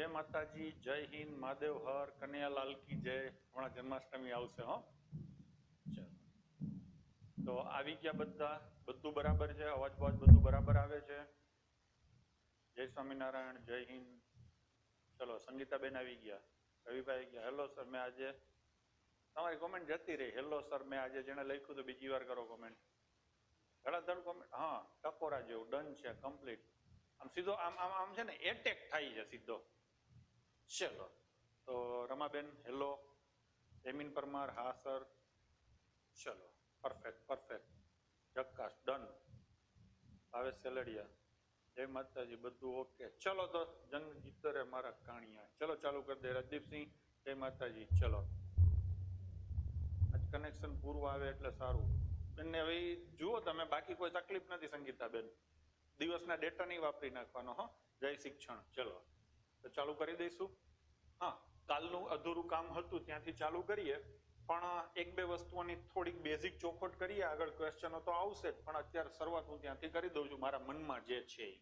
जय माताजी, जय हिंद, महादेव हर, कन्हैयालाल की जय। हमारा जन्माष्टमी आवशे हो। चलो तो આવી ગયા બધા, બધું બરાબર છે? અવાજ બવાજ બધું બરાબર આવે છે? જય સ્વામિનારાયણ, જય હિન્દ। ચલો સંગીતાબેન આવી ગયા, રવિભાઈ ગયા। હેલો સર, મેં આજે તમારી કોમેન્ટ જતી રહી। હેલો સર, મેં આજે જેને લખ્યું તો બીજી વાર કરો કોમેન્ટ, ધડાધડ કોમેન્ટ। હા, ટકોરા જેવું ડન છે, કમ્પ્લીટ। આમ સીધો આમ આમ આમ છે ને એટેક થાય છે સીધો। ચલો તો રમાબેન હેલો, એમિન પરમાર હા સર, ચલો પરફેક્ટ પરફેક્ટ, જક્કાસ ડન। ભાવેશ સેલડિયા જય માતાજી, બધું ઓકે। ચલો તો જંગ જીતો રે મારા કાણિયા। ચલો ચાલુ કરી દે રાજદીપસિંહ, જય માતાજી। ચલો આજ કનેક્શન પૂરું આવે એટલે સારું। બેનને હવે જુઓ તમે, બાકી કોઈ તકલીફ નથી સંગીતાબેન, દિવસના ડેટા નહીં વાપરી નાખવાનો હો। જય શિક્ષણ। ચલો તો ચાલુ કરી દઈશું। હા, કાલનું અધૂરું કામ હતું ત્યાંથી ચાલુ કરીએ, પણ એક બે વસ્તુઓની થોડીક બેઝિક ચોખવટ કરીએ। આગળ ક્વેશ્ચનો તો આવશે જ, પણ અત્યારે શરૂઆત હું ત્યાંથી કરી દઉં છું મારા મનમાં જે છે એ।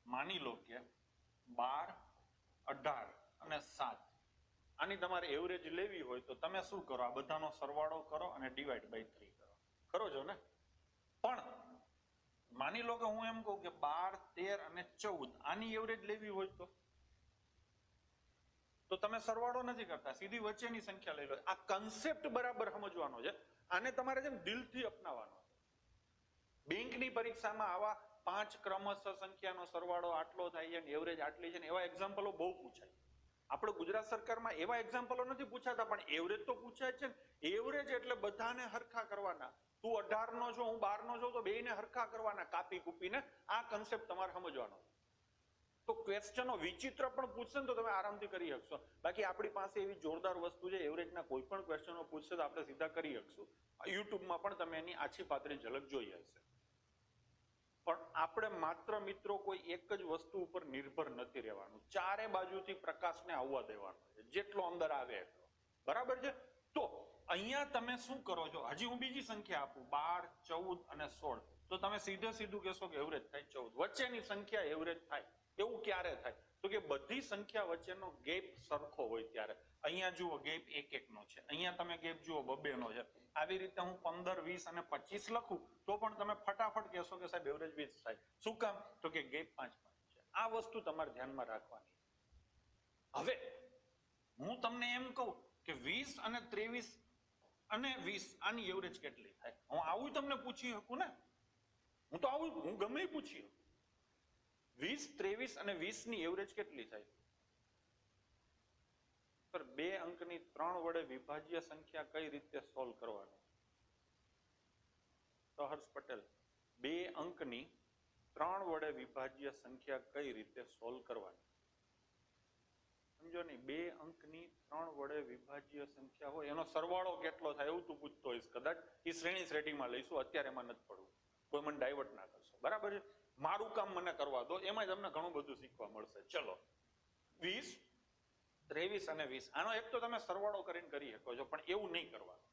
માની લો કે 12, 18 અને 7 આની તમારે એવરેજ લેવી હોય તો તમે શું કરો? આ બધાનો સરવાળો કરો અને ડિવાઈડ બાય 3 કરો, કરો છો ને? પણ માની લો કે હું એમ કહું કે 12, 13 અને 14 આની એવરેજ લેવી હોય તો તમે સરવાળો નથી કરતા, સીધી વચ્ચેની સંખ્યા લઈ લો। આ કન્સેપ્ટ બરાબર સમજવાનો છે, આને તમારે છે ને દિલથી અપનાવવાનો છે। બેંકની પરીક્ષામાં આવા 5 ક્રમશઃ સંખ્યાનો સરવાળો આટલો થાય છે ને એવરેજ આટલી છે ને એવા એક્ઝામ્પલો બહુ પૂછાય। આપણે ગુજરાત સરકારમાં એવા એક્ઝામ્પલો નથી પૂછાતા, પણ એવરેજ તો પૂછાય છે ને। એવરેજ એટલે બધાને હરખા કરવાના। તું 18 નો છો, હું 12 નો છું, તો બેયને હરખા કરવાના કાપી કૂપીને। આ કન્સેપ્ટ તમારે સમજવાનો। તો ક્વેશ્ચનો વિચિત્ર પણ પૂછશે ને તો તમે આરામથી કરી શકશો। બાકી આપણી પાસે એવી જોરદાર વસ્તુ છે, એવરેજના કોઈ પણ ક્વેશ્ચનો પૂછશે તો આપણે સીધા કરી શકશું। યુટ્યુબમાં પણ તમે એની આછી પાતળી ઝલક જોઈ હશે। પણ આપણે માત્ર મિત્રો કોઈ એક જ વસ્તુ ઉપર નિર્ભર નથી રહેવાનું, ચારે બાજુથી પ્રકાશને આવવા દેવાનો છે, જેટલો અંદર આવે એટલો, બરાબર છે? તો અહીંયા તમે શું કરો છો? હજી હું બીજી સંખ્યા આપું 12, 14 અને 16, તો તમે સીધે સીધું કહેશો કે એવરેજ થાય 14। વચ્ચેની સંખ્યા એવરેજ થાય એવું ક્યારે થાય? તો કે બધી સંખ્યા વચ્ચેનો ગેપ સરખો હોય ત્યારે। અહીંયા જુઓ ગેપ 1 1 નો છે, અહીંયા તમે ગેપ જુઓ 2 2 નો છે। આવી રીતે હું 15, 20 અને 25 લખું તો પણ તમે ફટાફટ કહેશો કે સાહેબ એવરેજ 20 થાય। શું કામ? તો કે ગેપ 5 5 છે। આ વસ્તુ તમારે ધ્યાનમાં રાખવાની। હવે હું તમને એમ કહું કે 20 અને 23 અને 20 આની એવરેજ કેટલી થાય? હું આવું તમને પૂછી શકું ને? હું તો આવું, હું ગમે પૂછી 20, 23 અને 20 ની એવરેજ કેટલી થાય? સર 2 અંકની 3 વડે વિભાજ્ય સંખ્યા કઈ રીતે સોલ્વ કરવાનું? તો હર્ષ પટેલ, 2 અંકની 3 વડે વિભાજ્ય સંખ્યા કઈ રીતે સોલ્વ કરવાની? સમજો નહીં, 2 અંકની 3 વડે વિભાજ્ય સંખ્યા હોય એનો સરવાળો કેટલો થાય એવું તું પૂછતો હોઈશ કદાચ। એ શ્રેણી શ્રેણીમાં લઈશું, અત્યારે એમાં નથી પડવું, કોઈ મને ડાયવર્ટ ના કરશો, બરાબર છે? મારું કામ મને કરવા દો, એમાં તમને ઘણું બધું શીખવા મળશે। ચલો 20, 23 અને 20 આનો એક તો તમે સરવાળો કરીને કરી શકો છો, પણ એવું નહીં કરવાનું।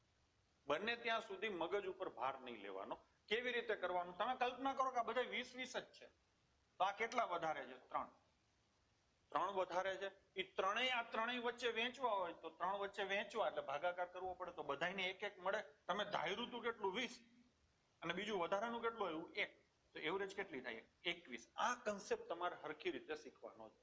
બંને ત્યાં સુધી મગજ ઉપર ભાર નહીં લેવાનો। કેવી રીતે કરવાનું? તમે કલ્પના કરો કે આ બધા 20 20 જ છે, તો આ કેટલા વધારે છે? 3 વધારે છે। એ ત્રણેય આ ત્રણેય વચ્ચે વેચવા હોય તો 3 વચ્ચે વેચવા એટલે ભાગાકાર કરવો પડે, તો બધાને 1 1 મળે। તમે ધાર્યું તું કેટલું? 20, અને બીજું વધારાનું કેટલું આવ્યું? 1, તો એવરેજ કેટલી થાય? 21। આ કન્સેપ્ટ તમારે હરખી રીતે શીખવાનો છે।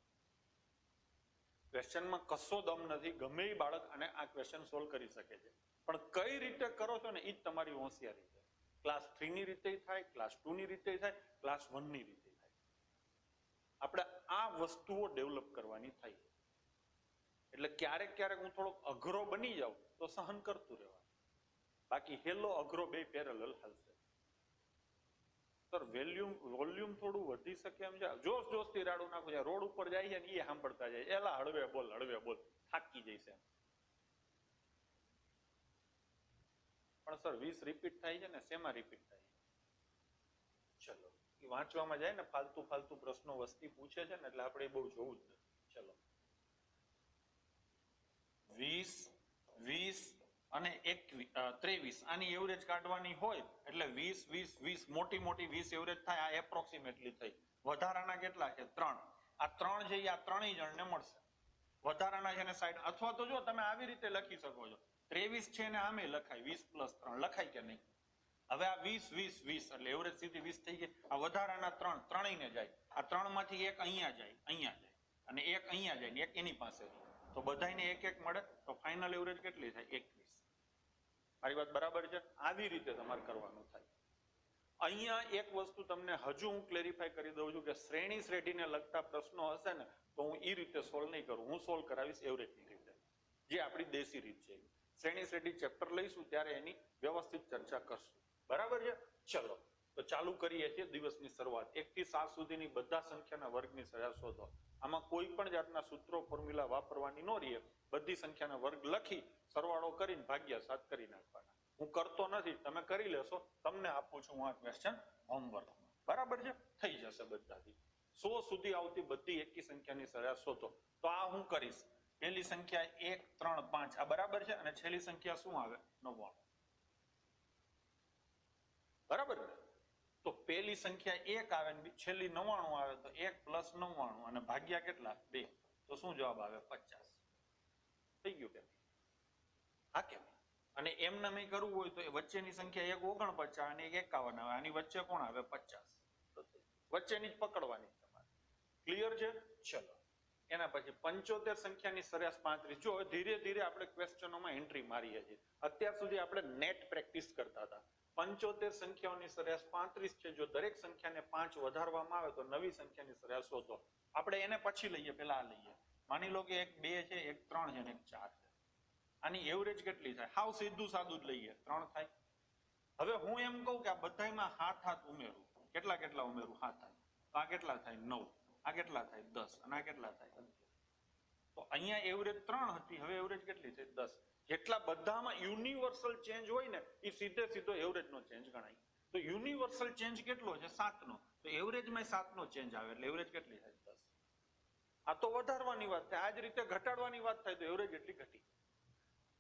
ક્વેશ્ચનમાં કશો દમ નથી, ગમે એ બાળક અને આ ક્વેશ્ચન સોલ્વ કરી શકે છે, પણ કઈ રીતે કરો છો ને એ જ તમારી હોશિયારી છે। ક્લાસ 3 ની રીતે થાય, ક્લાસ 2 ની રીતે થાય, ક્લાસ 1 ની રીતે થાય। આપણે આ વસ્તુઓ ડેવલપ કરવાની થાય। એટલે ક્યારેક ક્યારેક હું થોડોક અઘરો બની જાઉં તો સહન કરતું રહેવાનું, બાકી હેલો અઘરો બે પેરેલલ હાલશે। સર વોલ્યુમ થોડું વધી શકે એમ છે? જોશ જોશથી રાડું નાખું છે, રોડ ઉપર જાય છે ને એ સાંભળતા જાય, એલા હળવે બોલ, થાકી જઈશે। પણ સર 20 રિપીટ થાય છે ને, શેમાં રિપીટ થાય છે? ચલો એ વાંચવામાં જાય ને, ફાલતુ ફાલતુ પ્રશ્નો વસ્તી પૂછે છે ને, એટલે આપણે બહુ જોવું જ નથી। ચલો 20, 20 અને 23 આની એવરેજ કાઢવાની હોય એટલે 20 20 20 મોટી મોટી 20 એવરેજ થાય। આ એપ્રોક્સિમેટલી થઈ। વધારાના કેટલા છે? 3, આ 3 છે એ આ ત્રણેય જણને મળશે. વધારાના છે ને સાઈડ, અથવા તો જો તમે આવી રીતે લખી શકો છો 23 છે ને આમે લખાય 20 + 3 લખાય કે નહીં? હવે આ 20 20 20 એટલે એવરેજ સીધી 20 થઈ ગઈ. આ વધારાના 3 ત્રણેયને જાય, આ 3 માંથી એક અહીંયા જાય અને એક અહીંયા જાય ને એક એની પાસે, તો બધાયને એક એક મળે, તો ફાઇનલ એવરેજ કેટલી થાય? 21. મારી વાત બરાબર છે? આવી રીતે તમારે કરવાનું થાય. અહીંયા એક વસ્તુ તમને હજુ હું ક્લેરિફાય કરી દઉં છું કે શ્રેણી શ્રેઢીને લગતા પ્રશ્નો હશે ને તો હું એ રીતે સોલ્વ નહીં કરું, હું સોલ્વ કરાવીશ એવરેજની રીતે, જે આપણી દેશી રીત છે. શ્રેણી શ્રેઢી ચેપ્ટર લઈશું ત્યારે એની વ્યવસ્થિત ચર્ચા કરશું. બરાબર છે? ચલો તો ચાલુ કરીએ છીએ દિવસની શરૂઆત. 1 થી 7 સુધીની બધા સંખ્યાના વર્ગની સરેરાશ શોધો. આમાં કોઈ પણ જાતના સૂત્રો ફોર્મ્યુલા વાપરવાની ન રહે, બધી સંખ્યાના વર્ગ લખી સરવાળો કરીને ભાગ્યા 7 કરી નાખવાના. હું કરતો નથી, તમે કરી લેશો, તમને આપું છું હું આ ક્વેશ્ચન હોમવર્કમાં. બરાબર છે? થઈ જશે બધાથી. 100 સુધી આવતી બધી એકી સંખ્યાની સરેરાશ શોધો. તો આ હું કરીશ. પહેલી સંખ્યા 1 3 5 આ બરાબર છે, અને છેલ્લી સંખ્યા શું આવે? 99. બરાબર ને? તો પહેલી સંખ્યા 1 આવે ને છેલ્લી 99 આવે, તો 1 + 99 અને ભાગ્યા કેટલા? 2. તો શું જવાબ આવે? 50. થઈ ગયું કે? હા કે? અને એમને મેં કરવું હોય તો વચ્ચેની સંખ્યા 1 49 અને 1 51 આવે, આની વચ્ચે કોણ આવે? 50. વચ્ચેની જ પકડવાની તમારે. ક્લિયર છે? ચલો એના પછી 75 સંખ્યાની સરેરાશ 35. જો ધીરે ધીરે આપણે ક્વેશ્ચનોમાં એન્ટ્રી મારીએ છીએ. અત્યાર સુધી આપણે નેટ પ્રેક્ટિસ કરતા હતા. 75 સંખ્યાઓની સરેરાશ 35 છે. જો દરેક સંખ્યાને 5 વધારવામાં આવે તો નવી સંખ્યાની સરેરાશ શોધો. આપણે એને પછી લઈએ, પેલા આ લઈએ. માની લો કે 1 2 છે, 1 3 છે અને 1 4 છે. આની એવરેજ કેટલી થાય? હાવ સીધું સાદું જ લઈએ, 3 થાય. હવે હું એમ કહું કે આ બધાયમાં 7 ઉમેરું. કેટલા કેટલા ઉમેરું? 7 થાય. તો આ કેટલા થાય? 9. આ કેટલા થાય? 10. અને આ કેટલા થાય? 11. તો અહીંયા એવરેજ 3 હતી, હવે એવરેજ કેટલી થઈ? 10. જેટલા બધામાં યુનિવર્સલ ચેન્જ હોય ને એ સીધે સીધો એવરેજનો ચેન્જ ગણાય. તો યુનિવર્સલ ચેન્જ કેટલો છે? 7 નો. તો એવરેજમાં 7 નો ચેન્જ આવે, એટલે એવરેજ કેટલી થાય? 10. આ તો વધારવાની વાત થાય. આ જ રીતે ઘટાડવાની વાત થાય તો એવરેજ એટલી ઘટી.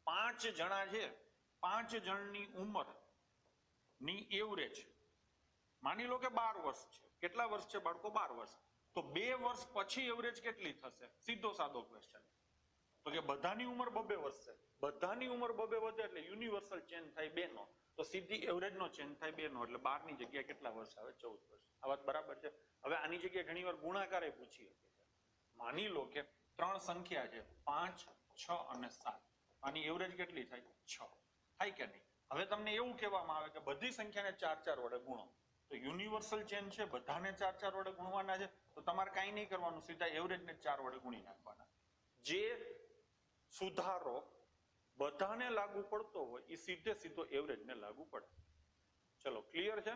5 જણા છે, 5 જણની ઉંમર ની એવરેજ માની લો કે 12 વર્ષ છે. કેટલા વર્ષ છે બાળકો? 12 વર્ષ. તો 2 વર્ષ પછી એવરેજ કેટલી થશે? સીધો સાદો ક્વેશ્ચન. તો કે બધાની ઉંમર 2 વર્ષ છે, બધાની ઉંમર 2 વધે એટલે યુનિવર્સલ ચેન્જ થાય 2 નો, તો સીધી એવરેજ નો ચેન્જ થાય 2 નો, એટલે 12 ની જગ્યાએ કેટલા વર્ષ આવે? 14 વર્ષ. આ વાત બરાબર છે? હવે આની જગ્યાએ ઘણીવાર ગુણાકારે પૂછી શકે છે. માની લો કે 3 સંખ્યા છે, 5 6 અને 7. આની એવરેજ કેટલી થાય? 6. થાય કે નહીં? હવે તમને એવું કહેવામાં આવે કે બધી સંખ્યાને 4 4 વડે ગુણો. તો યુનિવર્સલ ચેન્જ છે, બધાને 4 4 વડે ગુણવાના છે, તો તમારે કાંઈ નહીં કરવાનું, સીધા એવરેજને 4 વડે ગુણી નાખવાના. જે સુધારો બધાને લાગુ પડતો હોય એ સીધે સીધો એવરેજને લાગુ પડે. ચલો ક્લિયર છે?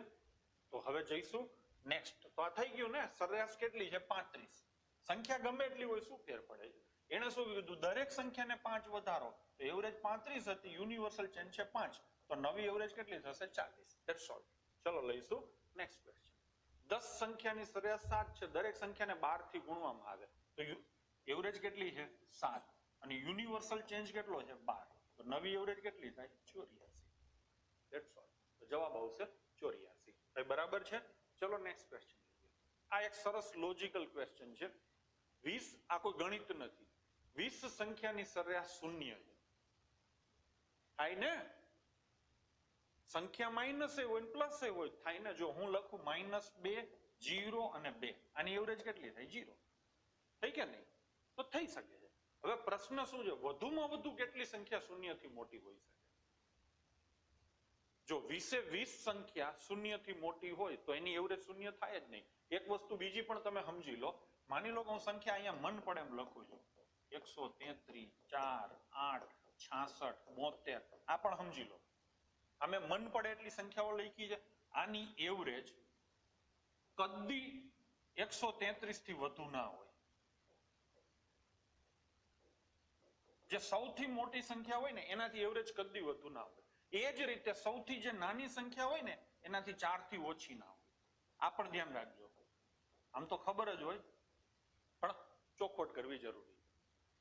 તો હવે જઈશું નેક્સ્ટ. તો આ થઈ ગયું ને, સરેરાશ કેટલી છે? 35. સંખ્યા ગમે એટલી હોય, શું ફેર પડે છે? એને શું કીધું? દરેક સંખ્યાને 5 વધારો. તો એવરેજ 35 હતી, યુનિવર્સલ ચેન્જ છે 5, તો નવી એવરેજ કેટલી થશે? 40. That's all. ચલો લઈશું નેક્સ્ટ ક્વેશ્ચન. 10 સંખ્યાની સરેરાશ 7 છે, દરેક સંખ્યાને 12 થી ગુણવામાં આવે તો એવરેજ કેટલી છે? 7, અને યુનિવર્સલ ચેન્જ કેટલો છે? 12, તો નવી એવરેજ કેટલી થાય? 84. That's all. તો જવાબ આવશે 84. ભાઈ બરાબર છે? ચલો નેક્સ્ટ ક્વેશ્ચન. આ એક સરસ લોજિકલ ક્વેશ્ચન છે. 20 આ કોઈ ગણિત નથી. 20 સંખ્યાની સરેરાશ 0 છે. થાય ને? સંખ્યા માઇનસ એ હોય ને પ્લસ એ હોય, થાય ને? જો હું લખું -2 0 અને 2, આની એવરેજ કેટલી થાય? 0. થઈ કે નહીં? તો થઈ શકે છે. હવે પ્રશ્ન શું છે? વધુમાં વધુ કેટલી સંખ્યા 0 થી મોટી હોઈ શકે? જો 20 સંખ્યા 0 થી મોટી હોય તો એની એવરેજ 0 થાય જ નહીં. એક વસ્તુ બીજી પણ તમે સમજી લો. માની લો કે હું સંખ્યા અહીંયા મન પડે એમ લખું છું, 133 4 8 66 72, આ પણ સમજી લો. અમે મન પડે એટલી સંખ્યાઓ લખી છે. આની એવરેજ કદી 133 થી વધુ ના હોય. જે સૌથી મોટી સંખ્યા હોય ને એનાથી એવરેજ કદી વધુ ના હોય. એ જ રીતે સૌથી જે નાની સંખ્યા હોય ને એનાથી 4 થી ઓછી ના હોય. આ પણ ધ્યાન રાખજો. આમ તો ખબર જ હોય પણ ચોખવટ કરવી જરૂરી.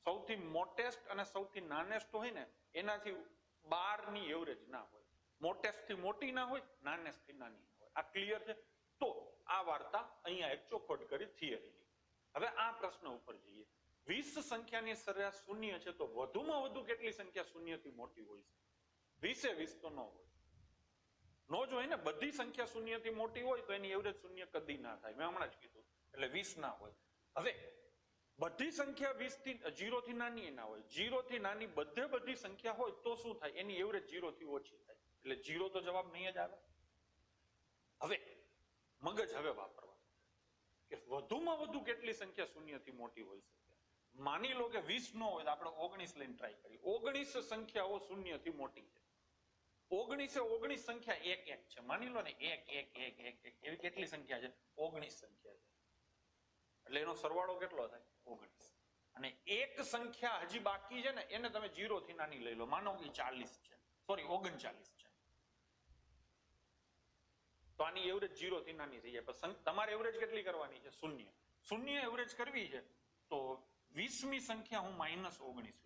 સૌથી મોટેસ્ટ અને સૌથી નાનેસ્ટ હોય ને એનાથી 12 ની એવરેજ ના હોય. મોટેસ્ટ થી મોટી ના હોય, નાનેસ્ટ થી નાની ના હોય. આ ક્લિયર છે? તો આ વાર્તા અહીંયા એક ચોખવટ કરી થિયરીની. હવે આ પ્રશ્ન ઉપર જઈએ. 20 સંખ્યાની સરેરાશ શૂન્ય છે તો વધુમાં વધુ કેટલી સંખ્યા શૂન્યથી મોટી હોય છે? 20 એ 20 તો ન હોય. નો જ હોય ને, બધી સંખ્યા શૂન્યથી મોટી હોય તો એની એવરેજ શૂન્ય કદી ના થાય. મેં હમણાં જ કીધું. એટલે 20 ના હોય. હવે બધી સંખ્યા 20 થી 0 થી નાની ના હોય. 0 થી નાની બધી સંખ્યા હોય તો શું થાય? એની એવરેજ 0 થી ઓછી થાય. એટલે 0 તો જવાબ નહીં જ આવે. હવે મગજ હવે વાપરવાનું કે વધુમાં વધુ કેટલી સંખ્યા શૂન્યથી મોટી હોઈ શકે. માની લો કે 20 નો હોય તો આપણે 19 લઈને ટ્રાય કરીએ. 19 સંખ્યાઓ શૂન્યથી મોટી છે. 19 સંખ્યા એક એક છે. માની લો ને એક એવી કેટલી સંખ્યા છે? 19 સંખ્યા છે. એટલે એનો સરવાળો કેટલો થાય? 19. અને એક સંખ્યા હજી બાકી છે ને એને તમે 0 થી નાની લઈ લો. માનો કે 40 છે, સોરી 39 છે. તો આની એવરેજ 0 થી નાની થઈ જાય. પણ તમારે એવરેજ કેટલી કરવાની છે? શૂન્ય એવરેજ કરવી છે તો 20મી સંખ્યા હું -19 લઈશ.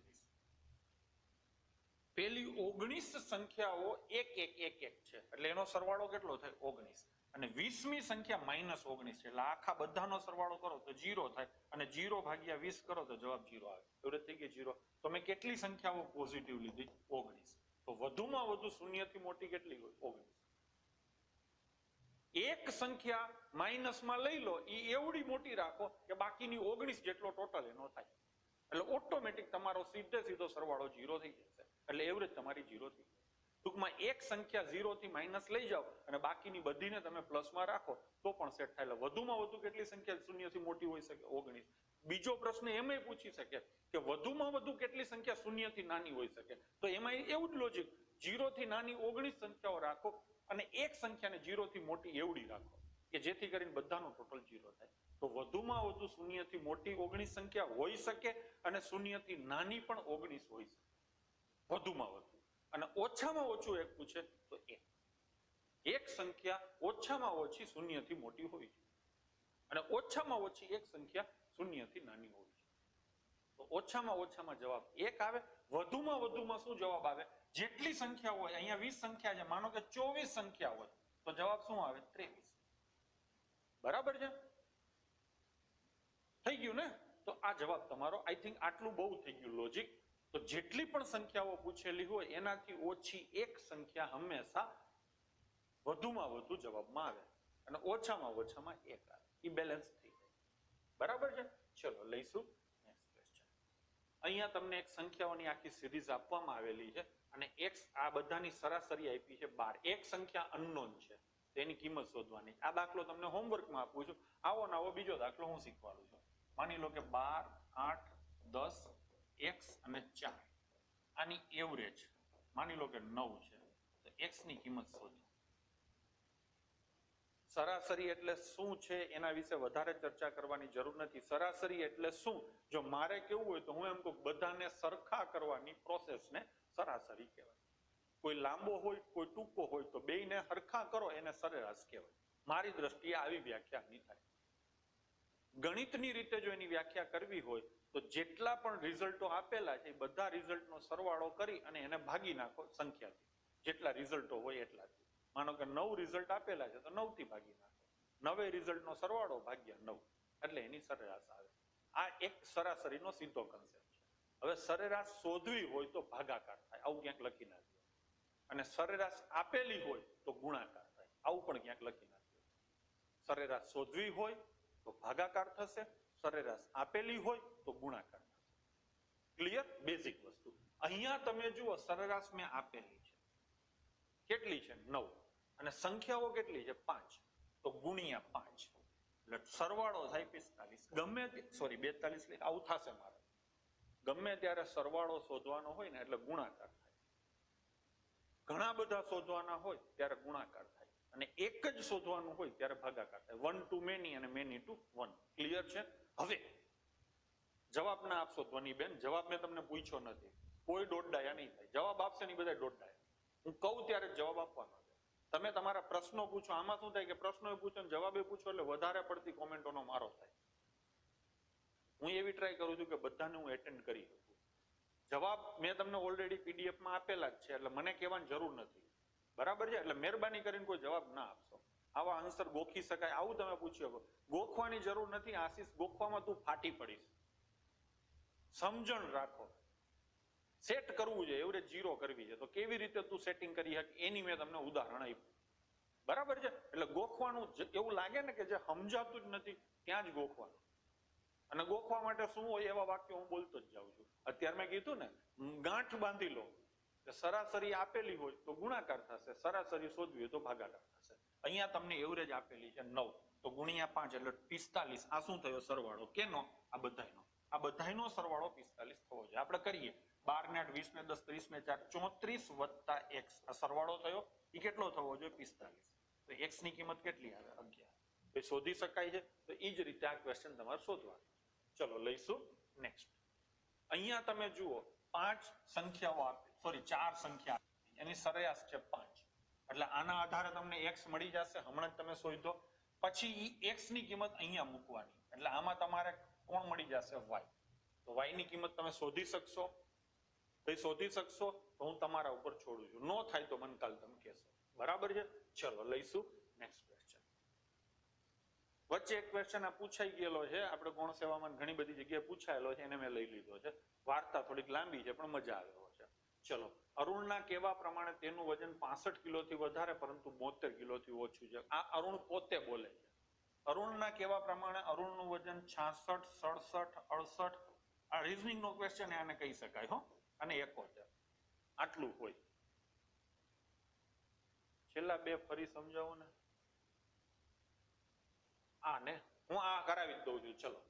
પેલી 19 સંખ્યાઓ એક છે એટલે એનો સરવાળો કેટલો થાય? 19. અને 20મી સંખ્યા -19 છે એટલે આખા બધાનો સરવાળો કરો તો 0 થાય અને 0 ભાગ્યા 20 કરો તો જવાબ 0 આવે. એવરેજ થઈ ગઈ 0. તો મેં કેટલી સંખ્યાઓ પોઝિટિવ લીધી? 19. તો વધુમાં વધુ શૂન્યથી મોટી કેટલી હોય? 19. એક સંખ્યા માઇનસમાં લઈ લો એ એવડી મોટી રાખો કે બાકીની 19 જેટલો ટોટલ એનો થાય. એટલે ઓટોમેટિક તમારો સીધો સરવાળો 0 થઈ જશે. એટલે એવરેજ તમારી 0 થઈ જાય. ટૂંકમાં એક સંખ્યા 0 થી માઇનસ લઈ જાઓ અને બાકીની બધીને તમે પ્લસમાં રાખો તો પણ સેટ થાય. એટલે વધુમાં વધુ કેટલી સંખ્યા શૂન્યથી મોટી હોઈ શકે? 19. બીજો પ્રશ્ન એમાં પૂછી શકે કે વધુમાં વધુ કેટલી સંખ્યા શૂન્યથી નાની હોઈ શકે? તો એમાં એવું જ લોજિક, 0 થી નાની 19 સંખ્યાઓ રાખો અને એક સંખ્યાને 0 થી મોટી એવડી રાખો કે જેથી કરીને બધાનો ટોટલ 0 થાય. તો વધુમાં વધુ શૂન્યથી મોટી 19 સંખ્યા હોઈ શકે અને શૂન્યથી નાની પણ 19 હોઈ શકે. વધુમાં વધુ. અને ઓછામાં ઓછું એક પૂછે તો એક સંખ્યા ઓછામાં ઓછી શૂન્યથી મોટી હોવી જોઈએ અને ઓછામાં ઓછી એક સંખ્યા શૂન્યથી નાની હોવી જોઈએ. તો ઓછામાં જવાબ 1 આવે. વધુમાં શું જવાબ આવે? જેટલી સંખ્યા હોય, અહીંયા 20 સંખ્યા છે, માનો કે 24 સંખ્યા હોય તો જવાબ શું આવે? 23. બરાબર છે? થઈ ગયું ને? તો આ જવાબ તમારો. આઈ થિંક આટલું બહુ થઈ ગયું લોજિક. તો જેટલી પણ સંખ્યાઓ પૂછેલી હોય એનાથી ઓછી એક સંખ્યા હંમેશા વધુમાં વધુ જવાબમાં આવે અને ઓછામાં 1 આવે. એ બેલેન્સ થઈ જાય. બરાબર છે? ચલો લઈશું નેક્સ્ટ ક્વેશ્ચન. અહીંયા તમને એક સંખ્યાઓની આખી સિરીઝ આપવામાં આવેલી છે અને x આ બધાની સરાસરી આપી છે 12. એક સંખ્યા અનનોન છે તેની કિંમત શોધવાની. આ દાખલો તમને હોમવર્કમાં આપું છું. આવો નવો બીજો દાખલો હું શીખવાડું છું. માની લો કે 12, 8, 10, x અને 4. આની એવરેજ માની લો કે 9 છે. તો x ની કિંમત શોધો. સરાસરી એટલે શું છે એના વિશે વધારે ચર્ચા કરવાની જરૂર નથી. સરાસરી એટલે શું? જો મારે કેવું હોય તો હું એમ કહું બધાને સરખા કરવાની પ્રોસેસને સરાસરી કહેવાય. કોઈ લાંબો હોય કોઈ ટૂંકો હોય તો બેયને સરખા કરો એને સરેરાશ કહેવાય. મારી દ્રષ્ટિએ આવી વ્યાખ્યા નહીં થાય. ગણિતની રીતે જો એની વ્યાખ્યા કરવી હોય તો જેટલા પણ રિઝલ્ટો આપેલા છે એ બધા રિઝલ્ટનો સરવાળો કરી અને એને ભાગી નાખો સંખ્યાથી. જેટલા રિઝલ્ટો હોય એટલાથી. માનો કે 9 રિઝલ્ટ આપેલા છે તો 9 થી ભાગી નાખો. 9 રિઝલ્ટનો સરવાળો ભાગ્યા 9 એટલે એની સરેરાશ આવે. આ એક સરાસરીનો સીધો કન્સેપ્ટ છે. હવે સરેરાશ શોધવી હોય તો ભાગાકાર થાય. આવું ક્યાંક લખી નાખ્યું. અને સરેરાશ આપેલી હોય તો ગુણાકાર થાય. આવું પણ ક્યાંક લખી નાખ્યું. સરેરાશ શોધવી હોય તો ભાગાકાર થશે, સરેરાશ આપેલી હોય તો ગુણાકાર થશે. ક્લિયર? બેઝિક વસ્તુ. અહીંયા તમે જુઓ સરેરાશ મેં આપેલી છે. કેટલી છે? 9. અને સંખ્યાઓ કેટલી છે? 5. તો ગુણ્યા 5 એટલે સરવાળો થાય 45. ગમે 42 આવું થશે મારે. ગમે ત્યારે સરવાળો શોધવાનો હોય ને એટલે ગુણાકાર થાય. ઘણા બધા શોધવાના હોય ત્યારે ગુણાકાર થાય અને એક જ શોધવાનું હોય ત્યારે ભાગાકાર થાય. 1 to many અને many to 1. ક્લિયર છે? હવે જવાબ ના આપશો ધ્વનીબેન. જવાબ મેં તમને પૂછ્યો નથી. કોઈ દોડડાયા નહીં થાય. જવાબ આપશે ને બધા દોડડાયા. હું કહું ત્યારે જવાબ આપવાનો છે. તમે તમારા પ્રશ્નો પૂછો. આમાં શું થાય કે પ્રશ્નો પૂછો ને જવાબે પૂછો એટલે વધારે પડતી કોમેન્ટોનો મારો થાય. હું એવી ટ્રાય કરું છું કે બધાને હું એટેન્ડ કરી શકું. જવાબ મેં તમને ઓલરેડી પીડીએફમાં આપેલા જ છે એટલે મને કહેવાની જરૂર નથી. બરાબર છે? એટલે મહેરબાની કરીને કોઈ જવાબ ના આપશો. આવા આન્સર ગોખી શકાય આવું તમે પૂછી શકો. ગોખવાની જરૂર નથી આશીષ, ગોખવામાં તું ફાટી પડીશ. સમજણ રાખો, સેટ કરવું છે, એવરેજ 0 કરવી છે તો કેવી રીતે તું સેટિંગ કરી શકે એની મેં તમને ઉદાહરણ આપ્યું. બરાબર છે? એટલે ગોખવાનું એવું લાગે ને કે જે સમજાતું જ નથી ત્યાં જ ગોખવાનું. અને ગોખવા માટે શું હોય એવા વાક્યો હું બોલતો જ જાઉં છું. અત્યારે મેં કીધું ને, ગાંઠ બાંધી લો કે સરાસરી આપેલી હોય તો ગુણાકાર થશે, સરાસરી શોધવી હોય તો ભાગાકાર થશે. અહીંયા તમને એવરેજ આપેલી છે 9 તો ગુણ્યા 5 એટલે 45. આ શું થયો? સરવાળો કેનો? આ બધાયનો. આ બધાયનો સરવાળો 45 થવો જોઈએ. આપણે કરીએ 12 ને 8 20 ને 10 30 ને 4 34 વત્તા x. આ સરવાળો થયો એ કેટલો થવો જોઈએ? 45. તો x ની કિંમત કેટલી આવે? 11. તો શોધી શકાય છે. તો એ જ રીતે આ ક્વેશ્ચન તમારે શોધવાનો. ચલો લઈશું નેક્સ્ટ. અહીંયા તમે જુઓ 5 સંખ્યાઓ આપે, સોરી 4 સંખ્યા એની સરેરાશ છે 5. એટલે આના આધારે તમને x મળી જશે. હમણાં જ તમે શોધો. પછી x ની કિંમત અહીંયા મૂકવાની. એટલે આમાં તમારે કોણ મળી જશે? y. તો y ની કિંમત તમે શોધી શકશો? તો શોધી શકશો તો હું તમારા ઉપર છોડું છું. નો થાય તો મને કાલ તમે કહેશો. બરાબર છે? ચલો લઈશું નેક્સ્ટ ક્વેશ્ચન. વચ્ચે એક ક્વેશ્ચન આ પૂછાઈ ગયેલો છે, આપણે ગૌણ સેવામાં ઘણી બધી જગ્યાએ પૂછાયેલો છે, એને મેં લઈ લીધો છે. વાર્તા થોડીક લાંબી છે પણ મજા આવે છે. ચલો, અરુણના કહેવા પ્રમાણે તેનું વજન 65 કિલોથી વધારે પરંતુ 72 કિલોથી ઓછું છે. આ અરુણ પોતે બોલે છે. અરુણના કહેવા પ્રમાણે અરુણનું વજન 66, 67, 68. આ રીઝનિંગ નો ક્વેશ્ચન આને કહી શકાય હો. અને 71 આટલું હોય. છેલ્લા બે ફરી સમજાવો ને. ને હું આ કરાવી દઉં છું. ચલો,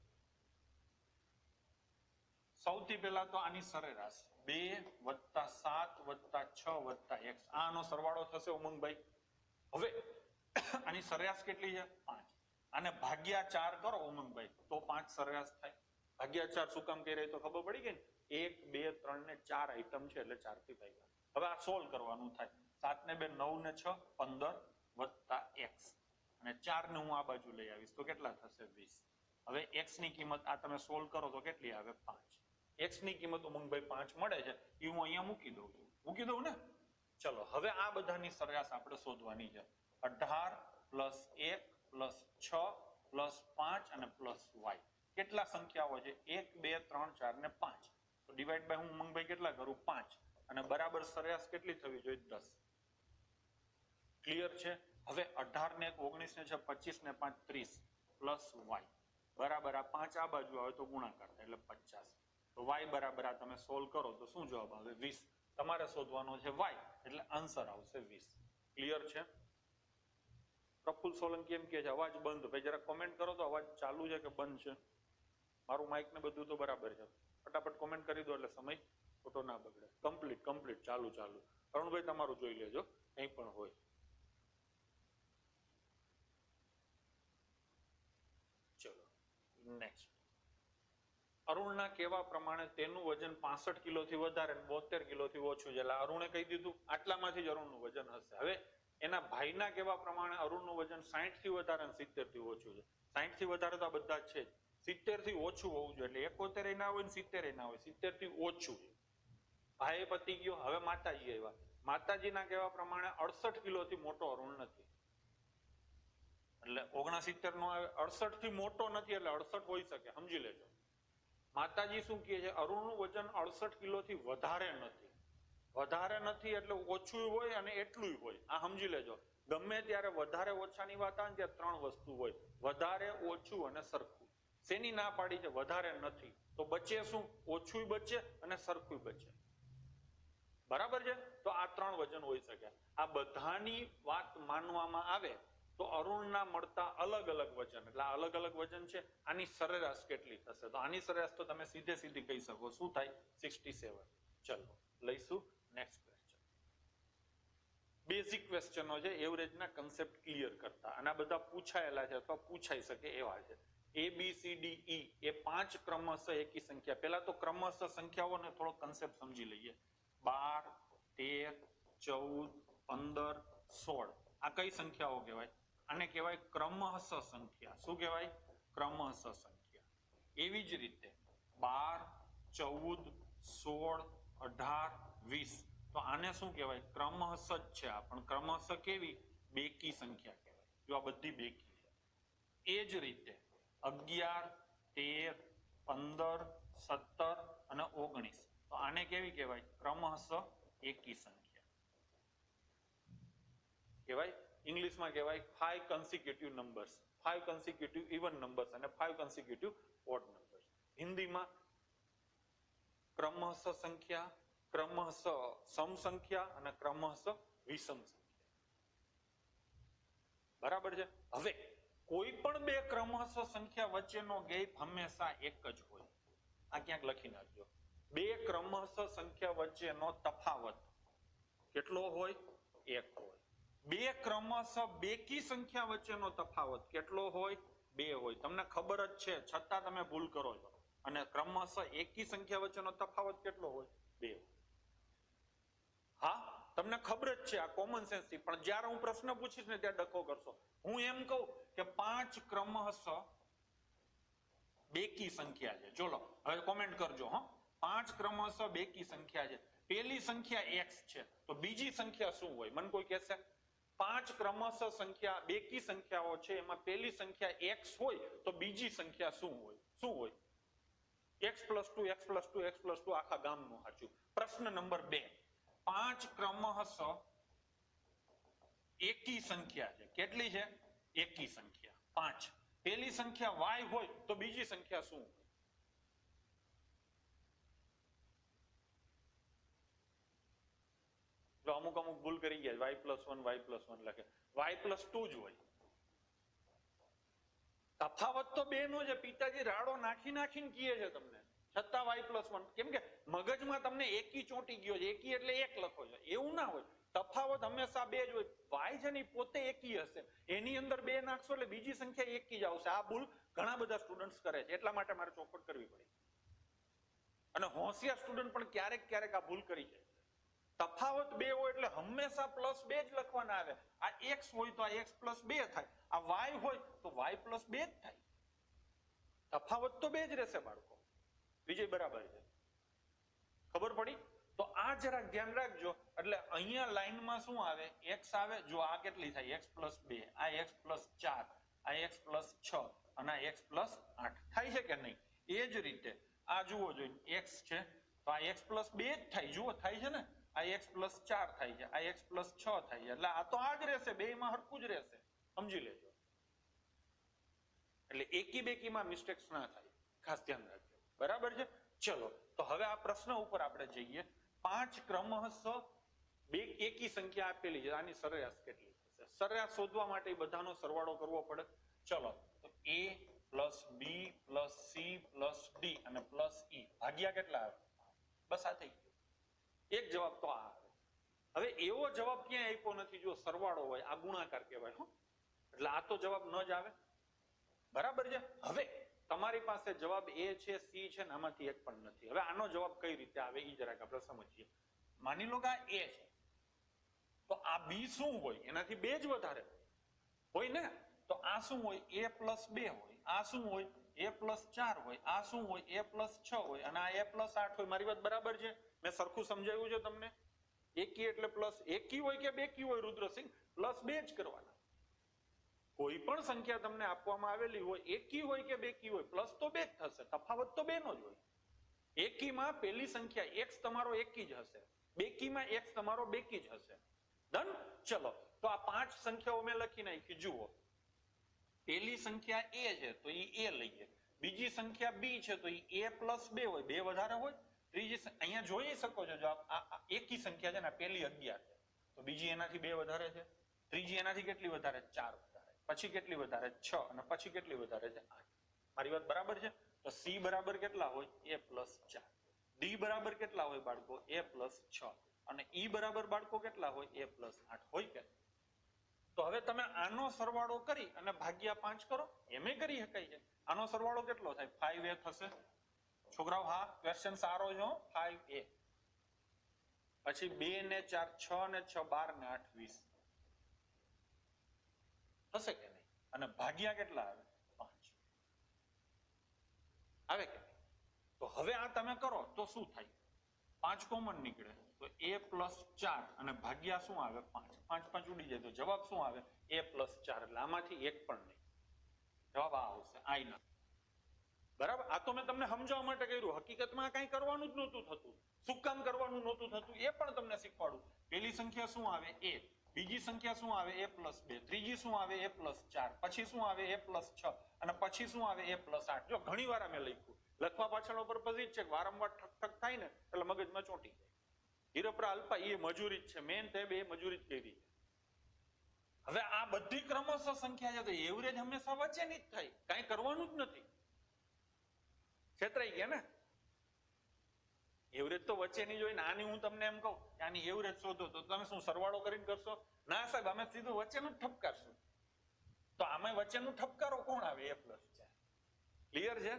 સૌથી પહેલા તો આની સરેરાશ 2 + 7 + 6 + x. આનો સરવાળો થશે ઉમંગભાઈ. હવે આની સરેરાશ કેટલી છે? 5. આને ભાગ્યા 4 કરો ઉમંગભાઈ તો 5 સરેરાશ થાય. ભાગ્યા 4 શું કામ કહી રહી તો ખબર પડી ગઈ ને? 1 2 3 ને 4 આઈટમ છે એટલે 4 થી ભાગ્યા. હવે આ સોલ્વ કરવાનું થાય. 7 ને 2 9 ને 6 15 + x. અને 4 ને હું આ બાજુ લઈ આવીશ તો કેટલા થશે? 20. હવે x ની કિંમત આ તમે સોલ્વ કરો તો કેટલી આવે? 5. x ની કિંમત ઉમંગભાઈ 5 મળે છે એ હું અહીંયા મૂકી દઉં છું. મૂકી દઉં ને? ચલો, હવે આ બધાની સરેરાશ આપણે શોધવાની છે. 18 + 1 + 6 + 5 અને +y. કેટલા સંખ્યાઓ છે? 1 2 3 4 ને 5. તો ડિવાઈડ બાય હું ઉમંગભાઈ કેટલા કરું? 5. અને બરાબર સરેરાશ કેટલી થવી જોઈએ? 10. ક્લિયર છે? હવે 18 ને 19 ને 6 25 ને 5 30 +y બરાબર આ 5 આ બાજુ આવે તો ગુણાકાર થાય એટલે 50. તો y બરાબર આ તમે સોલ્વ કરો તો શું જવાબ આવે? 20. તમારે શોધવાનો છે y એટલે આન્સર આવશે 20. ક્લિયર છે? પ્રફુલ સોલંકી એમ કે છે અવાજ બંધ. ભાઈ જરા કોમેન્ટ કરો તો અવાજ ચાલુ છે કે બંધ છે. મારું માઇક ને બધું તો બરાબર છે. ફટાફટ કોમેન્ટ કરી દો એટલે સમય ખોટો ના બગડે. કમ્પ્લીટ ચાલુ. અરુણભાઈ તમારું જોઈ લેજો કંઈ પણ હોય. નેક્સ્ટ. અરુણના કહેવા પ્રમાણે તેનું વજન 65 કિલોથી વધારે 72 કિલોથી ઓછું છે. એટલે અરુણે કહી દીધું આટલામાંથી જ અરુણનું વજન હશે. હવે એના ભાઈના કહેવા પ્રમાણે અરુણનું વજન 60 થી વધારે અને 70 થી ઓછું છે. 60 થી વધારે તો આ બધા જ છે. 70 થી ઓછું હોવું જોઈએ. એટલે 71 ના હોય ને 70 ના હોય. 70 થી ઓછું. ભાઈ પતી ગયો. હવે માતાજી આવ્યા. માતાજીના કહેવા પ્રમાણે 68 કિલોથી મોટો અરુણ નથી. એટલે 69 નો આવે. 68 થી મોટો નથી એટલે 68 હોઈ શકે. સમજી લેજો. માતાજી શું કહે છે? અરુણનું વજન 68 કિલોથી વધારે નથી. વધારે નથી એટલે ઓછું હોય અને એટલું હોય. આ સમજી લેજો. ગમે ત્યારે વધારે ઓછાની વાત આવે ને ત્યાં 3 વસ્તુ હોય: વધારે, ઓછું અને સરખું. શેની ના પાડી છે? વધારે નથી. તો બચે શું? ઓછું બચે અને સરખું બચે. બરાબર છે? તો આ 3 વજન હોઈ શકે. આ બધાની વાત માનવામાં આવે તો અરુણના મળતા અલગ અલગ વજન, એટલે અલગ અલગ વજન છે. આની સરેરાશ કેટલી થશે? તો આની સરેરાશ તો તમે સીધી કહી શકો. શું થાય? 67. ચલો લઈશું નેક્સ્ટ ક્વેશ્ચન. બેઝિક ક્વેશ્ચનો છે એવરેજના કન્સેપ્ટ ક્લિયર કરતા. અને આ બધા પૂછાયેલા છે અથવા પૂછાઈ શકે એવા છે. A B C D E એ 5 ક્રમશઃ એકી સંખ્યા. પહેલા તો ક્રમશઃ સંખ્યાઓને થોડો કન્સેપ્ટ સમજી લઈએ. 12 13 14 15 16 આ કઈ સંખ્યાઓ કહેવાય? આને કહેવાય ક્રમશઃ સંખ્યા. શું કહેવાય? ક્રમશઃ સંખ્યા. એવી જ રીતે 12 14 16 18 20 તો આને શું કહેવાય? ક્રમશઃ જ છે. આ પણ ક્રમશઃ કેવી? બેકી સંખ્યા કહેવાય. જો આ બધી બેકી છે. એ જ રીતે 11, 13, 15, 17 અને 19, તો આને કેવી કહેવાય? ક્રમશઃ એકી સંખ્યા કહેવાય. ઇંગ્લિશમાં કહેવાય 5 consecutive numbers, 5 consecutive even numbers અને 5 consecutive odd numbers. હિન્દીમાં ક્રમશઃ સંખ્યા, ક્રમશઃ સમ સંખ્યા અને ક્રમશઃ વિષમ સંખ્યા. બરાબર છે. હવે કોઈ પણ બે ક્રમશઃ સંખ્યા વચ્ચેનો ગેપ હંમેશા એક જ હોય. આ ક્યાંક લખી નાખજો. બે ક્રમશઃ સંખ્યા વચ્ચેનો તફાવત કેટલો હોય? એક હોય. બે ક્રમશઃ બેકી સંખ્યા વચ્ચેનો તફાવત કેટલો હોય? બે હોય. તમને ખબર જ છે છતાં તમે ભૂલ કરો છો. અને ક્રમશઃ એકી સંખ્યા વચ્ચેનો તફાવત કેટલો હોય? બે. હા, તમને ખબર જ છે, આ કોમન સેન્સ થી. પણ જ્યારે હું પ્રશ્ન પૂછીશ ને ત્યારે ડખો કરશો. હું એમ કહું કે 5 ક્રમશઃ બેકી સંખ્યા છે. ચલો હવે કોમેન્ટ કરજો. 5 ક્રમશઃ બેકી સંખ્યા છે. પેલી સંખ્યા x છે, તો બીજી સંખ્યા શું હોય? મને કોઈ કહેશે? 5 ક્રમશઃ સંખ્યા બેકી સંખ્યાઓ છે, એમાં પેલી સંખ્યા x હોય તો બીજી સંખ્યા શું હોય? શું હોય? x + 2 x + 2 x + 2 આખા ગામનું સાચું. પ્રશ્ન નંબર 2, 5 ક્રમશઃ એકી સંખ્યા છે. કેટલી છે? એકી સંખ્યા 5. પેલી સંખ્યા y હોય તો બીજી સંખ્યા શું હોય? જો અમુક ભૂલ કરી ગયા, y + 1 y + 1 લખે, y + 2 જ હોય. તફાવત તો બે નો છે. પિતાજી રાડો નાખીને કહે છે તમને, છતાં y + 1. કેમ કે મગજમાં તમને એકી ચોંટી ગયો છે. એકી એટલે એક લખો છો. એવું ના હોય. તફાવત હંમેશા બે જ હોય. y છે ને પોતે એકી હશે, એની અંદર બે નાખશો એટલે બીજી સંખ્યા એકી જ આવશે. આ ભૂલ ઘણા બધા સ્ટુડન્ટ્સ કરે છે, એટલા માટે મારે ચોખવટ કરવી પડી. અને હોશિયાર સ્ટુડન્ટ પણ ક્યારેક આ ભૂલ કરી છે. તફાવત બે હોય એટલે હંમેશા +2 જ લખવાના આવે. આ x હોય તો આ x + 2 થાય, આ y હોય તો y + 2 જ થાય. તફાવત તો બે જ રહેશે બાળકો. વિજય બરાબર છે? ખબર પડી? તો આ જરાક ધ્યાન રાખજો. એટલે અહીંયા લાઈનમાં શું આવે? x આવે. જો આ કેટલી થાય? x + 2, આ x + 4, આ x + 6 અને આ x + 8 થાય છે કે નહીં? એ જ રીતે આ જુઓ જોઈને x છે તો આ x + 2 જ થાય. જુઓ થાય છે ને? આ x + 4 થાય છે, આ x + 6 થાય છે. એટલે આ તો આ જ રહેશે, બેયમાં હરખું જ રહેશે. સમજી લેજો. એટલે એકી બેકીમાં મિસ્ટેક્સ ના થાય, ખાસ ધ્યાન રાખજો. બરાબર છે? ચલો તો હવે આ પ્રશ્ન ઉપર આપણે જઈએ. 5 ક્રમશઃ એકી સંખ્યા આપેલી છે, આની સરેરાશ કેટલી થશે? સરેરાશ શોધવા માટે બધાનો સરવાળો કરવો પડે. ચલો તો a + b + c + d અને + e ભાગ્યા કેટલા આવે? બસ આ થઈ ગયું. એક જવાબ તો આ આવે. હવે એવો જવાબ ક્યાંય આપ્યો નથી જો સરવાળો હોય, આ ગુણાકાર કહેવાય. એટલે આ તો જવાબ ન જ આવે. બરાબર છે? હવે તમારી પાસે જવાબ A છે, C છે ને આમાંથી એક પણ નથી. હવે આનો જવાબ કઈ રીતે આવે એ જરાક આપણે સમજીએ. માની લો કે આ A છે, તો આ B શું હોય? એનાથી 2 જ વધારે હોય ને. તો આ શું હોય? A + 2 હોય. આ શું હોય? A + 4 હોય. આ શું હોય? A + 6 હોય. અને આ A + 8 હોય. મારી વાત બરાબર છે? મેં સરખું સમજાવ્યું છે તમને? એકી એટલે પ્લસ એકી હોય કે બેકી હોય રુદ્રસિંહ? +2 જ કરવાના. કોઈ પણ સંખ્યા તમને આપવામાં આવેલી હોય, એકી હોય કે બેકી હોય, પ્લસ તો 2 જ થશે. તફાવત તો 2 નો જ હોય. એકીમાં પેલી સંખ્યા x તમારો એકી જ હશે, બેકીમાં x તમારો બેકી જ હશે. ડન? ચલો તો આ 5 સંખ્યાઓ મેં લખી નાખી. જુઓ, પેલી સંખ્યા a છે તો એ a લઈએ, બીજી સંખ્યા b છે તો એ a + 2 હોય, 2 વધારે હોય. ત્રીજી અહીંયા જોઈ શકો છો, જો આ એકી સંખ્યા છે ને, પેલી 11 છે તો બીજી એનાથી 2 વધારે છે, ત્રીજી એનાથી કેટલી વધારે? 4 વધારે, પછી કેટલી વધારે? 6 અને પછી કેટલી વધારે છે? 8. મારી વાત બરાબર છે? તો c બરાબર કેટલા હોય? a + 4. d બરાબર કેટલા હોય બાળકો? a + 6. અને e બરાબર બાળકો કેટલા હોય? a + 8 હોય કે? તો હવે તમે આનો સરવાળો કરી અને ભાગ્યા 5 કરો, એમે કરી શકાય છે. આનો સરવાળો કેટલો થાય? 5a થશે. છોકરાઓ હા, ક્વેશ્ચન સારો છે. 5a પછી 2 ને 4 6 ને 6 12 ને 8 20 થશે કે નહીં? અને ભાગ્યા કેટલા આવે? 5 આવે કે નહીં? તો હવે આ તમે કરો તો શું થાય? 5 કોમન નીકળે તો a + 4 અને ભાગ્યા શું આવે 5 5 5 ઉડી જાય તો જવાબ શું આવે a + 4 એટલે આમાંથી એક પણ નહીં જવાબ આ આવશે આઈ ના બરાબર આ તો મેં તમને સમજાવવા માટે કર્યું હકીકતમાં કંઈ કરવાનું જ નહોતું થતું શું કામ કરવાનું નહોતું થતું એ પણ તમને શીખવાડું પહેલી સંખ્યા શું આવે a બીજી સંખ્યા શું આવે a + 2 ત્રીજી શું આવે a + 4 પછી શું આવે a + 6 અને પછી શું આવે a + 8 જો ઘણી વાર અમે લખ્યું લખવા પાછળનો પર્પઝ જ છે કે વારંવાર ઠક ઠક થાય ને એટલે મગજમાં ચોંટી જાય હિરપરા અલ્પા એ મજૂરી જ છે મેન ટેબ એ મજૂરી જ કરી છે હવે આ બધી ક્રમશઃ સંખ્યા છે તો એવરેજ હંમેશા વચ્ચેની જ થાય કાંઈ કરવાનું જ નથી છેતરાઈ ગયા ને એવરેજ તો વચ્ચેની જોઈને આની હું તમને એમ કહું કે આની એવરેજ શોધો તો તમે શું સરવાળો કરીને કરશો ના સાહેબ અમે સીધું વચ્ચેનું જ ઠપકારશું તો આમાં વચ્ચેનું ઠપકારો કોણ આવે a + 4 ક્લિયર છે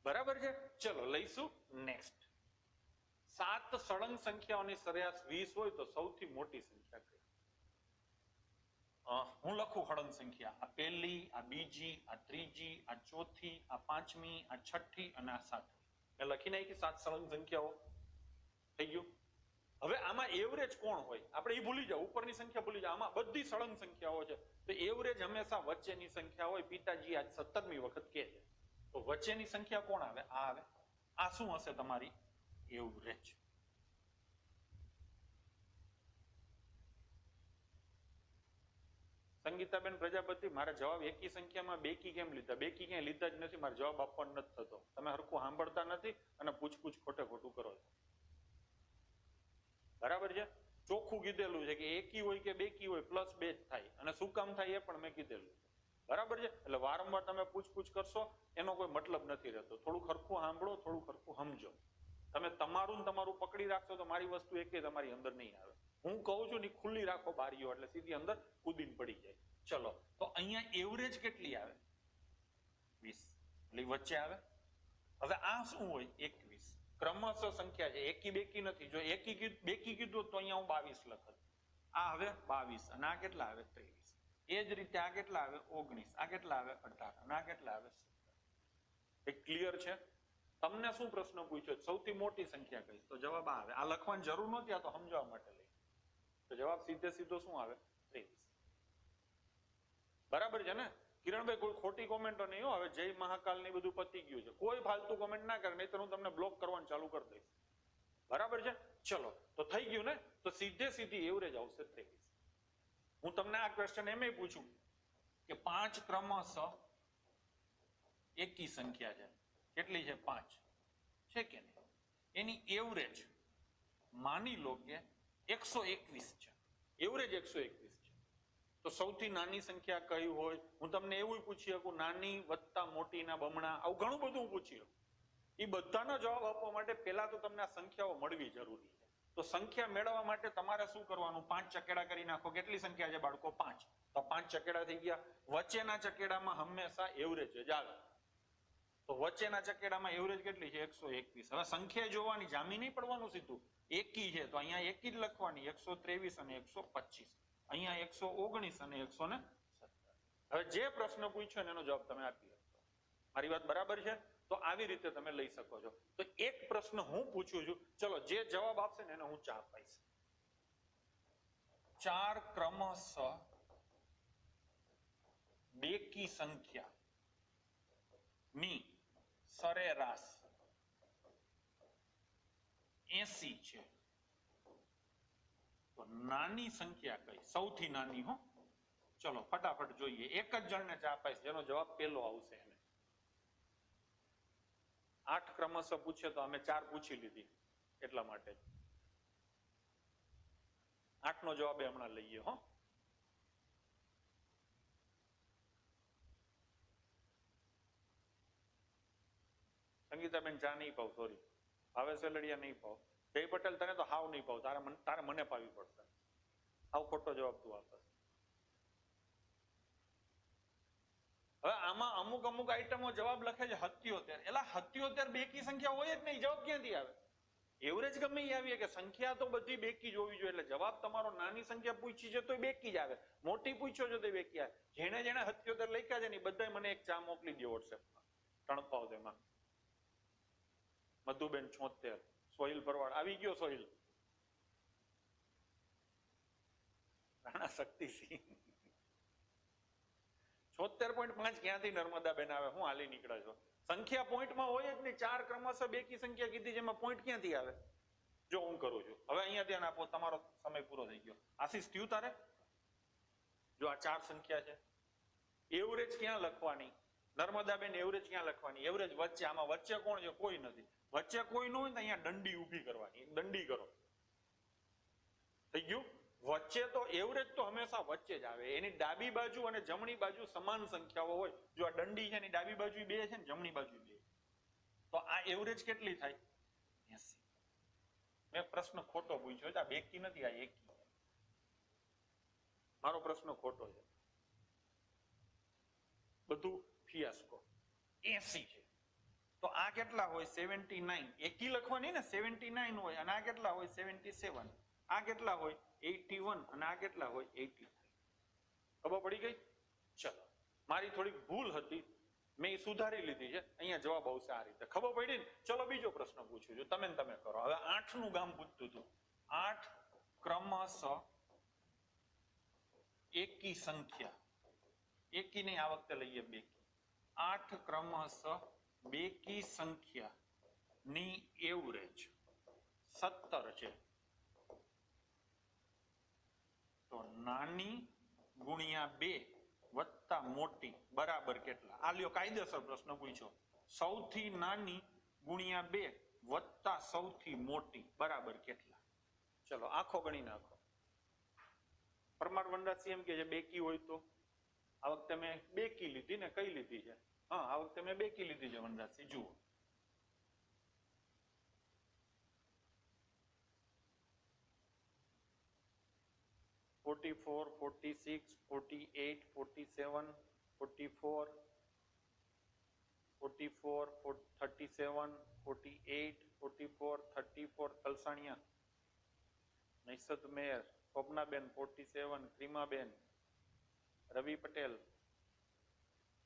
બરાબર છે ચલો લઈશું નેક્સ્ટ 7 સળંગ સંખ્યાઓની સરેરાશ 20 હોય તો સૌથી મોટી સંખ્યા કઈ હું લખું સળંગ સંખ્યા આ પહેલી આ બીજી આ ત્રીજી આ ચોથી આ પાંચમી આ છઠ્ઠી અને આ સાતમી મેં લખી નાખી 7 સળંગ સંખ્યાઓ થઈ ગયું હવે આમાં એવરેજ કોણ હોય આપણે એ ભૂલી જાવ ઉપરની સંખ્યા ભૂલી જાવ આમાં બધી સળંગ સંખ્યાઓ છે તો એવરેજ હંમેશા વચ્ચેની સંખ્યા હોય પિતાજી આજ 17મી વખત કહે છે તો વચ્ચેની સંખ્યા કોણ આવે આ આવે આ શું હશે તમારી એવરેજ સંગીતાબેન પ્રજાપતિ મારા જવાબ એકી સંખ્યામાં બેકી કેમ લીધા બેકી ક્યાંય લીધા જ નથી મારો જવાબ આપવાનો નથી થતો તમે હરખું સાંભળતા નથી અને પૂછપૂછ ખોટે ખોટું કરો છો બરાબર છે ચોખ્ખું કીધેલું છે કે એકી હોય કે બેકી હોય +2 જ થાય અને શું કામ થાય એ પણ મેં કીધેલું છે બરાબર છે એટલે વારંવાર તમે પૂછપૂછ કરશો એનો કોઈ મતલબ નથી રહેતો થોડું ખરખું સાંભળો થોડું ખરખું સમજો તમે તમારું પકડી રાખશો તો મારી વસ્તુ એકે તમારી અંદર નહીં આવે હું કહું છું ને ખુલ્લી રાખો બારીઓ એટલે સીધી અંદર કૂદીને પડી જાય ચલો તો અહીંયા એવરેજ કેટલી આવે 20 એટલે વચ્ચે આવે હવે આ શું હોય 21 ક્રમશઃ સંખ્યા છે એકી બેકી નથી જો એકી બેકી કીધું તો અહીંયા હું 22 લખત આ હવે 22 અને આ કેટલા આવે 23 એ જ રીતે આ કેટલા આવે 19 આ કેટલા આવે 18 અને આ કેટલા આવે 17 ક્લિયર છે તમને શું પ્રશ્ન પૂછ્યો સૌથી મોટી સંખ્યા કઈ તો જવાબ આ આવે આ લખવાની જરૂર નહોતી આ તો સમજાવવા માટે લઈ તો જવાબ સીધે સીધો શું આવે 23 બરાબર છે ને કિરણભાઈ કોઈ ખોટી કોમેન્ટો નહીં હવે જય મહાકાલ ની બધું પતી ગયું છે કોઈ ફાલતુ કોમેન્ટ ના કરે નહીં તો હું તમને બ્લોક કરવાનું ચાલુ કરી દઈશ બરાબર છે ચલો તો થઈ ગયું ને તો સીધે સીધી એવરેજ આવશે 23 હું તમને આ ક્વેશ્ચન એમ પૂછું કે 5 ક્રમશઃ એકી સંખ્યા છે કેટલી છે 5 છે કે નહીં એની એવરેજ માની લો કે 121 છે એવરેજ 121 છે તો સૌથી નાની સંખ્યા કઈ હોય હું તમને એવું પૂછી શકું નાની વત્તા મોટીના બમણા આવું ઘણું બધું પૂછી શકું એ બધાનો જવાબ આપવા માટે પહેલા તો તમને આ સંખ્યાઓ મળવી જરૂરી છે તો સંખ્યા મેળવવા માટે તમારે શું કરવાનું 5 ચકેડા કરી નાખો કેટલી સંખ્યા છે બાળકો 5 તો 5 ચકેડા થઈ ગયા વચ્ચેના ચકેડામાં હંમેશા એવરેજ જ આવે તો વચ્ચેના ચકેડામાં એવરેજ કેટલી છે 121 હવે સંખ્યા જોવાની જામી નહીં પડવાનું સીધું એકી છે તો અહીંયા એકી જ લખવાની 123 અને 125 અહીંયા 119 અને 117 હવે જે પ્રશ્ન પૂછ્યો ને એનો જવાબ તમે આપી શકશો મારી વાત બરાબર છે તો આવી રીતે તમે લઈ શકો છો તો એક પ્રશ્ન હું પૂછું છું ચલો જે જવાબ આપશે ને એને હું 4 આપીશ 4 ક્રમશઃ બેકી સંખ્યા ની સરેરાશ 80 છે તો નાની સંખ્યા કઈ સૌથી નાની હો ચલો ફટાફટ જોઈએ એક જ જણને 4 આપીશ જેનો જવાબ પહેલો આવશે એને 8 ક્રમશઃ પૂછે તો અમે 4 પૂછી લીધી એટલા માટે 8 નો જવાબ હમણાં લઈએ હો સંગીતાબેન ચા નહીં પાવ સોરી ભાવે સેલડિયા નહીં પાવ જય પટેલ તને તો હાવ નહીં પાવ તારે મને પાવી પડશે આવ ખોટો જવાબ તું આપે હવે આમાં અમુક આઈટમો જવાબ લખે છે 77 એલા 77 બેકી સંખ્યા હોય જ નહીં જવાબ ક્યાંથી આવે એવરેજ ગમે એ આવીએ કે સંખ્યા તો બધી બેકી જ હોવી જોઈએ એટલે જવાબ તમારો નાની સંખ્યા પૂછી છે તો બેકી જ આવે મોટી પૂછ્યો છે તો બેકી આવે જેને 77 લખ્યા છે ને બધા મને એક ચા મોકલી દો વોટ્સએપમાં તણપાવ તેમાં મધુબેન 76, સોહિલ ભરવાડ આવી ગયો. સોહિલ રાણા શક્તિસિંહ 76.5 ક્યાંથી નર્મદાબેન આવે? હું હાલી નીકળ્યા છો? સંખ્યા પોઈન્ટમાં હોય જ નહીં. 4 ક્રમશઃ બેકી સંખ્યા કીધી જેમાં પોઈન્ટ ક્યાંથી આવે? જો હું કરું છું હવે અહીંયા ધ્યાન આપો, તમારો સમય પૂરો થઈ ગયો. આશીષ થયું તારે? જો આ 4 સંખ્યા છે, એવરેજ ક્યાં લખવાની? નર્મદાબેન એવરેજ ક્યાં લખવાની? એવરેજ વચ્ચે. આમાં વચ્ચે કોણ છે? કોઈ નથી. વચ્ચે કોઈ ન હોય તો અહીંયા દંડી ઊભી કરવાની. દંડી કરો. થઈ ગયું? વચ્ચે તો એવરેજ તો હંમેશા વચ્ચે જ આવે. એની ડાબી બાજુ અને જમણી બાજુ સમાન સંખ્યાઓ હોય. જો આ દંડી છે એની ડાબી બાજુ 2 છે ને જમણી બાજુ 2, તો આ એવરેજ કેટલી થાય? 80. મેં પ્રશ્ન ખોટો પૂછ્યો છે. આ બેકી નથી, આ એકી. મારો પ્રશ્ન ખોટો છે. બધું ફિયાસ્કો. 80 છે તો આ કેટલા હોય? 79. એકી લખવાની ને, 79 હોય. અને આ કેટલા હોય? 77. આ કેટલા હોય? 81. અને આ કેટલા હોય? 83. ખબર પડી ગઈ? ચલો, મારી થોડીક ભૂલ હતી, મેં એ સુધારી લીધી છે. અહીંયા જવાબ આવશે આ રીતે. ખબર પડી ને? ચલો બીજો પ્રશ્ન પૂછું છું, તમે કરો. હવે 8 નું ગામ પૂછતું હતું. 8 ક્રમશઃ એકી સંખ્યા. એકી નહીં, આ વખતે લઈએ બેકી. 8 ક્રમશઃ બેકી સંખ્યા ની એવરેજ 17 છે. તો નાની ગુણ્યા 2 વત્તા મોટી બરાબર કેટલા? આ લ્યો કાયદેસર પ્રશ્ન પૂછ્યો. સૌથી નાની ગુણ્યા 2 વત્તા સૌથી મોટી બરાબર કેટલા? ચલો આખો ગણી નાખો. પરમાર વનરાજસિંહ એમ કે છે બેકી હોય તો. આ વખતે મેં બેકી લીધી ને, કઈ લીધી છે? હા, આ વખતે મેં બેકી લીધી છે વનરાજસિંહ. જુઓ, $44, $46, $48, $47, $44, $44, $37, $48, $44, $34. કલસાણિયા, નૈસદ મેર, શોભનાબેન 47, ક્રીમાબેન, રવિ પટેલ,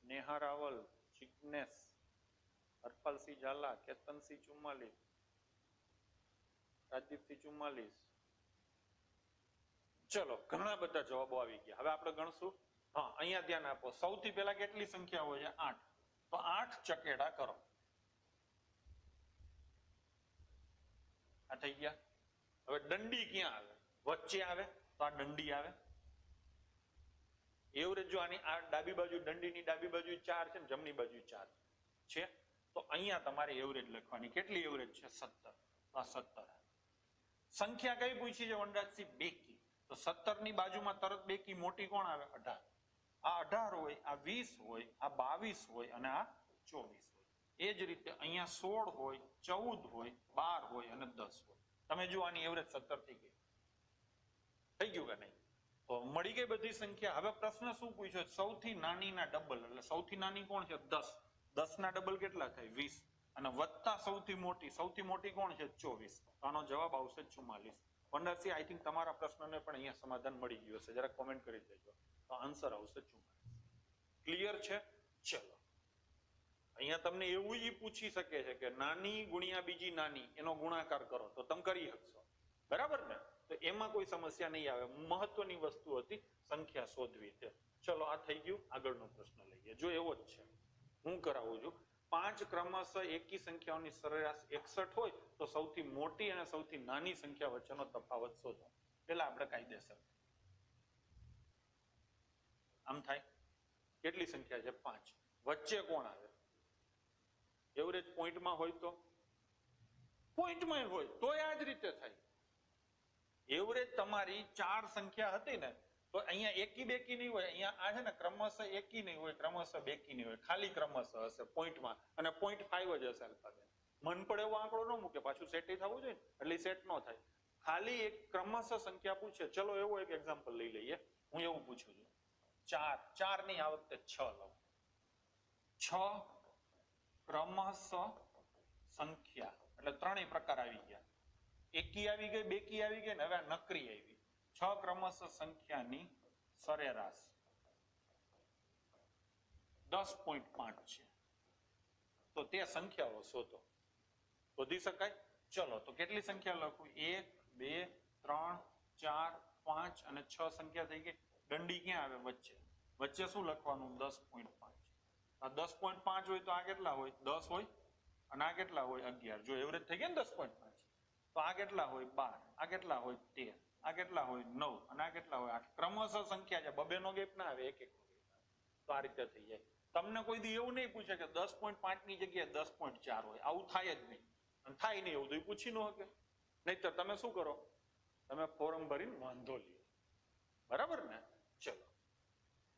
નેહા રાવલ, જિગ્નેશ, હરપાલસિંહ ઝાલા, કેતનસિંહ 44, રાજદીપસિંહ 44. ચલો, ઘણા બધા જવાબો આવી ગયા. હવે આપણે ગણશું. હા, અહીંયા ધ્યાન આપો. સૌથી પહેલા કેટલી સંખ્યા હોય છે? 8. તો 8 ચકેડા કરો. આ થઈ ગયા. હવે દંડી ક્યાં આવે? વચ્ચે આવે તો આ દંડી આવે. એવરેજ જો આની આ ડાબી બાજુ, દંડીની ડાબી બાજુ 4 છે ને જમણી બાજુ 4 છે, તો અહીંયા તમારે એવરેજ લખવાની. કેટલી એવરેજ છે? 17. આ 17. સંખ્યા કઈ પૂછી છે વનરાજસિંહ? બેકી. તો 17 ની બાજુમાં તરત બેકી મોટી કોણ આવે? 18. આ 18 હોય, આ 20 હોય, આ 22 હોય અને આ 24 હોય. એ જ રીતે અહીંયા 16 હોય, 14 હોય, 12 હોય અને 10 હોય. તમે જુઓ આની એવરેજ 17 થઈ ગઈ. થઈ ગયું કે નહીં? તો મળી ગઈ બધી સંખ્યા. હવે પ્રશ્ન શું પૂછ્યો? સૌથી નાની ના ડબલ. એટલે સૌથી નાની કોણ છે? 10. 10 ના ડબલ કેટલા થાય? 20. અને વત્તા સૌથી મોટી કોણ છે? 24. તો આનો જવાબ આવશે 44. વનરાજસિંહ, આઈ થિંક તમારા પ્રશ્નને પણ અહીંયા સમાધાન મળી ગયું હશે. જરા કોમેન્ટ કરી દેજો. તો આન્સર આવશે 44. ક્લિયર છે? ચલો, અહીંયા તમને એવું જ પૂછી શકે છે કે નાની ગુણ્યા બીજી નાની એનો ગુણાકાર કરો, તો તમે કરી શકશો. બરાબર ને? તો એમાં કોઈ સમસ્યા નહીં આવે. મહત્વની વસ્તુ હતી સંખ્યા શોધવી છે. ચલો, આ થઈ ગયું. આગળનો પ્રશ્ન લઈએ. જો એવો જ છે, હું કરાવું છું. 5 ક્રમશઃ એકી સંખ્યાઓની સરેરાશ 61 હોય તો સૌથી મોટી અને સૌથી નાની સંખ્યા વચ્ચેનો તફાવત શોધો. પેલા આપણે કાયદેસર આમ થાય. કેટલી સંખ્યા છે? 5. વચ્ચે કોણ આવે? એવરેજ પોઈન્ટમાં હોય તો પોઈન્ટમાં હોય તો આ જ રીતે થાય. એવરેજ તમારી 4 સંખ્યા હતી ને, તો અહીંયા એકી બેકી નહીં હોય. અહીંયા આ છે ને ક્રમશઃ એકી નહીં હોય, ક્રમશઃ બેકી નહીં હોય, ખાલી ક્રમશઃ હશે પોઈન્ટમાં. અને 0.5 જ હશે અલ્ફાબેટ. મન પડે એવો આંકડો ન મૂકે, પાછું સેટ થવું જોઈએ, એટલે સેટ ન થાય. ખાલી એક ક્રમશઃ સંખ્યા પૂછે. ચલો, એવો એક એક્ઝામ્પલ લઈ લઈએ. હું એવું પૂછું છું, 4 ની આ વખતે 6 લઉં. 6 ક્રમશઃ સંખ્યા, એટલે ત્રણેય પ્રકાર આવી ગયા. એકી આવી ગઈ, બેકી આવી ગઈ ને હવે નકરી આવી. 6 ક્રમશઃ સંખ્યાની સરેરાશ 10.5 છે. તો તે સંખ્યાઓ શોધો. શોધી શકાય? ચલો તો કેટલી સંખ્યા લખું? 1 2 3 4 5 અને 6 સંખ્યા થઈ ગઈ. દંડી ક્યાં આવે? વચ્ચે. વચ્ચે શું લખવાનું? 10.5. આ 10.5 હોય તો આ કેટલા હોય? 10 હોય અને આ કેટલા હોય? 11. જો એવરેજ થઈ ગયા ને 10.5 તો આ કેટલા હોય? 12. આ કેટલા હોય? 13. આ કેટલા હોય? 9 અને આ કેટલા હોય? 8. ક્રમશઃ સંખ્યા છે, બબે નો ગેપ ના આવે, એક એક તો આ રીતે થઈ જાય. તમને કોઈ દી એવું નહીં પૂછે કે 10.5 ની જગ્યાએ 10.4 હોય, આવું થાય જ નહીં. અને થાય નહીં એવું તો પૂછી ન શકે. નહીતર તમે શું કરો? તમે ફોર્મ ભરીને વાંધો લ્યો. બરાબર ને? ચલો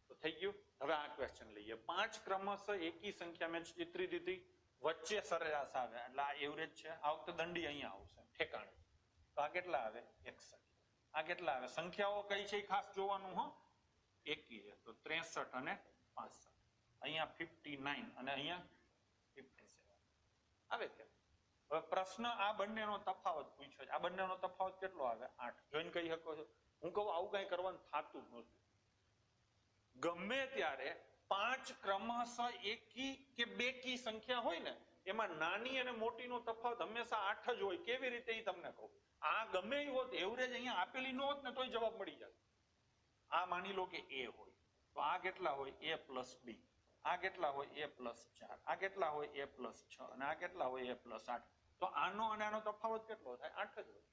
તો થઈ ગયું. હવે આ ક્વેશ્ચન લઈએ. 5 ક્રમશઃ એકી સંખ્યા મેં ચિત્રી દીધી, વચ્ચે સરેરાશ આવે એટલે આ એવરેજ છે. આ વખતે દંડી અહીંયા આવશે ઠેકાણે. તો આ કેટલા આવે? 61. આ કેટલા આવે? સંખ્યાઓ કઈ છે ખાસ જોવાનું હો. એકી છે તો 63 અને 65. અહીંયા 59 અને અહીંયા 57 આવે કે? હવે પ્રશ્ન આ બંનેનો તફાવત પૂછ્યો છે. આ બંનેનો તફાવત કેટલો આવે? 8. જોઈને કહી શકો છો? હું કહું આવું કઈ કરવાનું થતું નથી. ગમે ત્યારે 5 ક્રમશઃ એકી કે બેકી સંખ્યા હોય ને એમાં નાની અને મોટીનો તફાવત હંમેશા 8 જ હોય. કેવી રીતે એ તમને કહું. આ ગમે એ હોત એવરેજ અહીંયા આપેલી ન હોત ને તોય જવાબ મળી જાય. આ માની લો કે A હોય તો આ કેટલા હોય? A plus B. આ કેટલા હોય? A plus 4. આ કેટલા હોય? A plus 6 અને આ કેટલા હોય? A plus 8. તો આનો અને આનો તફાવત કેટલો થાય? 8 જ હોય.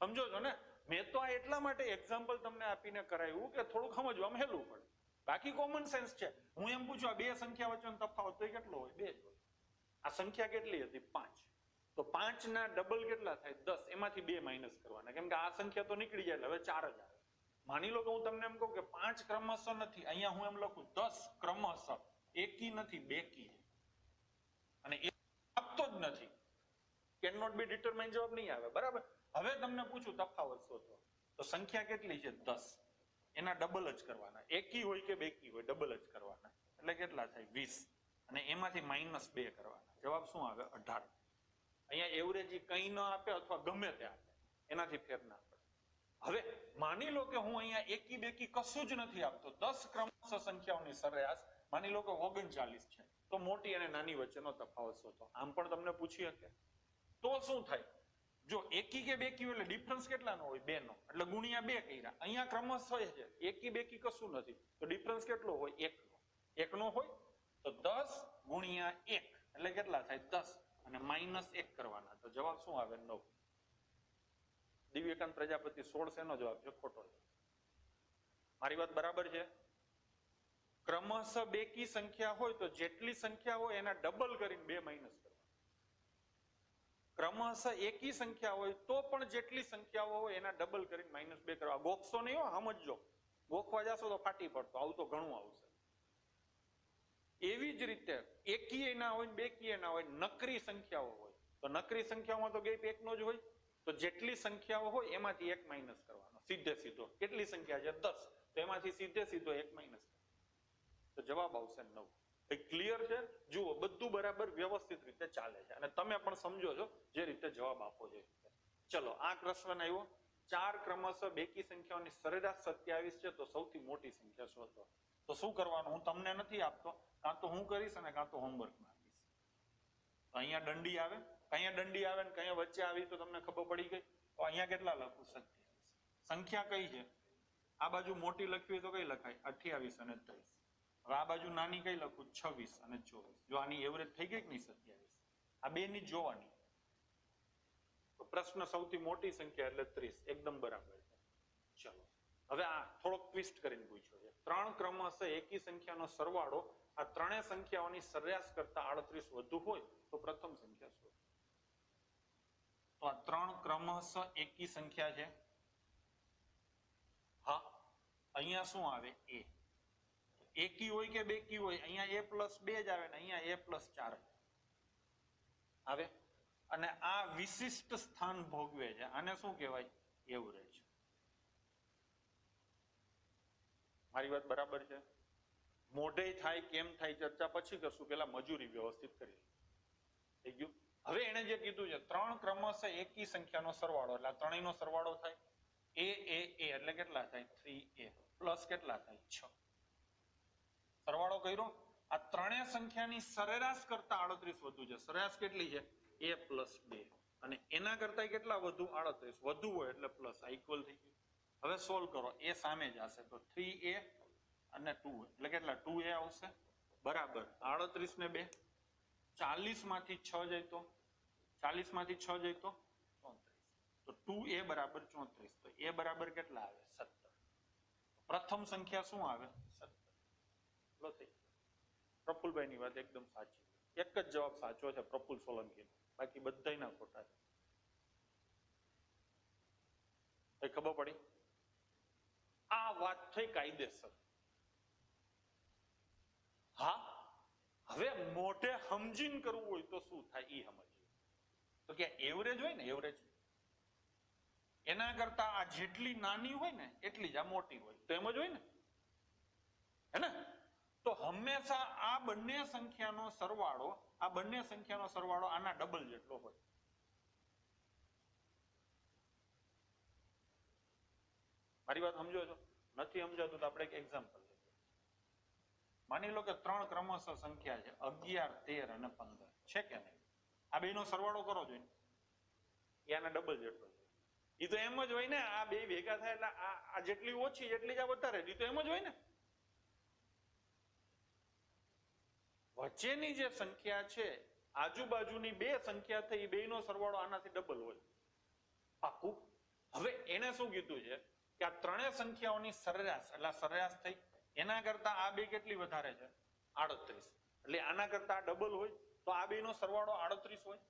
સમજો છો ને? મેં તો આ એટલા માટે એક્ઝામ્પલ તમને આપીને કરાવ્યું કે થોડુંક સમજવામાં હેલું પડે. બાકી કોમન સેન્સ છે. હું એમ પૂછું આ બે સંખ્યા વચ્ચેનો તફાવત તો કેટલો હોય? 2 જ હોય. આ સંખ્યા કેટલી હતી? 5. તો 5 ના ડબલ કેટલા થાય? 10. એમાંથી 2 માઇનસ કરવાના, કેમ કે આ સંખ્યા તો નીકળી જાય એટલે હવે 4 જ આવે. માની લો કે હું તમને એમ કહું કે 5 ક્રમશઃ નથી, અહીંયા હું એમ લખું 10 ક્રમશઃ એકી નથી બેકી છે અને એ આપતો જ નથી, કેન નોટ બી ડિટરમાઇન જવાબ નહીં આવે. બરાબર? હવે તમને પૂછું તફાવત શોધો તો સંખ્યા કેટલી છે? 10. એના ડબલ જ કરવાના. એકી હોય કે બેકી હોય ડબલ જ કરવાના એટલે કેટલા થાય? 20 અને એમાંથી -2 કરવાના. જવાબ શું આવે? 18. અહીંયા એવરેજ કંઈ ન આપે અથવા ગમે તે આપે એનાથી ફેર ના પડે. હવે માની લો કે હું અહીંયા એકી બેકી કશું જ નથી આપતો, 10 ક્રમશઃ સંખ્યાઓની સરેરાશ માની લો કે 39 છે, તો મોટી અને નાની વચ્ચેનો તફાવત શોધો. આમ પણ તમને પૂછી શકે તો શું થાય? જો એકી કે બેકી હોય એટલે ડિફરન્સ કેટલાનો હોય? 2 નો, એટલે ગુણ્યા 2 કર્યા. અહીંયા ક્રમશઃ છે, એકી બેકી કશું નથી તો ડિફરન્સ કેટલો હોય? 1 નો. 1 નો હોય તો 10 ગુણ્યા 1 એટલે કેટલા થાય? 10 અને -1 કરવાના. તો જવાબ શું આવે? 9. દિવ્યકાંત પ્રજાપતિ 16 નો જવાબ છે ખોટો. મારી વાત બરાબર છે? ક્રમશઃ બેકી સંખ્યા હોય તો જેટલી સંખ્યા હોય એના ડબલ કરીને 2 માઇનસ કરવા. ક્રમશઃ એકી સંખ્યા હોય તો પણ જેટલી સંખ્યાઓ હોય એના ડબલ કરીને -2 કરવા. ગોખશો નહીં હો, સમજજો. ગોખવા જશો તો ફાટી પડશો. આવું તો ઘણું આવશે. એવી જ રીતે એકી ના હોય બેકી ના હોય, નકરી સંખ્યાઓ હોય તો નકરી સંખ્યાઓમાં તો ગેપ 1 નો જ હોય. તો જેટલી સંખ્યાઓ હોય એમાંથી 1 માઇનસ કરવાનો સીધે સીધો. કેટલી સંખ્યા છે? 10. તો એમાંથી સીધે સીધો 1 માઇનસ તો જવાબ આવશે 9. ક્લિયર છે? જુઓ બધું બરાબર વ્યવસ્થિત રીતે ચાલે છે અને તમે પણ સમજો છો જે રીતે જવાબ આપો છો. ચલો આ પ્રશ્ન આવ્યો. 4 ક્રમશઃ બેકી સંખ્યાઓની સરેરાશ 27 છે તો સૌથી મોટી સંખ્યા શોધો. તો શું કરવાનું? હું તમને નથી આપતો, કાં તો હું કરીશ અને કાં તો હોમવર્કમાં આપીશ. તો અહીંયા દંડી આવે, અહીંયા દંડી આવે ને કયા વચ્ચે આવી તો તમને ખબર પડી ગઈ. તો અહીંયા કેટલા લખું? 27. સંખ્યા કઈ છે? આ બાજુ મોટી લખવી હોય તો કઈ લખાય? 28 અને 23. હવે આ બાજુ નાની કઈ લખું? 26 અને 24. જો આની એવરેજ થઈ ગઈ કે નહીં? 27. આ બે ની જોવાની. તો પ્રશ્ન સૌથી મોટી સંખ્યા એટલે 30. એકદમ બરાબર છે. ચલો હવે આ થોડોક ટ્વિસ્ટ કરીને પૂછ્યો છે. 3 ક્રમશઃ એકી સંખ્યાનો સરવાળો આ ત્રણેય સંખ્યાઓની સરેરાશ કરતા 38 વધુ હોય તો પ્રથમ સંખ્યા શોધો. તો આ 3 ક્રમશઃ એકી સંખ્યા છે. હા, અહીંયા શું આવે? A. એકી હોય કે બેકી હોય, અહીંયા A+2 જ આવે ને અહીંયા A+4 આવે. અને આ વિશિષ્ટ સ્થાન ભોગવે છે. આને શું કહેવાય? એવરેજ. મારી વાત બરાબર છે? મોઢે થાય કેમ થાય ચર્ચા પછી કરશું, પેલા મજૂરી વ્યવસ્થિત કરી. થઈ ગયું? હવે એને જે કીધું છે 3 ક્રમશઃ એકી સંખ્યાનો સરવાળો એટલે આ ત્રણેયનો સરવાળો થાય. A એટલે કેટલા થાય? 3A પ્લસ કેટલા થાય? 6. સરવાળો કર્યો. આ ત્રણેય સંખ્યાની સરેરાશ કરતા 38 વધુ છે. સરેરાશ કેટલી છે? a પ્લસ 2 અને એના કરતા કેટલા વધુ 38 વધુ હોય એટલે પ્લસ આ ઇક્વલ થઈ ગયું. હવે સોલ્વ કરો એ સામે જ હશે તો 3a અને 2 એટલે કેટલા 2a આવશે બરાબર 38 ને 2 40 માંથી 6 જાય તો 40 માંથી 6 જાય તો 34 તો 2a બરાબર 34 તો a બરાબર કેટલા આવે 17. પ્રથમ સંખ્યા શું આવે 17. પ્રફુલભાઈ ની વાત એકદમ સાચી. એક જ જવાબ સાચો છે પ્રફુલ સોલંકી, બાકી બધાયના ખોટા છે. કઈ ખબર પડી? આ વાત થઈ કાયદેસર. હા હવે મોઢે સમજીને કરવું હોય તો શું થાય ઈ સમજીએ. તો કે એવરેજ હોય ને એવરેજ એના કરતા આ જેટલી નાની હોય ને એટલી જ આ મોટી હોય તો એમ જ હોય ને હે ને. તો હંમેશા આ બંને સંખ્યાનો સરવાળો આના ડબલ જેટલો હોય. મારી વાત સમજો છો? નથી સમજાતું તો આપણે એક એક્ઝામ્પલ લઈએ. માની લો કે 3 ક્રમશઃ સંખ્યા છે 11, 13 અને 15 છે કે નહીં? આ બેનો સરવાળો કરો જોઈને એના ડબલ જેટલો છે. એ તો એમ જ હોય ને આ બે ભેગા થાય એટલે આ જેટલી ઓછી એટલી જ આ વધારે. એ તો એમ જ હોય ને. વચ્ચેની જે સંખ્યા છે આજુબાજુની બે સંખ્યા થઈ એ બેનો સરવાળો આનાથી ડબલ હોય. પાકું? હવે એને શું કીધું છે કે આ ત્રણેય સંખ્યાઓની સરેરાશ એટલે સરેરાશ થઈ એના કરતા આ બે કેટલી વધારે છે 38 એટલે આના કરતા આ ડબલ હોય તો આ બેનો સરવાળો 38 હોય.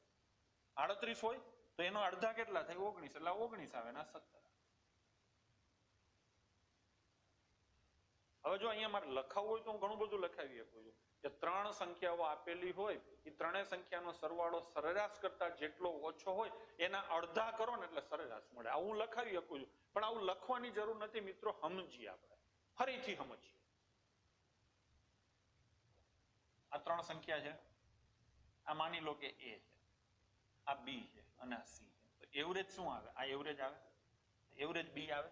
38 હોય તો એનો અડધા કેટલા થાય 19 એટલે 19 આવે ના 17. હવે જો અહીંયા મારે લખાવવું હોય તો હું ઘણું બધું લખાવી શકું છું કે 3 સંખ્યાઓ આપેલી હોય એ ત્રણેય સંખ્યાનો સરવાળો સરેરાશ કરતા જેટલો ઓછો હોય એના અડધા કરો ને એટલે સરેરાશ મળે. આવું હું લખાવી શકું છું પણ આવું લખવાની જરૂર નથી મિત્રો. સમજીએ આપણે ફરીથી સમજીએ. આ 3 સંખ્યા છે. આ માની લો કે a છે, આ b છે અને આ c છે. તો એવરેજ શું આવે? આ એવરેજ આવે. એવરેજ b આવે.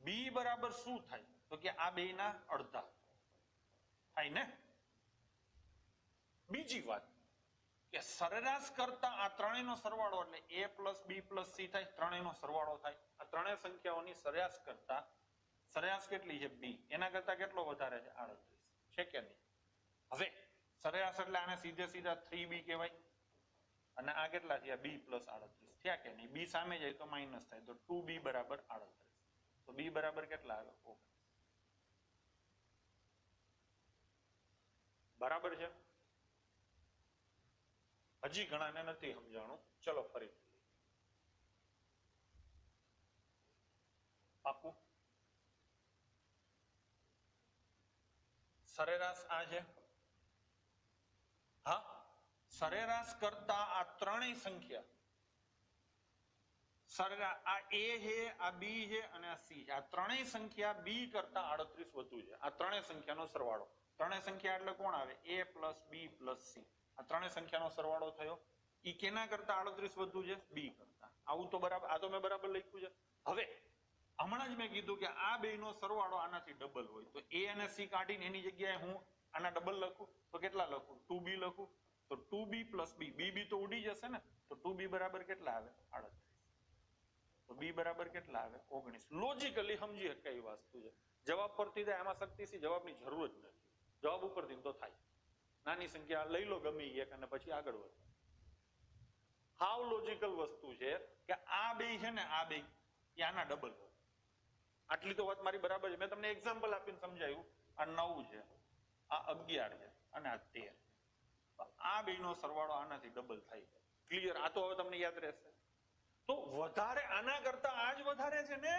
b બરાબર શું થાય? તો કે આ બેના અડધા થાય ને. બીજી વાત કે સરેરાશ કરતા આ ત્રણેયનો સરવાળો એટલે a plus b plus c થાય. ત્રણેયનો સરવાળો થાય. આ ત્રણેય સંખ્યાઓની સરેરાશ કરતા સરેરાશ કેટલી છે? b. એના કરતા કેટલો વધારે છે? 38 છે કે નહીં? હવે સરેરાશ એટલે આને સીધે સીધા 3b કહેવાય અને આ કેટલા થયા? b પ્લસ 38 થયા કે નહીં? b સામે જાય તો માઇનસ થાય તો 2b બરાબર 38. તો b બરાબર કેટલા આવે? 19. બરાબર છે? હજી ઘણાને નથી સમજાણું. ચલો ફરી પાકું. સરેરાશ આ છે. હા સરેરાશ કરતા આ ત્રણેય સંખ્યા સરેરાશ આ a છે, આ b છે અને આ c છે. આ ત્રણેય સંખ્યા b કરતા 38 વધુ છે. આ ત્રણેય સંખ્યાનો સરવાળો. ત્રણેય સંખ્યા એટલે કોણ આવે? a plus b plus c. આ ત્રણેય સંખ્યાનો સરવાળો થયો. ઈ કેના કરતા 38 વધુ છે? b કરતા. આવું તો બરાબર, આ તો મેં બરાબર લખ્યું છે. હવે હમણાં જ મેં કીધું કે આ બેનો સરવાળો આનાથી ડબલ હોય તો a અને c કાઢીને એની જગ્યાએ હું આના ડબલ લખું તો કેટલા લખું? 2b લખું તો 2b પ્લસ b. b તો ઉડી જશે ને તો 2b બરાબર કેટલા આવે? 38. તો b બરાબર કેટલા આવે? 19. લોજિકલી સમજી શકાય એવી વસ્તુ છે. જવાબ પરથી થાય આમાં શક્તિસિંહ જવાબની જરૂર જ નથી. જવાબ ઉપરથી તો થાય. નાની સંખ્યા લઈ લો ગમે એક અને પછી આગળ વધો. હાવ લોજિકલ વસ્તુ છે કે આ બે છે ને આ બે આના ડબલ હોય. આટલી તો વાત મારી બરાબર છે. મેં તમને એક્ઝામ્પલ આપીને સમજાયું. આ 9 છે, આ 11 છે અને આ 13. આ બેનો સરવાળો આનાથી ડબલ થાય છે. ક્લિયર? આ તો હવે તમને યાદ રહેશે. તો વધારે આના કરતા આ જ વધારે છે ને.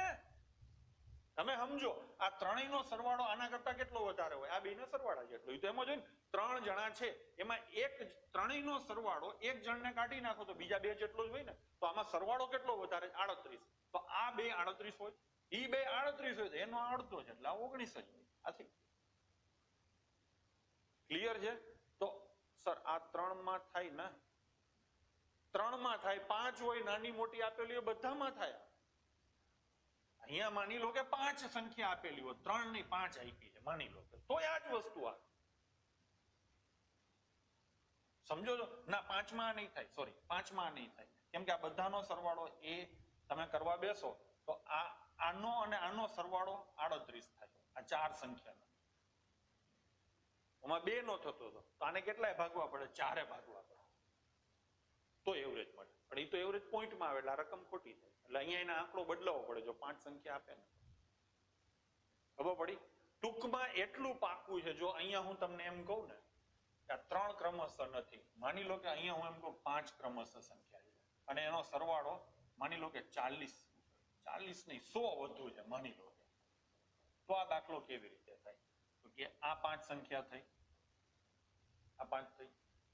તમે સમજો આ ત્રણેયનો સરવાળો આના કરતા કેટલો વધારે હોય? આ બેના સરવાળા જેટલો. તો એમ જ હોય ને 3 જણા છે એમાં એક ત્રણેયનો સરવાળો એક જણને કાઢી નાખો તો બીજા બે જેટલો જ હોય ને. તો આમાં સરવાળો કેટલો વધારે? 38. તો આ બે 38 હોય, ઈ બે 38 હોય તો એનો અડધો છે એટલે 19 જ હોય. આથી ક્લિયર છે? તો સર આ 3 માં થાય ને? 3 માં થાય. 5 હોય નાની મોટી આપેલી હોય બધામાં થાય. અહીંયા માની લો કે 5 સંખ્યા આપેલી હોય, 3 ની 5 આપી છે માની લો કે, તો આ જ વસ્તુ આવે. સમજો છો? ના, પાંચમાં નહીં થાય, સોરી, પાંચમાં નહીં થાય, કેમ કે આ બધાનો સરવાળો એ તમે કરવા બેસો તો આનો અને આનો સરવાળો 38 થાય, આ ચાર સંખ્યાનો. આમાં 2 નો થતો હતો તો આને કેટલાય ભાગવા પડે? 4 ભાગવા પડે તો એવરેજ મળે. પણ એ તો એવરેજ પોઈન્ટમાં આવે એટલે આ રકમ ખોટી થાય. એટલે અહીંયા એના આંકડો બદલાવો પડે જો 5 સંખ્યા આપે ને. ખબર પડી? ટૂંકમાં એટલું પાકું છે, જો અહીંયા હું તમને એમ કહું ને કે આ 3 ક્રમશઃ નથી, માની લો કે અહીંયા હું એમ કહું 5 ક્રમશઃ સંખ્યા છે અને એનો સરવાળો માની લો કે 40 નહીં 100 વધુ છે માની લો, તો આ દાખલો કેવી રીતે થાય? તો કે આ 5 સંખ્યા થઈ, આ 5 થઈ,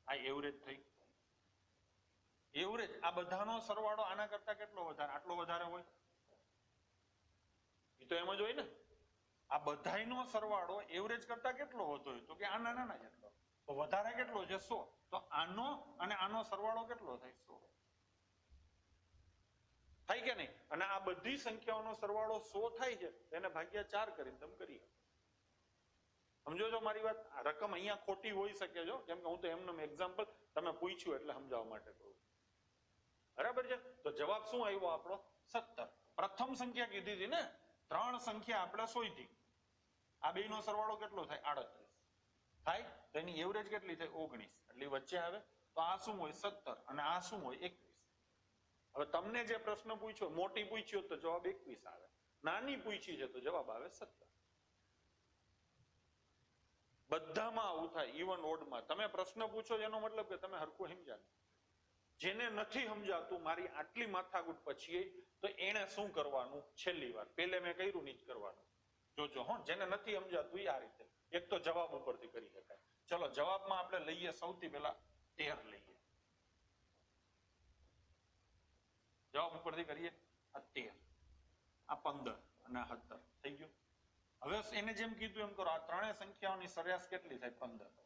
આ એવરેજ થઈ. એવરેજ આ બધાનો સરવાળો આના કરતા કેટલો વધારે? આટલો વધારે હોય? એ તો એમ જ હોય ને. આ બધાયનો સરવાળો એવરેજ કરતા કેટલો વધુ હોય? તો કે આના નાના જેટલો. તો વધારે કેટલો છે? 100. તો આનો અને આનો સરવાળો કેટલો થાય? 100 થાય કે નહીં? અને આ બધી સંખ્યાઓનો સરવાળો 100 થાય છે, એને ભાગ્યા 4 કરીને તમે કરી સમજો છો મારી વાત? આ રકમ અહીંયા ખોટી હોઈ શકે છો, કેમ કે હું તો એમનું એક્ઝામ્પલ તમે પૂછ્યું એટલે સમજાવવા માટે કહું. બરાબર છે? તો જવાબ શું આવ્યો આપણો? 17. પ્રથમ સંખ્યા કીધી હતી ને, 3 સંખ્યા આપણે શોધી. આ બેનો સરવાળો કેટલો થાય? 38 થાય. તો એની એવરેજ કેટલી થાય? 19. એટલે વચ્ચે આવે તો આ શું હોય? 17 અને આ શું હોય? 21. હવે તમને જે પ્રશ્ન પૂછ્યો, મોટી પૂછ્યો તો જવાબ 21 આવે, નાની પૂછી છે તો જવાબ આવે 17. બધામાં આવું થાય, ઇવન ઓડમાં. તમે પ્રશ્ન પૂછો એનો મતલબ કે તમે હરખું સમજાવે. જેને નથી સમજાતું મારી આટલી માથાકૂટ પછી, તો એને શું કરવાનું? છેલ્લી વાર પહેલે મેં કર્યું નહીં જ કરવાનું. જોજો હો, જેને નથી સમજાતું એ આ રીતે. એક તો જવાબ ઉપરથી કરી શકાય. ચલો જવાબમાં આપણે લઈએ સૌથી પહેલા 13 લઈએ. જવાબ ઉપરથી કરીએ. આ 13, આ 15 અને આ 17 થઈ ગયું. હવે એને જેમ કીધું એમ કરો. આ ત્રણેય સંખ્યાઓની સરેરાશ કેટલી થાય? 15.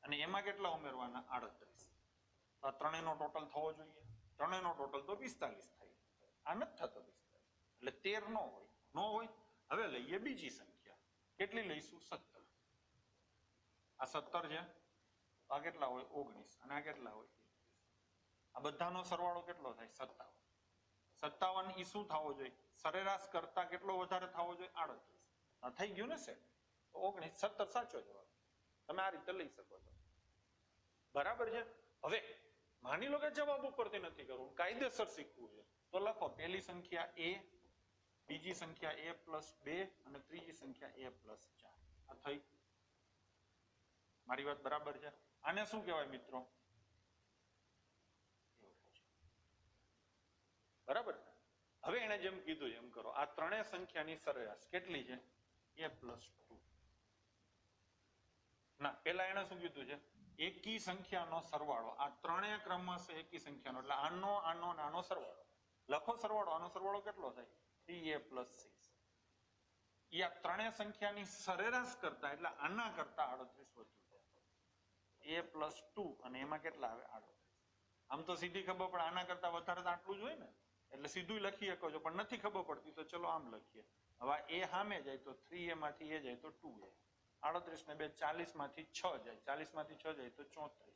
અને એમાં કેટલા ઉમેરવાના? 38. તો આ ત્રણેયનો ટોટલ થવો જોઈએ. ત્રણેયનો ટોટલ તો 45 થાય. આ નથી થતો 45, એટલે 13 નો હોય. હવે લઈએ બીજી સંખ્યા. કેટલી લઈશું? 17. આ 17 છે, આ કેટલા હોય? 19. અને આ કેટલા હોય? 21. આ બધાનો સરવાળો કેટલો થાય? 57. 57 ઈ શું થવો જોઈએ? સરેરાશ કરતા કેટલો વધારે થવો જોઈએ? 38. આ થઈ ગયું ને સેટ? 19, 17 સાચો જવાબ. તમે આ રીતે લઈ શકો છો. બરાબર છે? હવે માની લો કે જવાબ ઉપરથી નથી કરવું, કાયદેસર શીખવું છે, તો લખો પહેલી સંખ્યા a, બીજી સંખ્યા a+2 અને ત્રીજી સંખ્યા a+4. આ થઈ. મારી વાત બરાબર છે? આને શું કહેવાય મિત્રો? બરાબર. હવે એને જેમ કીધું એમ કરો. આ ત્રણેય સંખ્યાની સરેરાશ કેટલી છે? a+2. ના, પેલા એને શું કીધું છે? એકી સંખ્યાનો સરવાળો. આ ત્રણેય ક્રમશઃ એકી સંખ્યાનો, એટલે આનો આનો સરવાળો લખો. સરવાળો, આનો સરવાળો કેટલો થાય? 3a+6. એ આ ત્રણેય સંખ્યાની સરેરાશ કરતા, એટલે આના કરતા 38 વધુ છે. a+2 અને એમાં કેટલા આવે? 38. આમ તો સીધી ખબર પડે, આના કરતા વધારે તો આટલું જ હોય ને, એટલે સીધું લખી શકો છો. પણ નથી ખબર પડતી તો ચલો આમ લખીએ. હવે એ સામે જાય તો 3a માંથી એ જાય તો 2a. 38 ને 2 40 માંથી 6 જાય, 40 માંથી 6 જાય તો 34.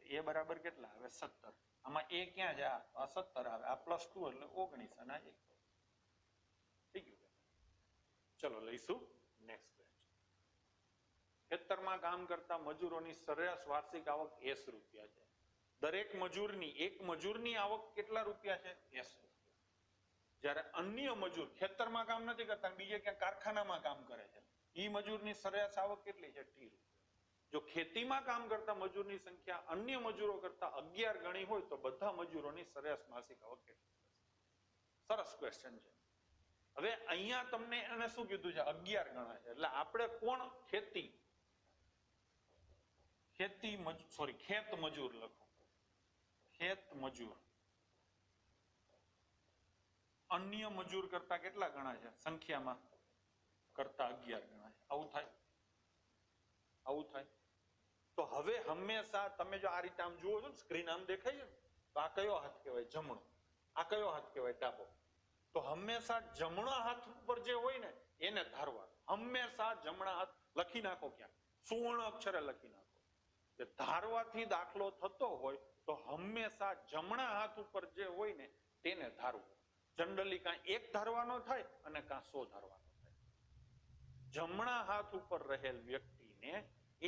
એ બરાબર કેટલા આવે? 17. આમાં એ ક્યાં જાય? આ 17 આવે. આ +2 એટલે 19 અને આ 1 થઈ ગયું. ચલો લઈશું નેક્સ્ટ ક્વેશ્ચન. ખેતરમાં કામ કરતા મજૂરોની સરેરાશ વાર્ષિક આવક 80 રૂપિયા છે. દરેક મજૂરની, એક મજૂરની આવક કેટલા રૂપિયા છે? 80 રૂપિયા. જ્યારે અન્ય મજૂર ખેતરમાં કામ નથી કરતા, બીજે ક્યાં કારખાનામાં કામ કરે છે, ઈ મજૂરની સરેરાશ આવક કેટલી છે? 30 રૂપિયા. જો ખેતીમાં કામ કરતા મજૂરની સંખ્યા અન્ય મજૂરો કરતા 11 ગણી હોય તો બધા મજૂરોની સરેરાશ માસિક આવક કેટલી હશે? સરસ ક્વેશ્ચન છે. હવે અહીંયા તમને એને શું કીધું છે? 11 ગણા છે. એટલે આપણે કોણ? ખેત મજૂર લખો. ખેત મજૂર અન્ય મજૂર કરતા કેટલા ગણા છે? સંખ્યામાં કરતા 11 ગણા છે. આવું થાય. તો હવે હંમેશા તમે જો આ રીતે આમ જુઓ છો, સ્ક્રીન આમ દેખાય છે, તો આ કયો હાથ કહેવાય? જમણો. આ કયો હાથ કહેવાય? ડાબો. તો હંમેશા જમણા હાથ ઉપર જે હોય ને એને ધારવાનું. હંમેશા જમણા હાથ લખી નાખો, ક્યાં સુવર્ણ અક્ષરે લખી નાખો. કે ધારવાથી દાખલો થતો હોય તો હંમેશા જમણા હાથ ઉપર જે હોય ને તેને ધારવું. જનરલી કાં એક ધારવાનો થાય અને કાં 100 ધારવાનો થાય. જમણા હાથ ઉપર રહેલ વ્યક્તિને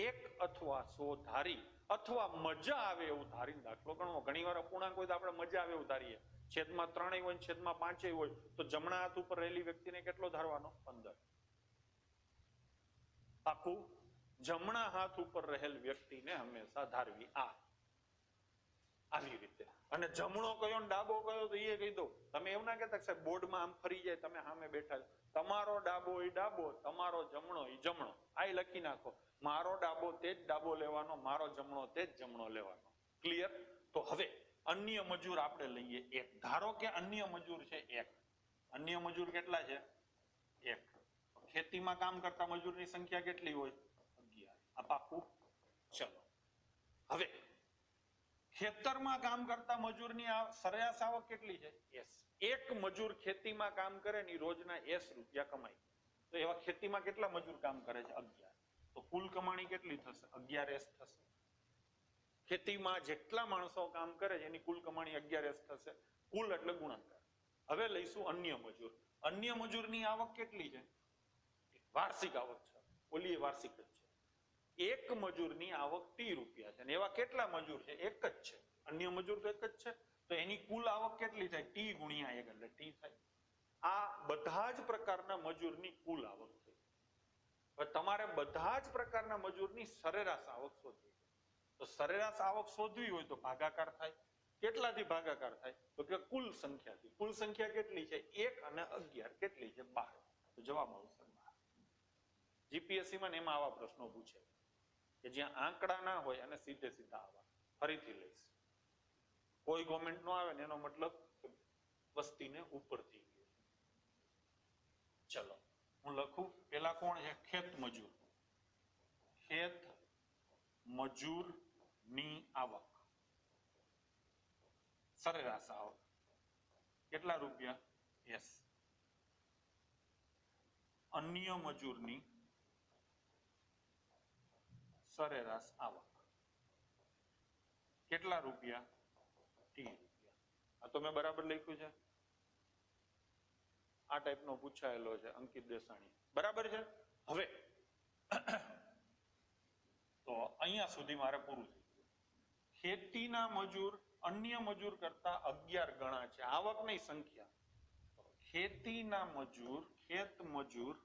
એક અથવા 100 ધારી અથવા મજા આવે એવું ધારીને દાખલો ગણવો. ઘણી વાર અપૂર્ણાંક હોય તો આપણે મજા આવે એવું ધારીએ. છેદમાં 3 હોય છેદમાં 5 હોય તો જમણા હાથ ઉપર રહેલી વ્યક્તિને કેટલો ધારવાનો? 15. પાકું? જમણા હાથ ઉપર રહેલ વ્યક્તિને હંમેશા ધારવી. આવી રીતે. અને જમણો કયો ને ડાબો કયો તો એ કહી દો. તમે એવું ના કહેતા સાહેબ બોર્ડમાં આમ ફરી જાય, તમે સામે બેઠા છો, તમારો ડાબો એ ડાબો, તમારો જમણો એ જમણો. આ લખી નાખો. મારો ડાબો તે જ ડાબો લેવાનો, મારો જમણો તે જ જમણો લેવાનો. ક્લિયર? તો હવે અન્ય મજૂર આપણે લઈએ 1. ધારો કે અન્ય મજૂર છે 1. અન્ય મજૂર કેટલા છે? 1. ખેતીમાં કામ કરતા મજૂરની સંખ્યા કેટલી હોય? 11. આ પાકું? ચલો હવે ખેતરમાં કામ કરતા મજૂરની સરેરાશ આવક કેટલી છે? S. એક મજૂર ખેતીમાં કામ કરે ને રોજના S રૂપિયા કમાય. તો એવા ખેતીમાં કેટલા મજૂર કામ કરે છે? 11. તો કુલ કમાણી કેટલી થશે? 11S થશે. ખેતીમાં જેટલા માણસો કામ કરે છે એની કુલ કમાણી 11S થશે. કુલ એટલે ગુણાકાર. હવે લઈશું અન્ય મજૂર. અન્ય મજૂરની આવક કેટલી છે? વાર્ષિક આવક છે. ઓલી વાર્ષિક જ છે. એક મજૂરની આવક T રૂપિયા છે. અને એવા કેટલા મજૂર છે? એક જ છે. અન્ય મજૂર તો એક જ છે. તો એની કુલ આવક કેટલી થાય? T ગુણ્યા 1 એટલે T થાય. આ બધા જ પ્રકારના મજૂરની કુલ આવક થઈ. હવે તમારે બધા જ પ્રકારના મજૂરની સરેરાશ આવક શોધવી. તો સરેરાશ આવક શોધવી હોય તો ભાગાકાર થાય. કેટલાથી ભાગાકાર થાય? તો કે કુલ સંખ્યાથી. કુલ સંખ્યા કેટલી છે? 1 અને 11 કેટલી છે? 12. તો જવાબ આવશે 12. જીપીએસસી માં એમાં આવા પ્રશ્નો પૂછે કે જ્યાં આંકડા ના હોય અને સીધે સીધા આવા. ફરીથી લઈશ. કોઈ કોમેન્ટ નો આવે ને એનો મતલબ વસ્તીને ઉપરથી. ચલો હું લખું. પેલા કોણ છે? ખેત મજૂર. ખેત મજૂર ની આવક સરેરાશ આવક કેટલા રૂપિયા? S. અન્ય મજૂરની સરેરાશ આવક કેટલા રૂપિયા? T રૂપિયા. આ તો મેં બરાબર લખ્યું છે. આ ટાઈપનો પૂછાયેલો છે અંકિત દેસાણી. બરાબર છે? હવે તો અહીંયા સુધી મારે પૂરું થઈ ગયું. ખેતીના મજૂર અન્ય મજૂર કરતા 11 ગણા છે. આવક ની સંખ્યા. ખેતીના મજૂર, ખેત મજૂર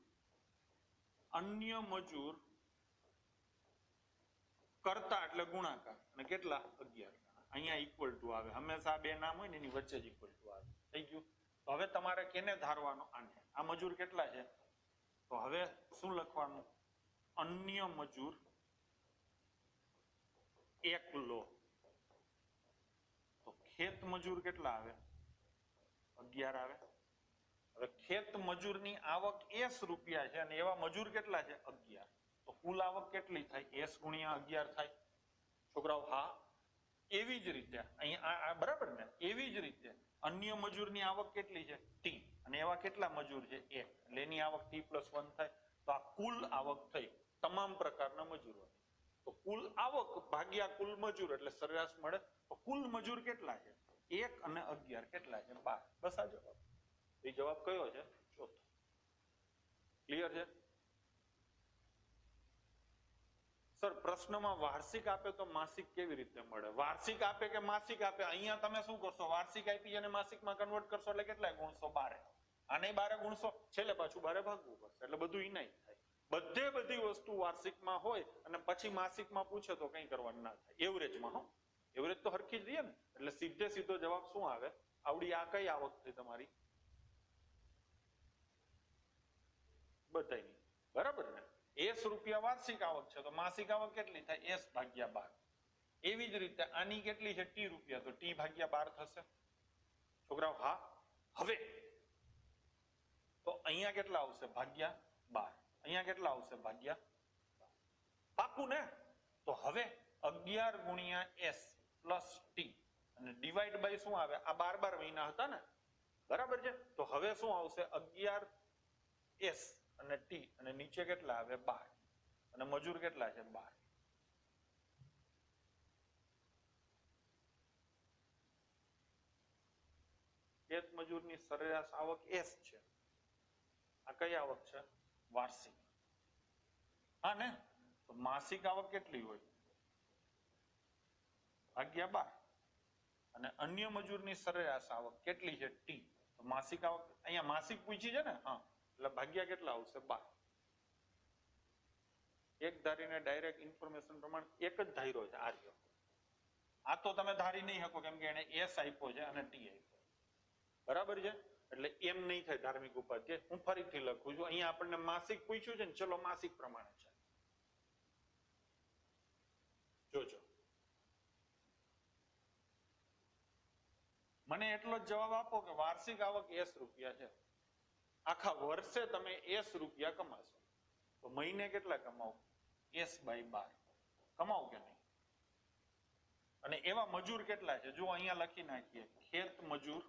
અન્ય મજૂર કરતા એટલે ગુણાકાર અને કેટલા? 11 ગણા. અહીંયા ઇક્વલ ટુ આવે. હંમેશા બે નામ હોય ને એની વચ્ચે જ ઇક્વલ ટુ આવે. થઈ ગયું? તો હવે તમારે કેને ધારવાનો? આને. આ મજૂર કેટલા છે? તો હવે શું લખવાનું? અન્ય મજૂર એકલો. તો ખેત મજૂર કેટલા આવે? 11 આવે. હવે ખેત મજૂરની આવક S રૂપિયા છે અને એવા મજૂર કેટલા છે? 11. તો કુલ આવક કેટલી થાય? S ગુણ્યા 11 થાય. છોકરાઓ હા. એવી જ રીતે અહીંયા બરાબર ને? એવી જ રીતે અન્ય મજૂરની આવક કેટલી છે? T. અને એવા કેટલા મજૂર છે? 1. એટલે એની આવક T+1 થાય. તો આ કુલ આવક થઈ તમામ પ્રકારના મજૂરો. તો કુલ આવક ભાગ્યા કુલ મજૂર એટલે સરેરાશ મળે. તો કુલ મજૂર કેટલા છે? 1 અને 11 કેટલા છે? 12. બસ આ જવાબ. એ જવાબ કયો છે? ચોથો. ક્લિયર છે? સર પ્રશ્નમાં વાર્ષિક આપે તો માસિક કેવી રીતે મળે? વાર્ષિક આપે કે માસિક આપે? અહીંયા તમે શું કરશો? વાર્ષિક આપી અને માસિકમાં કન્વર્ટ કરશો એટલે કેટલા ગુણશો? 12. આને 12 ગુણશો, છેલ્લે પાછું 12 ભાગવું પડશે. એટલે બધું ઇનાય થાય. બધી વસ્તુ વાર્ષિકમાં હોય અને પછી માસિકમાં પૂછે તો કઈ કરવાનું ના થાય. એવરેજમાં હો. એવરેજ તો હરખી જ રહીએ ને. એટલે સીધે સીધો જવાબ શું આવે? આવડી આ કઈ આવક થઈ તમારી? બધાની. બરાબર ને? S રૂપિયા વાર્ષિક આવક છે તો માસિક આવક કેટલી થાય? S ભાગ્યા 12. એવી જ રીતે આની કેટલી છે? T રૂપિયા. તો T ભાગ્યા 12 થશે. છોકરાઓ હા. હવે તો અહીંયા કેટલા આવશે? ભાગ્યા 12. અહીંયા કેટલા આવશે? ભાગ્યા 12. પાકું ને? તો હવે 11 ગુણ્યા S પ્લસ T અને ડિવાઈડ બાય શું આવે? આ 12 મહિના હતા ને? બરાબર છે? તો હવે શું આવશે? 11S અને T અને નીચે કેટલા આવે? 12. અને મજૂર કેટલા છે? 12. ખેત મજૂરની સરેરાશ આવક S છે. આ કઈ આવક છે? વાર્ષિક. હા ને? તો માસિક આવક કેટલી હોય? ભાગ્યા 12. અને અન્ય મજૂરની સરેરાશ આવક કેટલી છે? T. તો માસિક આવક અહીંયા માસિક પૂછી છે ને? હા, એટલે ભાગ્યા કેટલા આવશે? 12. એક ધારીને ડાયરેક્ટ ઇન્ફોર્મેશન પ્રમાણે એક જ ધાર્યો છે આર્ય. આ તો તમે ધારી નહીં શકો કેમ કે એને S આપ્યો છે અને T આપ્યો. બરાબર છે? એટલે એમ નહીં થાય ધાર્મિક ઉપાધ્યાય. હું ફરીથી લખું છું. અહીંયા આપણને માસિક પૂછ્યું છે ને, ચલો માસિક પ્રમાણે છે. જોજો. મને એટલો જ જવાબ આપો કે વાર્ષિક આવક S રૂપિયા છે. આખા વર્ષે તમે S રૂપિયા કમાશો તો મહિને કેટલા કમાવો? S/12 કમાવો કે નહીં? અને એવા મજૂર કેટલા છે? જો અહીંયા લખી નાખીએ, ખેત મજૂર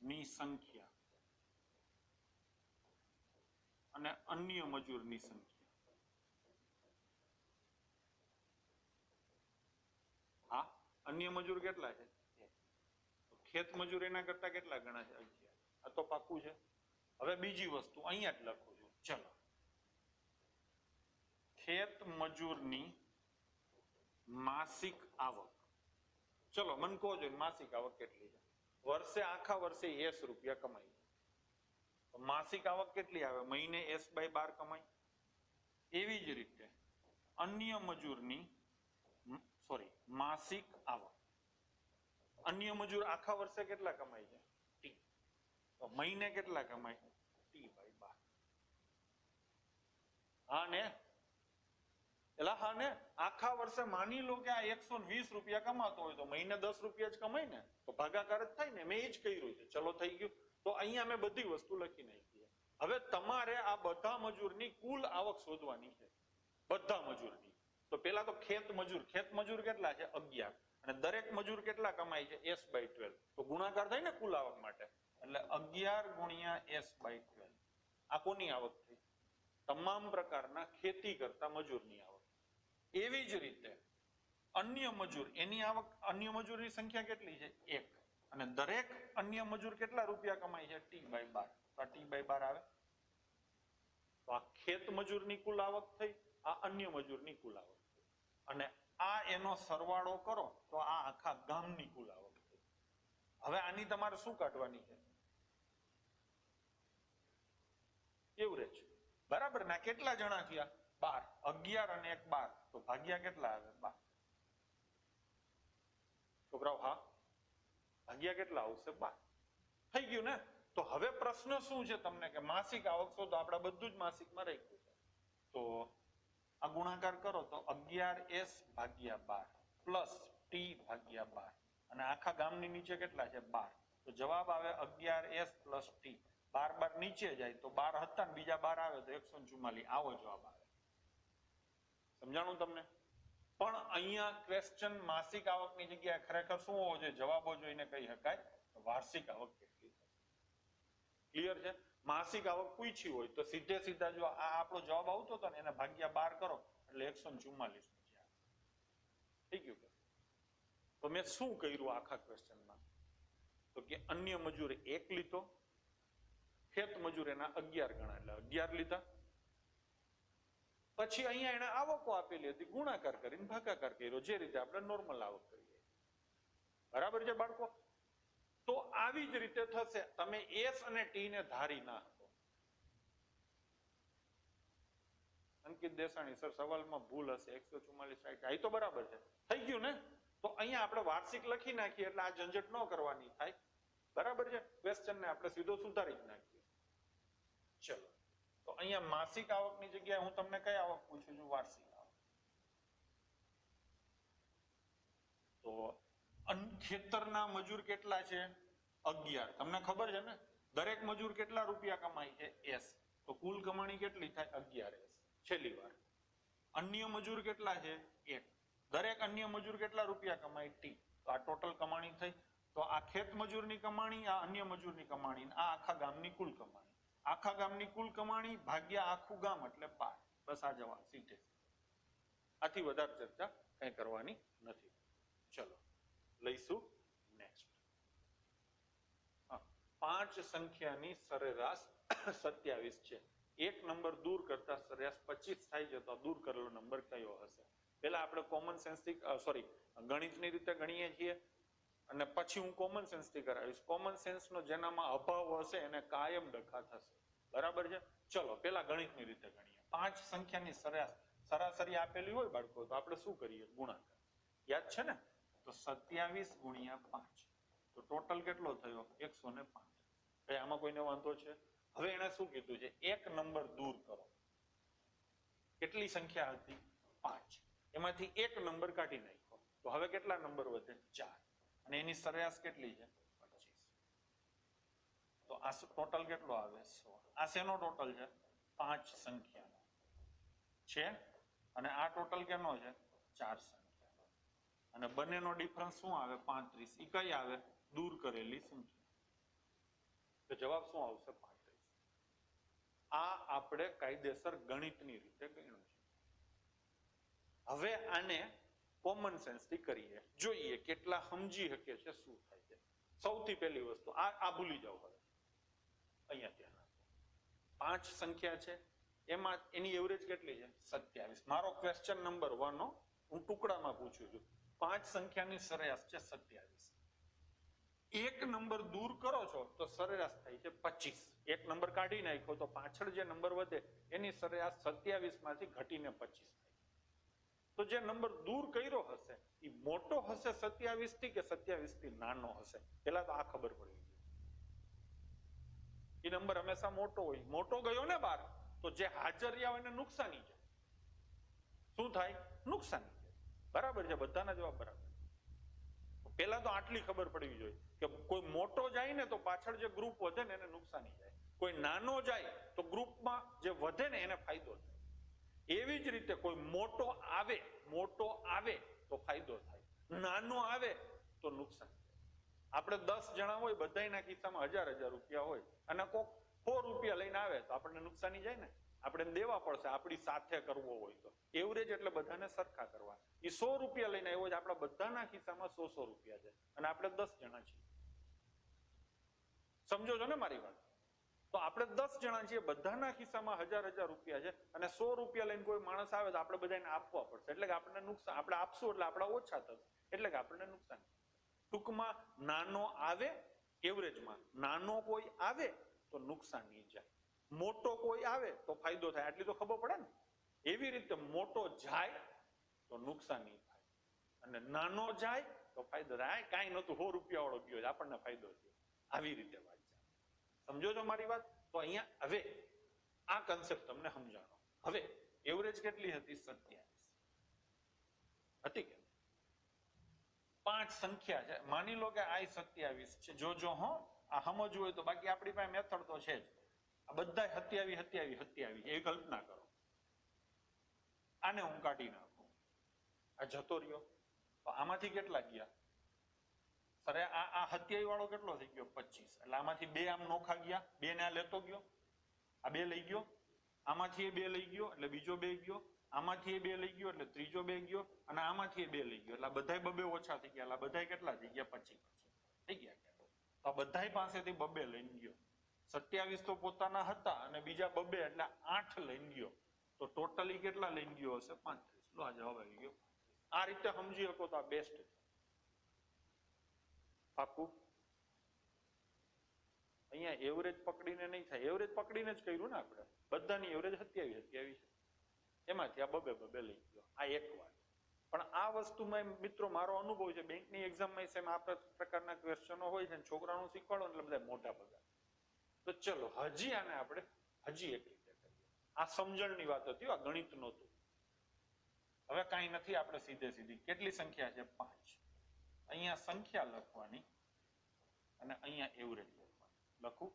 ની સંખ્યા અને અન્ય મજૂરની સંખ્યા. હા, અન્ય મજૂર કેટલા છે? ખેત મજૂર એના કરતા કેટલા ગણા છે? 11. આ તો પાક્કું છે. હવે બીજી વસ્તુ અહીંયા જ લખું છું. ચલો, ખેત મજૂરની માસિક આવક. ચલો મને કહો છો માસિક આવક કેટલી છે? વર્ષે આખા વર્ષે S રૂપિયા કમાઈ. તો માસિક આવક કેટલી આવે? મહિને S/12 કમાઈ. એવી જ રીતે અન્ય મજૂરની માસિક આવક. અન્ય મજૂર આખા વર્ષે કેટલા કમાય છે? T. તો મહિને કેટલા કમાય? T/12. હા ને? એલા હા ને? આખા વર્ષે માની લો કે આ 120 રૂપિયા કમાતો હોય તો મહિને 10 રૂપિયા જ કમાય ને, તો ભાગાકાર જ થાય ને. મેં એ જ કર્યું છે. ચલો થઈ ગયું. તો અહીંયા મેં બધી વસ્તુ લખી નાખી. હવે તમારે આ બધા મજૂરની કુલ આવક શોધવાની છે. બધા મજૂરની. તો પેલા તો ખેત મજૂર કેટલા છે? 11. અને દરેક મજૂર કેટલા કમાય છે? S/12. તો ગુણાકાર થાય ને કુલ આવક માટે. એટલે 11 × S/12. આ કોની આવક થઈ? તમામ પ્રકારના ખેતી કરતા મજૂરની આવક. એવી જ રીતે અન્ય મજૂર, એની આવક, અન્ય મજૂરની સંખ્યા કેટલી છે? 1. અને દરેક અન્ય મજૂર કેટલા રૂપિયા કમાય છે? T/12. તો આ T/12 આવે. તો આ ખેત મજૂરની કુલ આવક થઈ, આ અન્ય મજૂરની કુલ આવક થઈ. અને આ એનો સરવાળો કરો તો આ આખા ગામની કુલ આવક થઈ. હવે આની તમારે શું કાઢવાની છે? એવરેજ. બરાબર ને? કેટલા જણા થયા? 12. 11 અને 1 12. તો ભાગ્યા કેટલા આવે? 12. છોકરાઓ હા, ભાગ્યા કેટલા આવશે? 12. થઈ ગયું ને? તો હવે પ્રશ્ન શું છે તમને કે માસિક આવક શોધો. આપણે બધું જ માસિકમાં રાખ્યું છે. તો આ ગુણાકાર કરો તો 11S/12 પ્લસ T/12. અને આખા ગામની નીચે કેટલા છે? 12. તો જવાબ આવે 11S પ્લસ T. 12 નીચે જાય તો 12 હતા ને બીજા 12 આવે તો 144. આવો જવાબ આવે. સમજાણું તમને? પણ અહીંયા ક્વેશ્ચન માસિક આવકની જગ્યાએ ખરેખર શું હોવો જોઈએ? જવાબો જોઈને કહી શકાય વાર્ષિક આવક કેટલી છે. ક્લિયર છે? માસિક આવક પૂછી હોય તો સીધે સીધા જો આ આપણો જવાબ આવતો હતો ને એને ભાગ્યા 12 કરો એટલે 144 નીચે આવે. થઈ ગયું કે? તો મેં શું કર્યું આખા ક્વેશ્ચનમાં? તો કે અન્ય મજૂર 1 લીધો, ખેત મજૂર એના 11 ગણા એટલે 11 લીધા. પછી અહીંયા એને આવકો આપેલી હતી, ગુણાકાર કરીને ભાગાકાર કર્યો, જે રીતે આપણે નોર્મલ આવક કરીએ. બરાબર છે બાળકો? તો આવી જ રીતે થશે. તમે S અને T ને ધારી ના હતો. અંકિત દેસાણી સર સવાલમાં ભૂલ હશે. 144 આ તો બરાબર છે. થઈ ગયું ને? તો અહીંયા આપણે વાર્ષિક લખી નાખીએ એટલે આ ઝંઝટ ન કરવાની થાય. બરાબર છે? ક્વેશ્ચન ને આપણે સીધો સુધારી જ નાખીએ. ચલો, તો અહીંયા માસિક આવકની જગ્યાએ હું તમને કઈ આવક પૂછું છું? વાર્ષિક આવક. તો ખેતરના મજૂર કેટલા છે? 11. તમને ખબર છે ને દરેક મજૂર કેટલા રૂપિયા કમાય છે? S. તો કુલ કમાણી કેટલી થાય? 11S. છેલ્લી વાર અન્ય મજૂર કેટલા છે? 1. દરેક અન્ય મજૂર કેટલા રૂપિયા કમાય? T. તો આ ટોટલ કમાણી થઈ. તો આ ખેત મજૂરની કમાણી, આ અન્ય મજૂરની કમાણી, આ આખા ગામની કુલ કમાણી. આખા ગામની કુલ કમાણી ભાગ્યા આખું ગામ એટલે 12. બસ આ જવાબ સીધે. આથી વધારે ચર્ચા કઈ કરવાની નથી. ચલો લઈશું નેક્સ્ટ. 5 સંખ્યાની સરેરાશ 27 છે. એક નંબર દૂર કરતા સરેરાશ 25 થાય છે, તો દૂર કરેલો નંબર કયો હશે? પહેલા આપણે કોમન સેન્સથી ગણિતની રીતે ગણીએ છીએ અને પછી હું કોમન સેન્સથી કરાવીશ. કોમન સેન્સનો જેનામાં અભાવ હશે એને કાયમ ડખા થશે. બરાબર છે? ચલો પહેલા ગણિતની રીતે ગણીએ. 5 સંખ્યાની સરાસરી આપેલી હોય બાળકો, તો આપણે શું કરીએ? ગુણાકાર. યાદ છે ને? તો 27 ગુણ્યા 5, તો ટોટલ કેટલો થયો? 105. આમાં કોઈને વાંધો છે? હવે એને શું કીધું છે? એક નંબર દૂર કરો. કેટલી સંખ્યા હતી? 5. એમાંથી એક નંબર કાઢી નાખો, તો હવે કેટલા નંબર વધે? 4. અને એની સરેરાશ કેટલી છે? 25. તો આ ટોટલ કેટલો આવે? 16. આ શેનો ટોટલ છે? 5 સંખ્યાનો છે. અને આ ટોટલ કેનો છે? 4 સંખ્યાનો. અને બંનેનો ડિફરન્સ શું આવે? 35. ઈ કઈ આવે? દૂર કરેલી સંખ્યા. તો જવાબ શું આવશે? 35. આ આપણે કાયદેસર ગણિતની રીતે ગણ્યું છે. હવે આને કોમન સેન્સથી કરીએ, જોઈએ કેટલા સમજી શકે છે, શું થાય છે. સૌથી પહેલી વસ્તુ આ ભૂલી જાઓ. હવે અહીંયા ધ્યાન આપો. 5 સંખ્યા છે, એમાં એની એવરેજ કેટલી છે? 27. મારો ક્વેશ્ચન નંબર 1 હું ટુકડામાં પૂછું છું. 5 સંખ્યાની સરેરાશ છે 27. એક નંબર દૂર કરો છો તો સરેરાશ થાય છે 25. એક નંબર કાઢી નાખો તો પાછળ જે નંબર વધે એની સરેરાશ 27 માંથી ઘટીને 25 થાય. તો જે નંબર દૂર કર્યો હશે એ મોટો હશે 27 થી કે 27 થી નાનો હશે? પેલા તો આ ખબર પડવી જોઈએ. એ નંબર હંમેશા મોટો હોય. મોટો ગયો ને બહાર, તો જે હાજર રહ્યા હોય એને નુકસાની છે. શું થાય? નુકસાની છે. બરાબર છે? બધાના જવાબ બરાબર. પેલા તો આટલી ખબર પડવી જોઈએ કે કોઈ મોટો જાય ને તો પાછળ જે ગ્રુપ વધે ને એને નુકસાની જાય. કોઈ નાનો જાય તો ગ્રુપમાં જે વધે ને એને ફાયદો થાય. એવી જ રીતે કોઈ મોટો આવે તો ફાયદો થાય, નાનો આવે તો નુકસાન થાય. આપણે 10 જણા હોય, બધાના ખિસ્સામાં 1000 રૂપિયા હોય અને કોક 100 રૂપિયા લઈને આવે તો આપણને નુકસાની જાય ને. આપણે દેવા પડશે આપણી સાથે કરવો હોય તો. એવરેજ એટલે બધાને સરખા કરવા. એ 100 રૂપિયા લઈને આવ્યો છે, આપણા બધાના ખિસ્સામાં 100 રૂપિયા છે અને આપણે 10 જણા છીએ. સમજો છો ને મારી વાત? તો આપણે 10 જણા છીએ, બધાના ખિસ્સામાં 1000 રૂપિયા છે અને 100 રૂપિયા લઈને કોઈ માણસ આવે તો આપણે બધાને આપવા પડશે. એટલે કે આપણને નુકસાન. આપણે આપશું એટલે આપણા ઓછા થશે, એટલે કે આપણને નુકસાન. ટૂંકમાં નાનો આવે એવરેજમાં, નાનો કોઈ આવે તો નુકસાની જાય, મોટો કોઈ આવે તો ફાયદો થાય. આટલી તો ખબર પડે ને. એવી રીતે મોટો જાય તો નુકસાની થાય અને નાનો જાય તો ફાયદો થાય. કાંઈ નતું, 100 રૂપિયા વાળો ગયો, આપણને ફાયદો થયો. આવી રીતે વાત છે. સમજો છો મારી વાત? તો અહીંયા હવે આ કન્સેપ્ટ તમને સમજાણો. હવે એવરેજ કેટલી હતી? 27 હતી કે? 5 સંખ્યા છે, માની લો કે આ 27 છે. જો હો આ સમજવું હોય તો, બાકી આપણી પાસે મેથડ તો છે જ. આ બધા 27 એ કલ્પના કરો. આને હું કાઢી નાખું, આ જતો રહ્યો, તો આમાંથી કેટલા ગયા? સરે આ 27 વાળો કેટલો થઈ ગયો? 25. એટલે આમાંથી 2 આમ નોખા ગયા, 2 ને આ લેતો ગયો, આ 2 લઈ ગયો, આમાંથી 2 લઈ ગયો એટલે બીજો 2 ગયો, આમાંથી 2 લઈ ગયો એટલે ત્રીજો 2 ગયો, અને આમાંથી 2 લઈ ગયો એટલે બધા 2 ઓછા થઈ ગયા. એટલે બધા કેટલા થઈ ગયા? 25 થઈ ગયા. તો બધા પાસેથી 2 લઈને ગયો. 27 તો પોતાના હતા અને બીજા 2 એટલે 8 લઈને ગયો. તો ટોટલી કેટલા લઈને ગયો હશે? 35. લો આ જવાબ આવી ગયો. આ રીતે સમજી શકો તો આ બેસ્ટ છે. પાકું? અહીંયા એવરેજ પકડીને નહીં થાય. એવરેજ પકડીને જ કર્યું ને આપણે. બધાની એવરેજ 27 છે. એમાંથી આ 2 લઈ ગયો. આ એક વાત. પણ આ વસ્તુમાં મિત્રો મારો અનુભવ છે, બેંકની એક્ઝામમાં સેમ આ પ્રકારના ક્વેશ્ચનો હોય છે, છોકરાનું શીખવાડો એટલે બધા મોટા પગાર. તો ચલો હજી આને આપણે હજી એક રીતે કરીએ. આ સમજણની વાત હતી, આ ગણિત નહોતું. હવે કાંઈ નથી, આપણે સીધી કેટલી સંખ્યા છે? 5. અહીંયા સંખ્યા લખવાની અને અહીંયા એવરેજ લખવાની. લખું?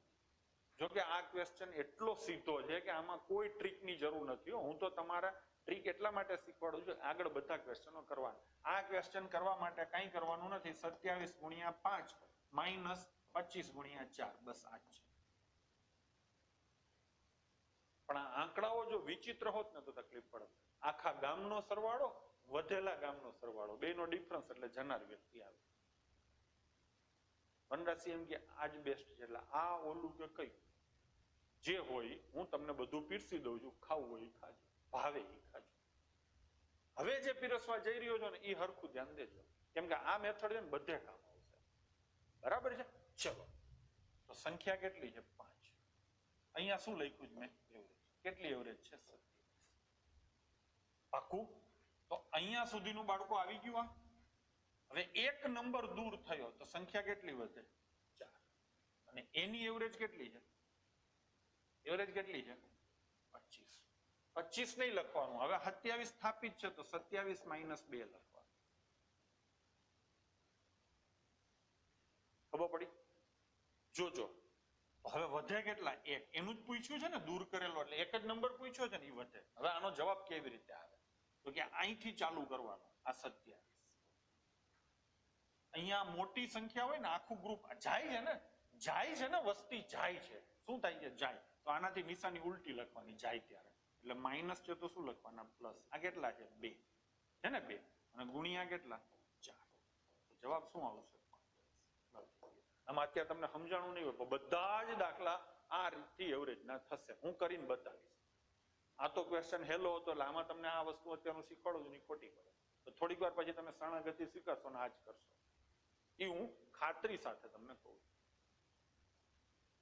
જો કે આ ક્વેશ્ચન એટલો સીધો છે કે આમાં કોઈ ટ્રીકની જરૂર નથી. હું તો તમારા ટ્રીક એટલા માટે શીખવાડું છું, આગળ બધા ક્વેશ્ચનો કરવાના. આ ક્વેશ્ચન કરવા માટે કંઈ કરવાનું નથી. 27 ગુણ્યા 5 માઇનસ 25 ગુણ્યા 4, બસ આ જ છે. પણ આ આંકડાઓ જો વિચિત્ર હોત ને તો તકલીફ પડે. આખા ગામનો સરવાળો, વધેલા ગામનો સરવાળો, બેનો ડિફરન્સ એટલે જનાર વ્યક્તિ આવે. વનરાશિ એમ કે આ જ બેસ્ટ છે, એટલે આ ઓલું કે કઈ જે હોય હું તમને બધું પીરસી દઉં છું, ખાવું હોય એ ખાજો, ભાવે એ ખાજો. હવે જે પીરસવા જઈ રહ્યો છો ને એ હરખું ધ્યાન દેજો, કેમ કે આ મેથડ છે ને બધે કામ આવશે. બરાબર છે? ચલો, તો સંખ્યા કેટલી છે? 5. અહીંયા શું લખ્યું છે મેં? એવરેજ. કેટલી એવરેજ છે? 27. પાકું? તો અહીંયા સુધીનું બાળકો આવી ગયું. આ હવે એક નંબર દૂર થયો તો સંખ્યા કેટલી વધે? 4. અને એની એવરેજ કેટલી છે? એવરેજ કેટલી છે? 25. 25 નહીં લખવાનું, હવે 27 સ્થાપિત છે તો 27 - 2 લખવાનું. ખબર પડી? જોજો હવે વધે કેટલા? 1. એનું જ પૂછ્યું છે ને, દૂર કરેલો, એટલે એક જ નંબર પૂછ્યો છે ને, એ વધે. હવે આનો જવાબ કેવી રીતે આવે? તો કે અહીંથી ચાલુ કરવાનું. આ 27. અહીંયા મોટી સંખ્યા હોય ને, આખું ગ્રુપ જાય છે ને, વસ્તી જાય છે. શું થાય છે? જાય. તો આનાથી નિશાની ઉલટી લખવાની, જાય ત્યારે. એટલે માઇનસ છે તો શું લખવાના? પ્લસ. આ કેટલા છે? 2 છે ને, 2 અને ગુણ્યા કેટલા? 4. તો જવાબ શું આવશે? આમાં અત્યારે તમને સમજાણું નહીં હોય, પણ બધા જ દાખલા આ રીતથી એવરેજ ના થશે. હું કરીને બતાવીશ. આ તો ક્વેશ્ચન હેલો હતો, એટલે આમાં તમને આ વસ્તુ અત્યારનું શીખવાડું છું, ખોટી પડે તો થોડીક વાર પછી તમે શરણાગતિ સ્વીકારશો ને આ જ કરશો. એ હું ખાતરી સાથે તમને કહું.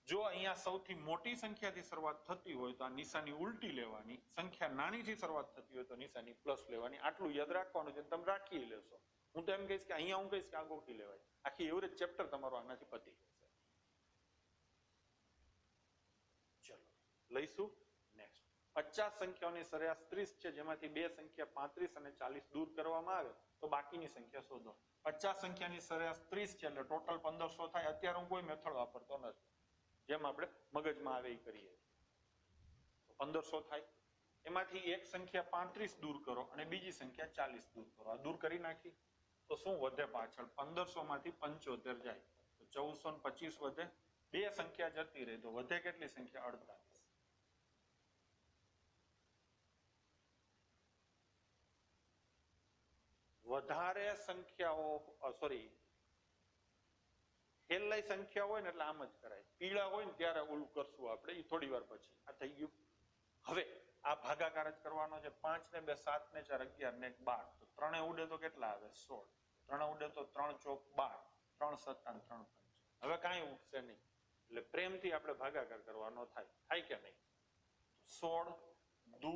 જો અહીંયા સૌથી મોટી સંખ્યાથી શરૂઆત થતી હોય તો આ નિશાની ઉલટી લેવાની, સંખ્યા નાનીથી શરૂઆત થતી હોય તો નિશાની પ્લસ લેવાની. આટલું યાદ રાખવાનું છે, તમે રાખી લેશો. હું તો એમ કહીશ કે અહીંયા હું કહીશ કે આ ગોખી લેવાય. આખી એવરેજ ચેપ્ટર તમારું આનાથી પતી જશે. ચલો લઈશું નેક્સ્ટ. 50 સંખ્યાઓની સરેરાશ 30 છે, જેમાંથી 2 સંખ્યા 35 અને 40 દૂર કરવામાં આવે તો બાકીની સંખ્યા શોધો. 50 સંખ્યાની સરેરાશ 30 છે, એટલે ટોટલ 1500 થાય. અત્યારે હું કોઈ મેથડ વાપરતો નથી, જેમ આપણે મગજમાં આવે એ કરીએ. 1500 થાય. એમાંથી એક સંખ્યા 35 દૂર કરો અને બીજી સંખ્યા 40 દૂર કરો. આ દૂર કરી નાખી તો શું વધે? પાછળ 1500 માંથી 75 જાય તો 1425 વધે. 2 સંખ્યા જતી રહી તો વધે કેટલી સંખ્યા? 48. વધારે સંખ્યાઓ હેલ્લાઈ સંખ્યા હોય ને એટલે આમ જ કરાય. પીળા હોય ને ત્યારે ઓલું કરશું આપણે, એ થોડી વાર પછી. આ થઈ ગયું. હવે આ ભાગાકાર જ કરવાનો છે. 5 ને 2 7 ને 4 11 ને 12. તો 3 ઉડે તો કેટલા આવે? 16. 3 ઉડે તો 3 ચોક 12, 3 સત્તા 3 5. હવે કાંઈ ઉઠશે નહીં, એટલે પ્રેમથી આપણે ભાગાકાર કરવાનો થાય. થાય કે નહીં? 16 દુ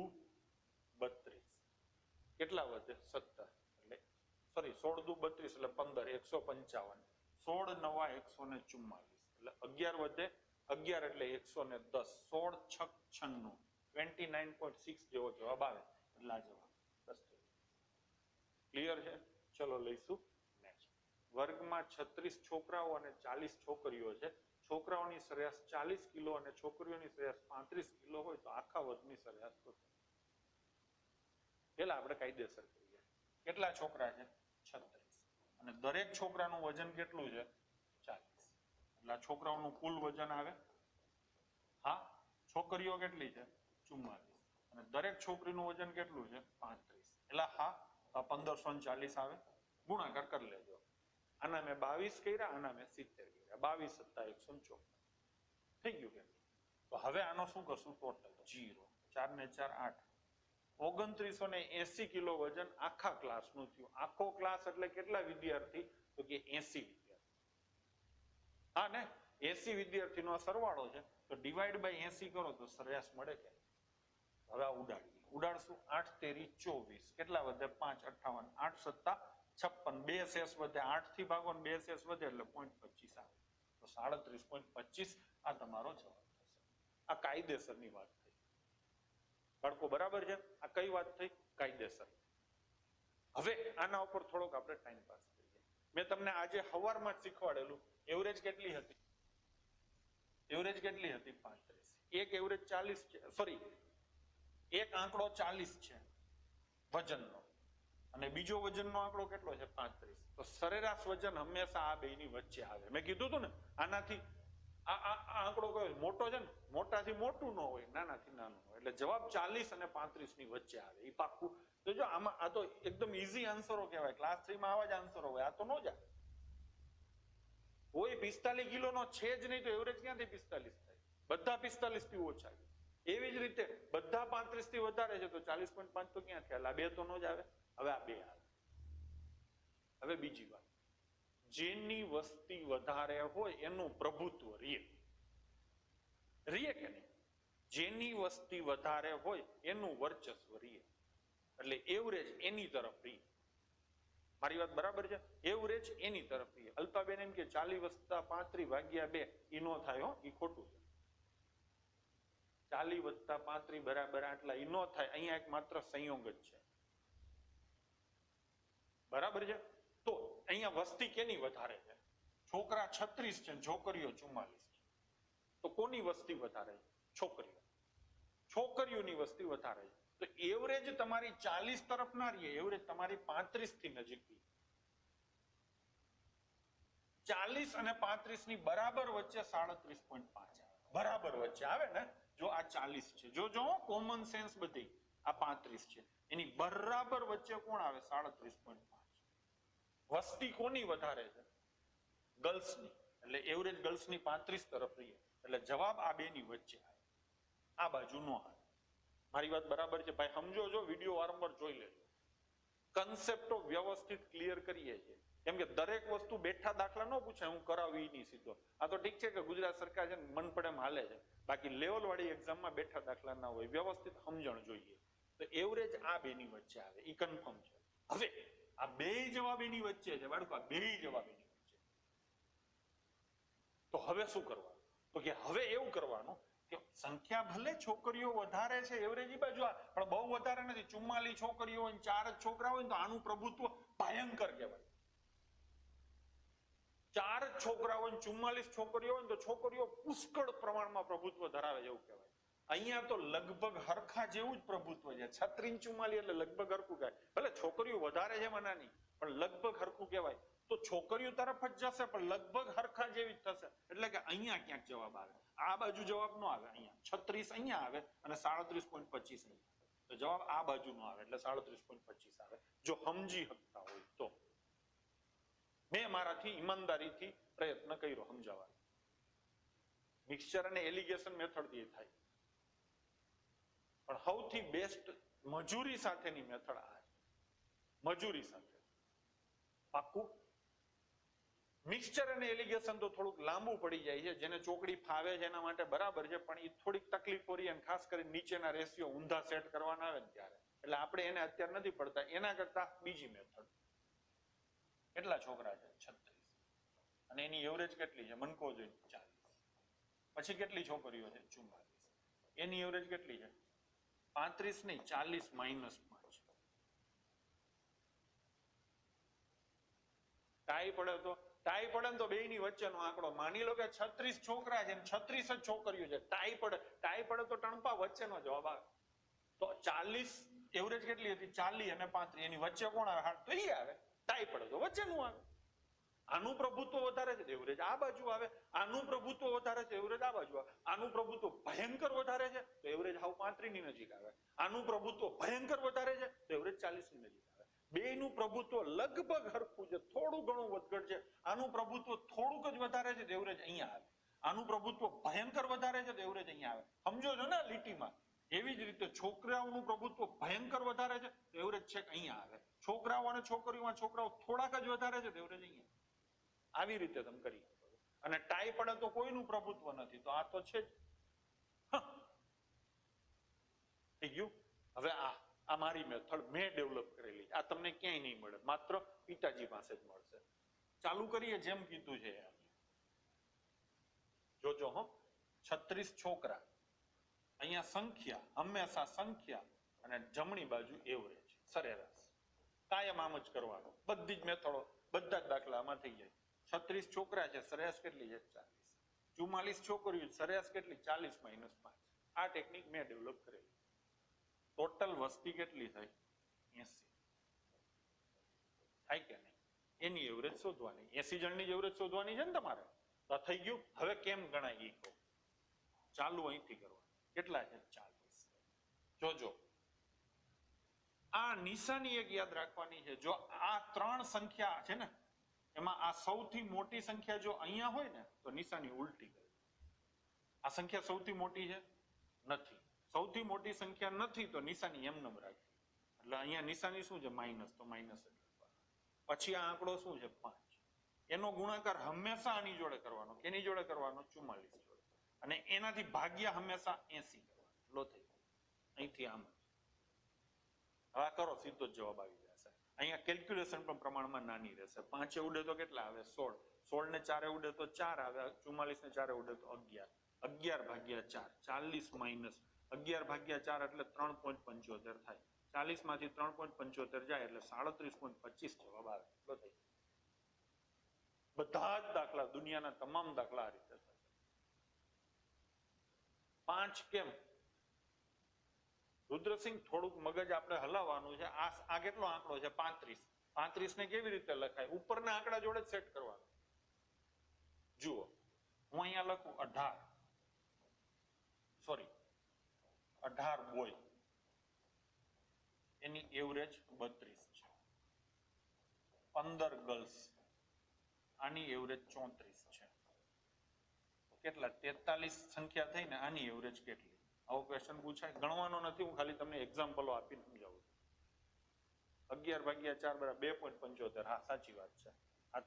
32 કેટલા વધે? 17. એટલે સોરી 16 દુ 32 એટલે 15, 155. 16 નવા 144 એટલે 11 વધે. 11 એટલે 110. 16 6 96, 29.6 જેવો જવાબ આવે. એટલે આ જવાબ 10. ક્લિયર છે? ચલો લઈશું નેક્સ્ટ. વર્ગમાં 36 છોકરાઓ અને 40 છોકરીઓ છે. છોકરાઓની સરેરાશ 40 કિલો અને છોકરીઓની સરેરાશ 35 કિલો હોય તો આખા વર્ગની સરેરાશ શોધો. પેલા આપણે કાયદેસર કરીએ. કેટલા છોકરા છે? 36. અને દરેક છોકરાનું વજન કેટલું છે? 40. એટલે છોકરાઓનું કુલ વજન આવે. હા, છોકરીઓ કેટલી છે? 44. અને દરેક છોકરીનું વજન કેટલું છે? 35. એટલે હા, 1540 આવે. ગુણાકાર કરી લેજો. આના મેં 22 કર્યા, આના મેં 70 કર્યા. 22 + 154 થઈ ગયું કે? તો હવે આનો શું કરશું? ટોટલ 0. 4 ને 4 8. 2980 કિલો વજન આખા ક્લાસનું થયું. આખો ક્લાસ એટલે કેટલા વિદ્યાર્થી? તો કે 80 વિદ્યાર્થી. હા ને, 80 વિદ્યાર્થીનો સરવાળો છે, તો ડિવાઈડ બાય 80 કરો તો સરેરાશ મળે કે? હવે આ ઉડાડીએ. ઉડાડશું. 8 તેરી 24. કેટલા વધે? 5 58. 8 સત્તા 56. 2 શેષ વધે. 8 થી ભાગો ને 2 શેષ વધે એટલે 0.25 આવે. તો 37.25 આ તમારો જવાબ થશે. આ કાયદેસરની વાત થઈ. બાળકો બરાબર છે? આ કઈ વાત થઈ? કાયદેસર. હવે આના ઉપર થોડોક આપણે ટાઈમ પાસ કરીએ. મેં તમને આજે સવારમાં જ શીખવાડેલું. એવરેજ કેટલી હતી? એવરેજ કેટલી હતી? 35. એક એવરેજ 40 છે, સોરી એક આંકડો 40 છે વજનનો, અને બીજો વજનનો આંકડો કેટલો છે? 35. તો સરેરાશ વજન હંમેશા આ બેની વચ્ચે આવે. મેં કીધું હતું ને, આનાથી આ આંકડો કયો? મોટો છે ને, મોટાથી મોટું ન હોય, નાનાથી નાનું હોય. એટલે જવાબ 40 અને 35 ની વચ્ચે આવે. એ પાક્કું. તો જો આમાં આ તો એકદમ ઈઝી આન્સરો કહેવાય. ક્લાસ 3 માં આવા જ આન્સરો હોય. આ તો ન જાય. કોઈ 45 કિલોનો છે જ નહીં તો એવરેજ ક્યાંથી 45 થાય? બધા 45 થી ઓછા છે. એવી જ રીતે બધા 35 થી વધારે છે તો 40.5 તો ક્યાં થયા? આ બે તો નો જ આવે. હવે આ બે આવે. હવે બીજી વાત, જેની વસ્તી વધારે હોય એનું પ્રભુત્વ રીએ કે નહીં? જેની વસ્તી વધારે હોય એનું વર્ચસ્વ રીએ, એટલે એવરેજ એની તરફ રીએ. મારી વાત બરાબર છે? એવરેજ એની તરફ રીએ. અલ્પાબેન એમ કે 40 વત્તા 35 ભાગ્યા 2 ઈ નો થાય, હો, ઈ ખોટું છે. 40 વત્તા 35 બરાબર આટલા, ઈ નો થાય. અહીંયા એક માત્ર સંયોગ જ છે. બરાબર છે? તો અહીંયા વસ્તી કેની વધારે છે? છોકરા 36 છે, છોકરીઓ 44 છે. તો કોની વસ્તી વધારે છે? છોકરીઓ. છોકરીઓની વસ્તી વધારે છે. તો એવરેજ તમારી 40 તરફ ના રહીએ, એવરેજ તમારી 35 થી નજીક રહીએ. 40 અને 35 ની બરાબર વચ્ચે 37.5 આવે. બરાબર વચ્ચે આવે ને? જો આ 40 છે, જો કોમન સેન્સ બધી, આ 35 છે, એની બરાબર વચ્ચે કોણ આવે? 37.5. વસ્તી કોની વધારે છે? ગર્લ્સની. એટલે એવરેજ ગર્લ્સની 35 તરફ રહીએ, એટલે જવાબ આ બે ની વચ્ચે આવે. આ બાજુ નો આવે. મારી વાત બરાબર છે ભાઈ? સમજો છો? વિડીયો વારંવાર જોઈ લેજો. કન્સેપ્ટો વ્યવસ્થિત ક્લિયર કરીએ છીએ. કેમ કે દરેક વસ્તુ બેઠા દાખલા ન પૂછે, હું કરાવી નહીં સીધો. આ તો ઠીક છે કે ગુજરાત સરકાર છે મન પડે એમ હાલે છે, બાકી લેવલ વાળી એક્ઝામમાં બેઠા દાખલા ના હોય, વ્યવસ્થિત સમજણ જોઈએ. તો એવરેજ આ બે ની વચ્ચે આવે, ઈ કન્ફર્મ છે. હવે આ બે જવાબ એની વચ્ચે છે બાળકો, આ બે જવાબ એની વચ્ચે. તો હવે શું કરવાનું? તો કે હવે એવું કરવાનું કે સંખ્યા ભલે છોકરીઓ વધારે છે એવરેજ ઈ બાજુ, પણ બહુ વધારે નથી. 44 છોકરીઓ હોય, 4 જ છોકરા હોય તો આનું પ્રભુત્વ ભયંકર કહેવાય. 4 જ છોકરા હોય, 44 છોકરીઓ હોય તો છોકરીઓ પુષ્કળ પ્રમાણમાં પ્રભુત્વ ધરાવે એવું કહેવાય. અહીંયા તો લગભગ હરખા જેવું જ પ્રભુત્વ છે. 36 44 એટલે લગભગ હરખું કહેવાય. ભલે છોકરીઓ વધારે છે મના નહીં, પણ લગભગ હરખું કહેવાય. તો છોકરીઓ તરફ જ જશે, પણ લગભગ હરખા જેવી જ થશે. એટલે કે અહીંયા ક્યાંક જવાબ આવે. આ બાજુ જવાબ નો આવે. અહીંયા 36 અહીંયા આવે અને 37.25 અહીંયા. તો જવાબ આ બાજુ નો આવે, એટલે 37.25 આવે. જો સમજી શકતા હોય તો. મેં મારાથી ઈમાનદારીથી પ્રયત્ન કર્યો સમજાવવાનો. મિક્સચર અને એલિગેશન મેથડ થી થાય, પણ સૌથી બેસ્ટ મજૂરી સાથેની મેથડ આ છે. મજૂરી સાથે પાક્કું. મિક્સચર અને એલિગેશન તો થોડુંક લાંબુ પડી જાય છે, જેને ચોકડી ફાવે છે એના માટે બરાબર છે, પણ એ થોડીક તકલીફ પડી, અને ખાસ કરીને નીચેના રેશિયો ઊંધા સેટ કરવાના આવે ને ત્યારે, એટલે આપણે એને અત્યારે નથી પડતા. એના કરતા બીજી મેથડ. કેટલા છોકરા છે? 36. અને એની એવરેજ કેટલી છે? મનકો જોઈને 40. પછી કેટલી છોકરીઓ છે? 44. એની એવરેજ કેટલી છે? 35 નહીં, 40 માઇનસ 5. ટાઈ પડે તો બે ની વચ્ચેનો આંકડો. માની લો કે 36 છોકરા છે, 36 જ છોકરીઓ છે, ટાઈ પડે તો ટણપા વચ્ચેનો જવાબ આવે. તો 40 એવરેજ કેટલી હતી? 40 અને 35. એની વચ્ચે કોણ આવે? તો ઈ આવે. ટાઈ પડે તો વચ્ચેનું આવે. આનું પ્રભુત્વ વધારે છે, એવરેજ આ બાજુ આવે. આનું પ્રભુત્વ વધારે છે, એવરેજ આ બાજુ આવે. આનું પ્રભુત્વ ભયંકર વધારે છે તો એવરેજ હાવ 35 ની નજીક આવે. આનું પ્રભુત્વ ભયંકર વધારે છે તો એવરેજ 40 ની નજીક આવે. બેયનું પ્રભુત્વ લગભગ હરખું છે, થોડું ઘણું વધઘટ છે. આનું પ્રભુત્વ થોડુંક જ વધારે છે તો એવરેજ અહીંયા આવે. આનું પ્રભુત્વ ભયંકર વધારે છે તો એવરેજ અહીંયા આવે. સમજો છો ને લીટીમાં? એવી જ રીતે છોકરાઓનું પ્રભુત્વ ભયંકર વધારે છે તો એવરેજ છેક અહીંયા આવે. છોકરાઓ અને છોકરીઓમાં છોકરાઓ થોડાક જ વધારે છે તો એવરેજ અહીંયા. આવી રીતે તમે કરી શકો. અને ટાઈ પડે તો કોઈનું પ્રભુત્વ નથી, તો આ તો છે જ. થઈ ગયું? હવે આ મારી મેથડ મેં ડેવલપ કરેલી. આ તમને ક્યાંય નહીં મળે, માત્ર પિતાજી પાસે જ મળશે. ચાલુ કરીએ જેમ કીધું છે. જોજો હો, 36 છોકરા, અહીંયા સંખ્યા, હંમેશા સંખ્યા, અને જમણી બાજુ એવરેજ, સરેરાશ. કાયમ આમ જ કરવાનું. બધી જ મેથડો, બધા જ દાખલામાં થઈ જાય. 36 છોકરા છે, સરેરાશ કેટલી છે? 40. 44 છોકરીઓ, સરેરાશ કેટલી? 40 માઇનસ 5. આ ટેકનિક મેં ડેવલપ કરેલી. ટોટલ વસ્તી કેટલી થઈ? 80. થાય કે નહીં? એની એવરેજ શોધવાની. 80 જણની એવરેજ શોધવાની છે ને તમારે. તો થઈ ગયું. હવે કેમ ગણાય એ કહું. ચાલુ અહીંથી કરવાનું. કેટલા છે? 40. જોજો, આ નિશાની એક યાદ રાખવાની છે. જો આ ત્રણ સંખ્યા છે ને, એમાં આ સૌથી મોટી સંખ્યા જો અહીંયા હોય ને તો નિશાની ઉલટી કરે. આ સંખ્યા સૌથી મોટી છે નથી, સૌથી મોટી સંખ્યા નથી તો નિશાની એમનેમ રાખી. એટલે અહીંયા નિશાની શું છે માઇનસ, તો માઇનસ. પછી આ આંકડો શું છે 5. એનો ગુણાકાર હંમેશા આની જોડે કરવાનો. કેની જોડે કરવાનો? 44 જોડે. અને એનાથી ભાગ્યા હંમેશા 80 કરવાનો. લો થઈ અહીંથી આમ હવે કરો સીધો જ જવાબ આવી જશે. અહીંયા કેલ્ક્યુલેશન પણ પ્રમાણમાં નાની રહેશે. 5 એ ઉડે તો કેટલા આવે? 16. 16 ને 4 એ ઉડે તો 4 આવે. 44 ને 4 એ ઉડે તો 11. 11 ભાગ્યા 4 40 માઇનસ 11 ભાગ્યા 4 એટલે 3.75 થાય. 40 માંથી 3.75 જાય એટલે 37.25 જવાબ આવે. લો થઈ. બધા જ દાખલા, દુનિયાના તમામ દાખલા આ રીતે થશે. 5 કેમ? રુદ્રસિંહ થોડુંક મગજ આપણે હલાવવાનું છે. આ કેટલો આંકડો છે? 35. 35 ને કેવી રીતે લખાય? ઉપરના આંકડા જોડે જ સેટ કરવાનું. જુઓ હું અહીંયા લખું 18, સોરી 18 બોય, એની એવરેજ 32 છે. 15 ગર્લ્સ, આની એવરેજ 34 છે. કેટલા? 43 સંખ્યા થઈ ને આની એવરેજ કેટલી? આવો ક્વેશ્ચન પૂછાય. ગણવાનો નથી, હું ખાલી તમને એક્ઝામ્પલો આપીને સમજાવું. 11 ભાગ્યા 4 બરાબર 2.75. હા સાચી વાત છે. આ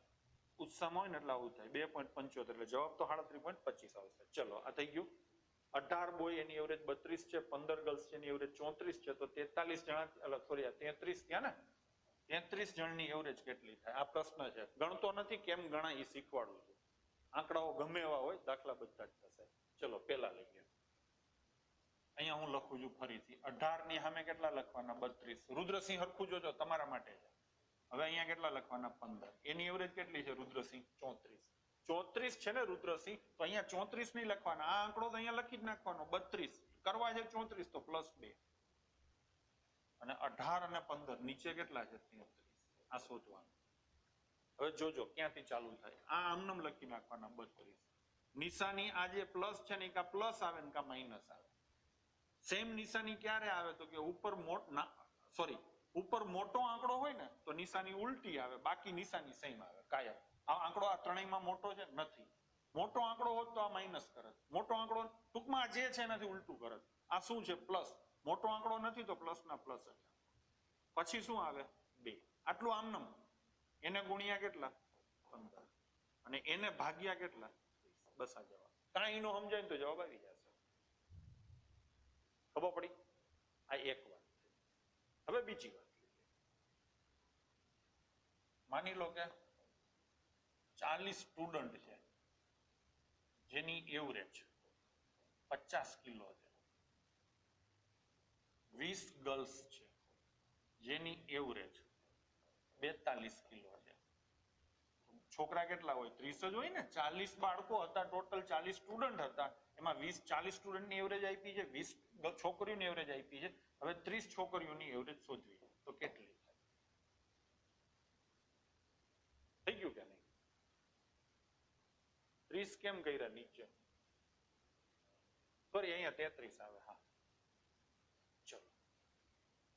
ઉત્સાહમાં હોય ને એટલે આવું થાય. 2.75 એટલે જવાબ તો 37.25 આવશે. ચલો આ થઈ ગયું. 18 બોય એની એવરેજ 32 છે. 15 ગર્લ્સ એની એવરેજ 34 છે. તો 43 જણા, સોરી 33 થયા ને, 33 જણની એવરેજ કેટલી થાય? આ પ્રશ્ન છે. ગણતો નથી, કેમ ગણાય એ શીખવાડું છું. આંકડાઓ ગમે એવા હોય, દાખલા બધા જ થશે. ચલો પેલા લઈએ. અહીંયા હું લખું છું ફરીથી. 18 ની સામે કેટલા લખવાના? 32. રુદ્રસિંહ હરખું જોજો, તમારા માટે છે. હવે અહીંયા કેટલા લખવાના? 15. એની એવરેજ કેટલી છે રુદ્રસિંહ? 34. 34 છે ને રુદ્રસિંહ, તો અહીંયા 34 નહીં લખવાના. આ આંકડો તો અહીંયા લખી જ નાખવાનો. 32 કરવા છે 34 તો +2. અને 18 અને 15 નીચે કેટલા છે? 33. આ શોધવાનું. હવે જોજો ક્યાંથી ચાલુ થાય. આ આમનામ લખી નાખવાના 32. નિશાની આ જે પ્લસ છે ને, કા પ્લસ આવે ને કા માઇનસ આવે. સેમ નિશાની ક્યારે આવે? તો કે ઉપર મોટો આંકડો હોય ને તો નિશાની ઉલટી આવે, બાકી નિશાની સેમ આવે કાયમ. આ આંકડો આ ત્રણેયમાં મોટો છે નથી. મોટો આંકડો હોત તો આ માઇનસ કરત. મોટો આંકડો ટૂંકમાં જે છે એનાથી ઉલટું કરત. આ શું છે? પ્લસ. મોટો આંકડો નથી તો પ્લસ ના પ્લસ જ. પછી શું આવે? 2. આટલું આમનામ. એને ગુણ્યા કેટલા? 15. અને એને ભાગ્યા કેટલા? 30. બસ આ જવાબ. કાંઈ નો સમજાય ને તો જવાબ આવી જશે. ખબર પડી? આ એક વાત. હવે બીજી વાત. માની લો કે 40 સ્ટુડન્ટ છે જેની એવરેજ 50 કિલો છે. 20 ગર્લ્સ છે જેની એવરેજ 42 કિલો છે. છોકરા કેટલા હોય? 30 જ હોય ને. 40 બાળકો હતા, ટોટલ 40 સ્ટુડન્ટ હતા. એમાં 40 સ્ટુડન્ટની એવરેજ આપી છે, 20 છોકરીઓની એવરેજ આપી છે. હવે 30 છોકરીઓની એવરેજ શોધવી છે તો કેટલી થાય? થઈ ગયું કે નહીં? 30 કેમ કર્યા નીચે? સોરી અહીંયા 33 આવે. હા ચલો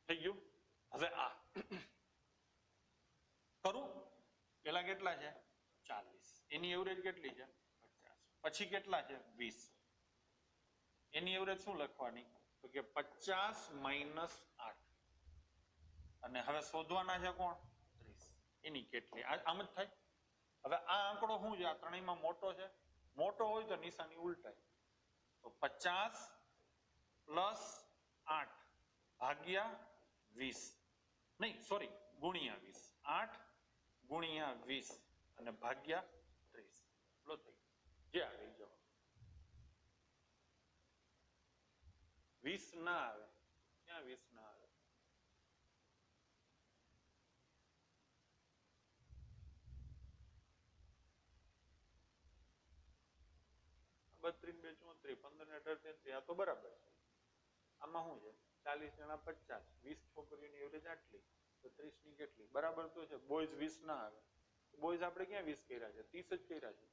થઈ ગયું. હવે આ કરું. પેલા કેટલા છે? 40. એની એવરેજ કેટલી છે? 50. પછી કેટલા છે? 20. એની એવરેજ શું લખવાની? તો કે 50 માઇનસ 8. અને હવે શોધવાના છે કોણ? 30. એની કેટલી? આમ જ થાય. હવે આ આંકડો શું છે? આ ત્રણેયમાં મોટો છે. મોટો હોય તો નિશાની ઉલટાય. તો 50 પ્લસ 8 ભાગ્યા 20. નહીં સોરી ગુણ્યા 20. 8 ગુણ્યા 20 અને ભાગ્યા 30. લો થઈ જે આવી જાઓ. 20 ના આવે. ક્યાં 20 ના આવે? બત્રીસ 2 34 15 ને 18 આ તો બરાબર છે. આમાં શું છે? 40 જણા 50, 20 છોકરીઓની એવરેજ આટલી, તો 30 ની કેટલી? બરાબર તો છે. બોયઝ 20 ના આવે. બોયઝ આપણે ક્યાં 20 કર્યા છે? 30 જ કર્યા છે.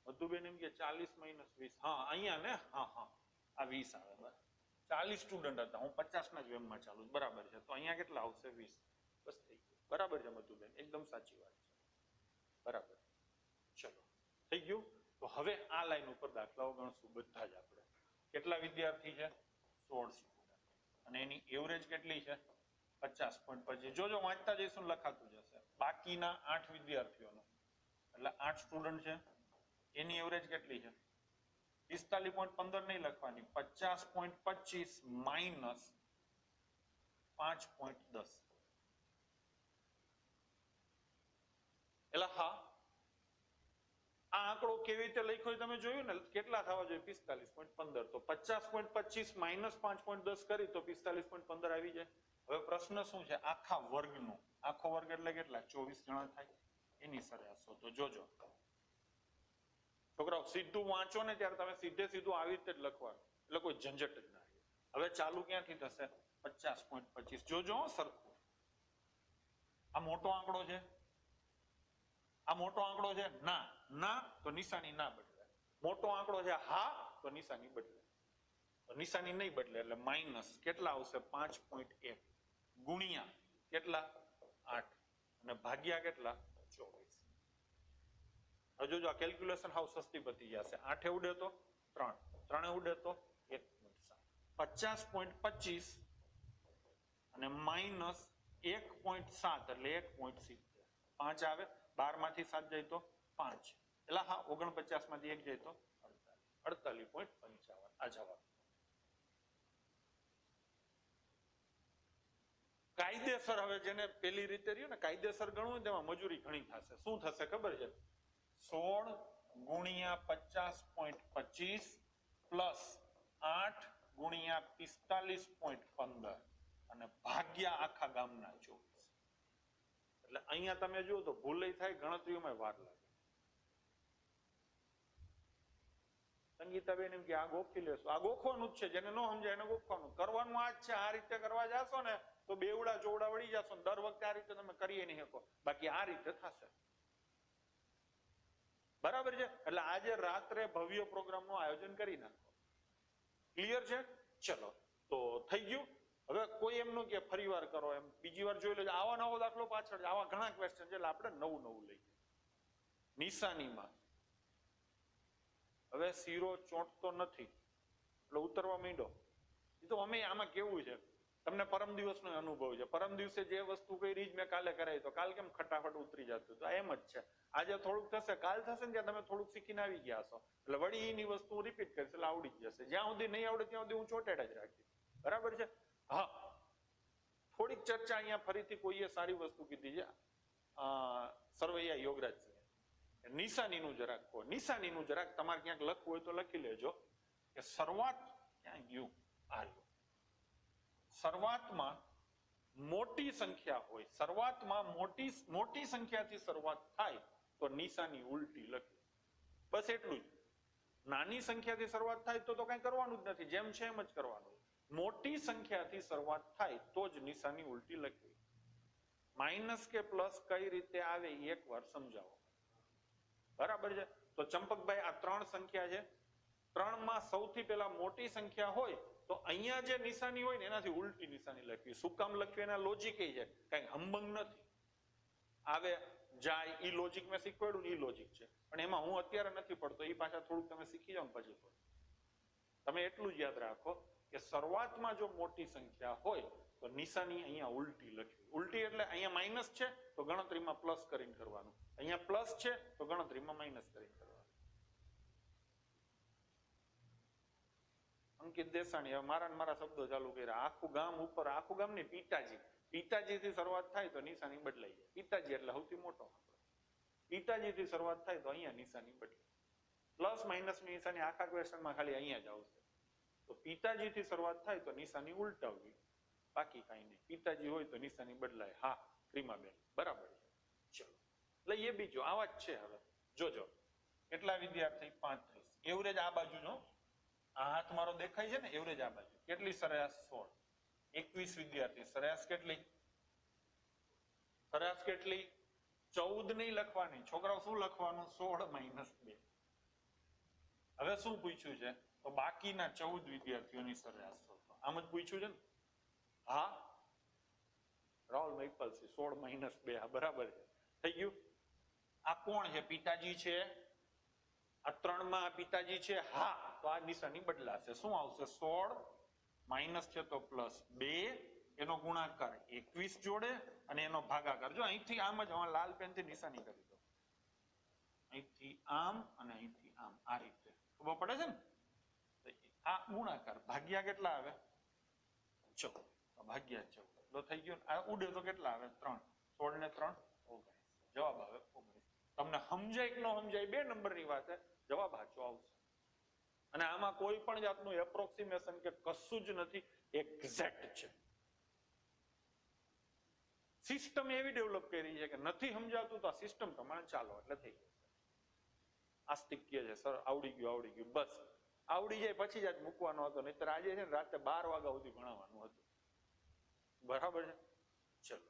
મધુબેન એમ કે 40 માઇનસ 20. હા અહીંયા ને, હા હા આ 20 આવે. બરાબર 40 સ્ટુડન્ટ હતા, હું 50 ના જ વેમમાં ચાલુ. બરાબર છે. તો અહીંયા કેટલા આવશે? 20. બસ થઈ ગયું. બરાબર છે મધુબેન, એકદમ સાચી વાત છે. બરાબર. ચલો થઈ ગયું. તો હવે આ લાઈન ઉપર દાખલાઓ ગણશું બધા જ આપણે. કેટલા વિદ્યાર્થી છે? 16 સ્ટુડન્ટ. અને એની એવરેજ કેટલી છે? 50.25. જોજો વાંચતા જઈશું લખાતું જશે. બાકીના 8 વિદ્યાર્થીઓનો એટલે 8 સ્ટુડન્ટ છે, એની એવરેજ કેટલી છે? 45.15 નહીં લખવાની, 50.25 માઇનસ 5.10. એટલે હા, આ આંકડો કેવી રીતે લખ્યો તમે જોયું ને, કેટલા થવા જોઈએ? 45.15. તો 50.25 માઇનસ 5.10 કરી તો 45.15 આવી જાય. હવે પ્રશ્ન શું છે? આખા વર્ગનો. આખો વર્ગ એટલે કેટલા? 24 જણા થાય, એની સરેરાશ તો જોજો છોકરાઓ, સીધું વાંચો ને ત્યારે તમે સીધું આવી રીતે જ લખવાનું, એટલે કોઈ ઝંઝટ જ ના આવે. હવે ચાલુ ક્યાંથી થશે? 50.25. જોજો સરખું. આ મોટો આંકડો છે, આ મોટો આંકડો છે, ના ના તો નિશાની ના બદલે. મોટો આંકડો છે, હા તો નિશાની બદલે. તો નિશાની નહીં બદલે એટલે માઇનસ કેટલા આવશે? 5.1 ગુણ્યા કેટલા? 8 અને ભાગ્યા કેટલા? 24. હવે જોજો આ કેલ્ક્યુલેશન હાવ સસ્તી પતી જશે. 8 ઉડે તો 3, 3 ઉડે તો 1.7. 50.25 અને માઇનસ 1.7 એટલે 1.70. 5 આવે, 12 માંથી 7 જાય તો 5. એટલે હા 49 માંથી 1 જાય તો 48.55. આ જવાબ. કાયદેસર હવે જેને પેલી રીતે રહ્યું ને કાયદેસર ગણવું તેમાં મજૂરી ઘણી થશે. શું થશે ખબર છે? 16 ગુણ્યા 50.25 પ્લસ 8 ગુણ્યા 45.15 અને ભાગ્યા આખા ગામના 24. એટલે અહીંયા તમે જુઓ તો ભૂલ થાય, ગણતરીઓમાં વાર લાગે. સંગીતાબેન એમ કે આ ગોખી લેશો, આ ગોખવાનું જ છે. જેને ન સમજાય એને ગોખવાનું. કરવાનું આ જ છે. આ રીતે કરવા જાશો ને તો બેવડા ચોવડા વળી જશો. દર વખતે આ રીતે તમે કરી નહીં શકો. બાકી આ રીતે થશે. બરાબર છે? એટલે આજે રાત્રે ભવ્ય પ્રોગ્રામનું આયોજન કરી નાખો. ક્લિયર છે? ચલો તો થઈ ગયું. હવે કોઈ એમ નું કે ફરી વાર કરો, એમ બીજી વાર જોઈ લેજો. આવા નવો દાખલો પાછળ આવા ઘણા ક્વેશ્ચન છે એટલે આપણે નવું લઈએ. નિશાનીમાં હવે શીરો ચોંટતો નથી એટલે ઉતરવા માંડ્યો. એ તો અમે આમાં કેવું છે, તમને પરમ દિવસનો અનુભવ છે. પરમ દિવસે જે વસ્તુ કરી જ મેં કાલે કરાવી, તો કાલ કેમ ફટાફટ ઉતરી જતું? તો એમ જ છે. આજે થોડુંક થશે, કાલ થશે ને ત્યાં તમે થોડુંક શીખીને આવી ગયા હશો એટલે વળી એની વસ્તુ હું રિપીટ કરીશ એટલે આવડી જ જશે. જ્યાં સુધી નહીં આવડે ત્યાં સુધી હું ચોટેડ જ રાખીશ. બરાબર છે? હા, થોડીક ચર્ચા અહીંયા ફરીથી કોઈએ સારી વસ્તુ કીધી છે, સરવૈયા યોગરાજ છે. નિશાનીનું જરાક કહો. નિશાનીનું જરાક તમારે ક્યાંક લખવું હોય તો લખી લેજો કે શરૂઆત ક્યાં ગયું. આ શરૂઆતમાં મોટી સંખ્યા હોય, શરૂઆતમાં મોટી સંખ્યાથી શરૂઆત થાય તો નિશાની ઉલટી લખી. બસ એટલું જ. નાની સંખ્યાથી શરૂઆત થાય તો કઈ કરવાનું જ નથી, જેમ છે એમ જ કરવાનું. મોટી સંખ્યાથી શરૂઆત થાય તો જ નિશાની ઉલટી લખવી. માઇનસ કે પ્લસ કઈ રીતે આવે એક વાર સમજાવો. બરાબર છે? તો ચંપકભાઈ આ 3 સંખ્યા છે. 3 માં સૌથી પહેલા મોટી સંખ્યા હોય તો અહીંયા જે નિશાની હોય ને એનાથી ઉલટી નિશાની લખવી. શું કામ લખવી? એના લોજિક એ છે, કઈ હંબંગ નથી. આવે જાય ઈ લોજિક મેં શીખવાડ્યું ને ઈ લોજિક છે, પણ એમાં હું અત્યારે નથી પડતો. એ પાછા થોડુંક તમે શીખી જાઓ ને પછી પડો. તમે એટલું જ યાદ રાખો કે શરૂઆતમાં જો મોટી સંખ્યા હોય તો નિશાની અહીંયા ઉલટી લખવી. ઉલટી એટલે અહીંયા માઇનસ છે તો ગણતરીમાં પ્લસ કરીને કરવાનું, અહીંયા પ્લસ છે તો ગણતરીમાં માઇનસ કરીને કરવાનું. અંકિત દેસાણી, હવે મારા શબ્દો ચાલુ કર્યા. આખું ગામ ઉપર, આખું ગામ ને પિતાજી, પિતાજી થી શરૂઆત થાય તો નિશાની બદલાઈ જાય. પિતાજી એટલે સૌથી મોટો. પિતાજી થી શરૂઆત થાય તો અહીંયા નિશાની બદલાય. પ્લસ માઇનસ ની નિશાની આખા ક્વેશ્ચનમાં ખાલી અહીંયા જ આવશે. તો પિતાજી થી શરૂઆત થાય તો નિશાની ઉલટાવવી, બાકી કઈ નહીં. પિતાજી હોય તો નિશાની બદલાય. હા ક્રીમાબેન બરાબર છે. ચલો લઈએ બીજો. આવા જ છે. હવે જોજો કેટલા વિદ્યાર્થી? 35. એવરેજ આ બાજુ નો, આ હાથ મારો દેખાય છે ને, એવરેજ આ બાજુ. કેટલી સરેરાશ? 16. 21 વિદ્યાર્થી. સરેરાશ કેટલી? સરેરાશ કેટલી? 14 નહીં લખવાની છોકરાઓ. શું લખવાનું? 16 માઇનસ 2. હવે શું પૂછ્યું છે? તો બાકીના 14 વિદ્યાર્થીઓની સરેરાશ શોધો. આમ જ પૂછ્યું છે ને? હા રાહુલ મહિપાલસિંહ 16 - 2 આ બરાબર છે. થઈ ગયું. આ કોણ છે? પિતાજી છે. આ 3 માં પિતાજી છે. હા, તો આ નિશાની બદલાશે. શું આવશે? 16 માઇનસ છે તો +2 એનો ગુણાકાર 21 જોડે અને એનો ભાગાકાર. જો અહીંથી આમ જ લાલ પેનથી નિશાની કરી દો. અહીંથી આમ અને અહીંથી આમ, આ રીતે ખબર પડે છે ને? આ ગુણાકાર ભાગ્યા કેટલા આવે? 14. ભાગ્યા 14 તો થઈ ગયો. આ ઉડે તો કેટલા આવે? 3. 16 ને 3 19. જવાબ આવે 19. તમને સમજાય કે ન સમજાય 2 નંબરની વાત છે. જવાબ સાચો આવશે. અને આમાં કોઈ પણ જાતનું એપ્રોક્સિમેશન કે કશું જ નથી, એક્ઝેક્ટ છે. સિસ્ટમ એવી ડેવલપ કરી છે કે નથી સમજાતું તો આ સિસ્ટમ પ્રમાણે ચાલો એટલે થઈ જશે. આસ્તિક્ય છે સર, આવડી ગયું બસ. આવડી જાય પછી જ આજ મૂકવાનો હતો, નહીતર આજે છે ને રાતે 12 વાગ્યા સુધી ભણાવવાનું હતું. બરાબર છે? ચલો,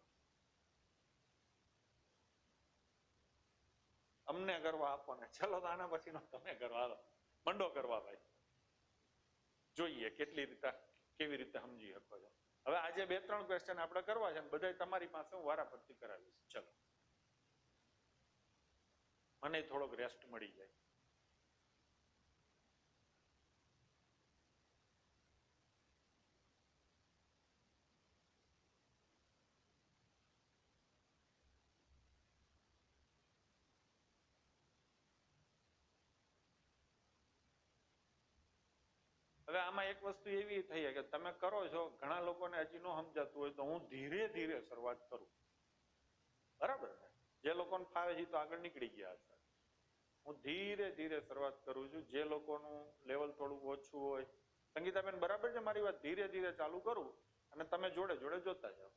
અમને કરવા આપો ને. ચલો તો આના પછીનો તમે કરવા દો. મંડો કરવા ભાઈ. જોઈએ કેવી રીતે સમજી શકો છો. હવે આજે 2-3 ક્વેશ્ચન આપણે કરવા છે, બધા તમારી પાસે હું વારાફરતી કરાવીશ. ચલો, મને થોડોક રેસ્ટ મળી જાય. હવે આમાં એક વસ્તુ એવી થઈ કે તમે કરો છો, ઘણા લોકોને હજી ન સમજાતું હોય તો હું ધીરે ધીરે શરૂઆત કરું. બરાબર ને? જે લોકોને ફાવે છે તો આગળ નીકળી ગયા હશે. હું ધીરે ધીરે શરૂઆત કરું છું. જે લોકોનું લેવલ થોડું ઓછું હોય, સંગીતાબેન બરાબર છે મારી વાત? ધીરે ધીરે ચાલુ કરું અને તમે જોડે જોડે જોતા જાઓ.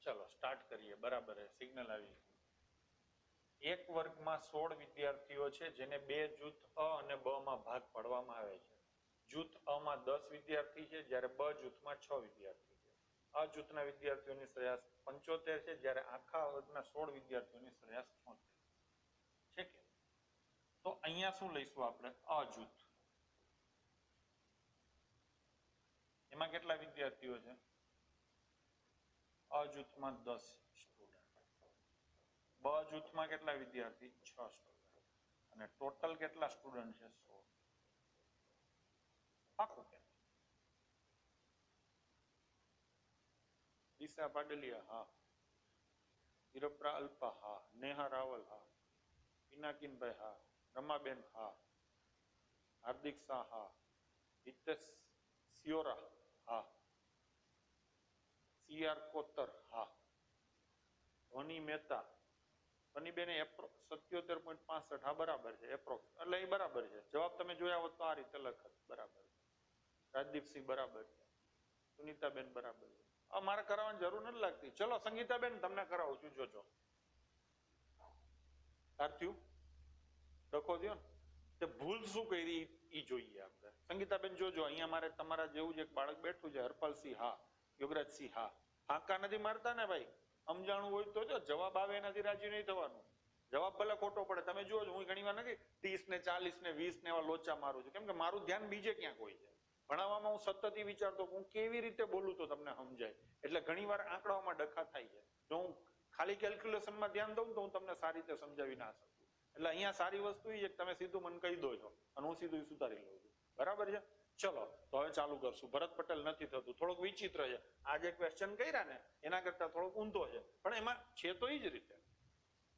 ચલો સ્ટાર્ટ કરીએ. બરાબર છે, સિગ્નલ આવી ગયું. એક વર્ગમાં 16 વિદ્યાર્થીઓ છે જેને 2 જૂથ અ અને બ માં ભાગ પાડવામાં આવે છે. જૂથ અ માં 10 વિદ્યાર્થી છે જ્યારે બ જૂથમાં 6 વિદ્યાર્થી છે. આ જૂથના વિદ્યાર્થીઓની સરેરાશ 75 છે જ્યારે આખા વર્ગના 16 વિદ્યાર્થીઓની સરેરાશ 76 છે કે? તો અહીંયા શું લઈશું આપણે? અ જૂથ. એમાં કેટલા વિદ્યાર્થીઓ છે? અ જૂથમાં 10 સ્ટુડન્ટ. બ જૂથમાં કેટલા વિદ્યાર્થી? 6 સ્ટુડન્ટ. અને ટોટલ કેટલા સ્ટુડન્ટ છે? 16. પાકું કે? દિશા પાડલિયા હા. હિરપ્રા અલ્પા હા. નેહા રાવલ હા. પિનાકીનભાઈ હા. રમાબેન હા. હાર્દિક શાહ હા. હિતેશ સિયોરા હા. CR કોતર હા. ધોની મહેતા, ધોનીબેન 77.65 હા બરાબર છે. એપ્રોક્સ એટલે એ બરાબર છે. જવાબ તમે જોયા હોત તો આ રીતે લખત. બરાબર છે. રાજદીપસિંહ બરાબર છે. સુનીતાબેન બરાબર છે. મારે કરાવવાની જરૂર નથી લાગતી. ચલો સંગીતાબેન તમને કરાવું છું, જોજો. થયું ડખો થયો ને? તે ભૂલ શું કરી ઈ જોઈએ આપણે. સંગીતાબેન જોજો, અહીંયા મારે તમારા જેવું જ એક બાળક બેઠું છે, હરપાલસિંહ હા. યોગરાજસિંહ હા. હાંકા નથી મારતા ને ભાઈ? સમજાણું હોય તો જો, જવાબ આવે એનાથી રાજી નહીં થવાનું. જવાબ ભલે ખોટો પડે. તમે જુઓ, હું ઘણી વાર નથી 30 ને 40 ને 20 ને એવા લોચા મારું છું, કેમ કે મારું ધ્યાન બીજે ક્યાંક હોય છે. ભણાવવામાં હું સતત વિચારતો હું કેવી રીતે બોલું તો તમને સમજાય. એટલે ઘણી વાર આંકડાઓમાં ડખા થાય છે. જો હું ખાલી કેલ્ક્યુલેશનમાં ધ્યાન દઉં તો હું તમને સારી રીતે સમજાવી ના શકું. એટલે અહીંયા સારી વસ્તુ એ છે કે તમે સીધું મને કહી દો છો અને હું સીધું સુધારી લઉં છું. બરાબર છે? ચલો તો હવે ચાલુ કરશું. ભરત પટેલ નથી થતું, થોડોક વિચિત્ર છે. આ જે ક્વેશ્ચન કર્યા ને એના કરતા થોડોક ઊંધો છે, પણ એમાં છે તો એ જ રીતે.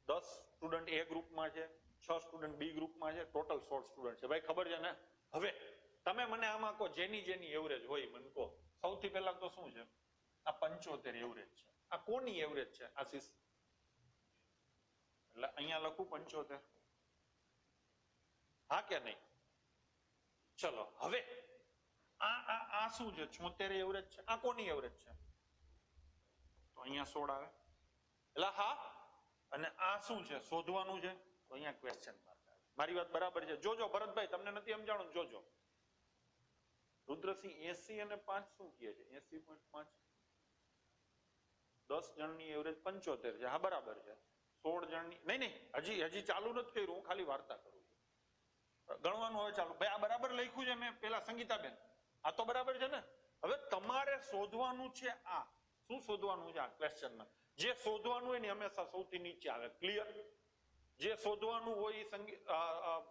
10 સ્ટુડન્ટ એ ગ્રુપમાં છે, 6 સ્ટુડન્ટ બી ગ્રુપમાં છે, ટોટલ 16 સ્ટુડન્ટ છે. ભાઈ ખબર છે ને? હવે તમે મને આમાં કહો, જેની એવરેજ હોય મને કહો. સૌથી પહેલા તો શું છે? આ 75 એવરેજ છે. આ કોની એવરેજ છે? આશીષ? એટલે અહીંયા લખું 75. હા કે નહીં? ચલો હવે આ શું છે? 76 એવરેજ છે. આ કોની એવરેજ છે? તો અહીંયા 16 આવે. એટલે હા. અને આ શું છે? શોધવાનું છે. તો અહીંયા ક્વેશ્ચન માર્ક આવે. મારી વાત બરાબર છે? જોજો ભરતભાઈ, તમને નથી સમજાણું, જોજો. રુદ્રસિંહ 80 અને 5 શું કહે છે? 80.5. 10 જણની એવરેજ 75 છે. હા બરાબર છે. 16 જણની નહીં હજી ચાલુ નથી કર્યું, હું ખાલી વાર્તા કરું છું. ગણવાનું હવે ચાલુ. ભાઈ આ બરાબર લખ્યું છે મેં પેલા સંગીતાબેન? આ તો બરાબર છે ને? હવે તમારે શોધવાનું છે આ. શું શોધવાનું છે આ ક્વેશ્ચનમાં? જે શોધવાનું હોય ને હંમેશા સૌથી નીચે આવે. ક્લિયર? જે શોધવાનું હોય એ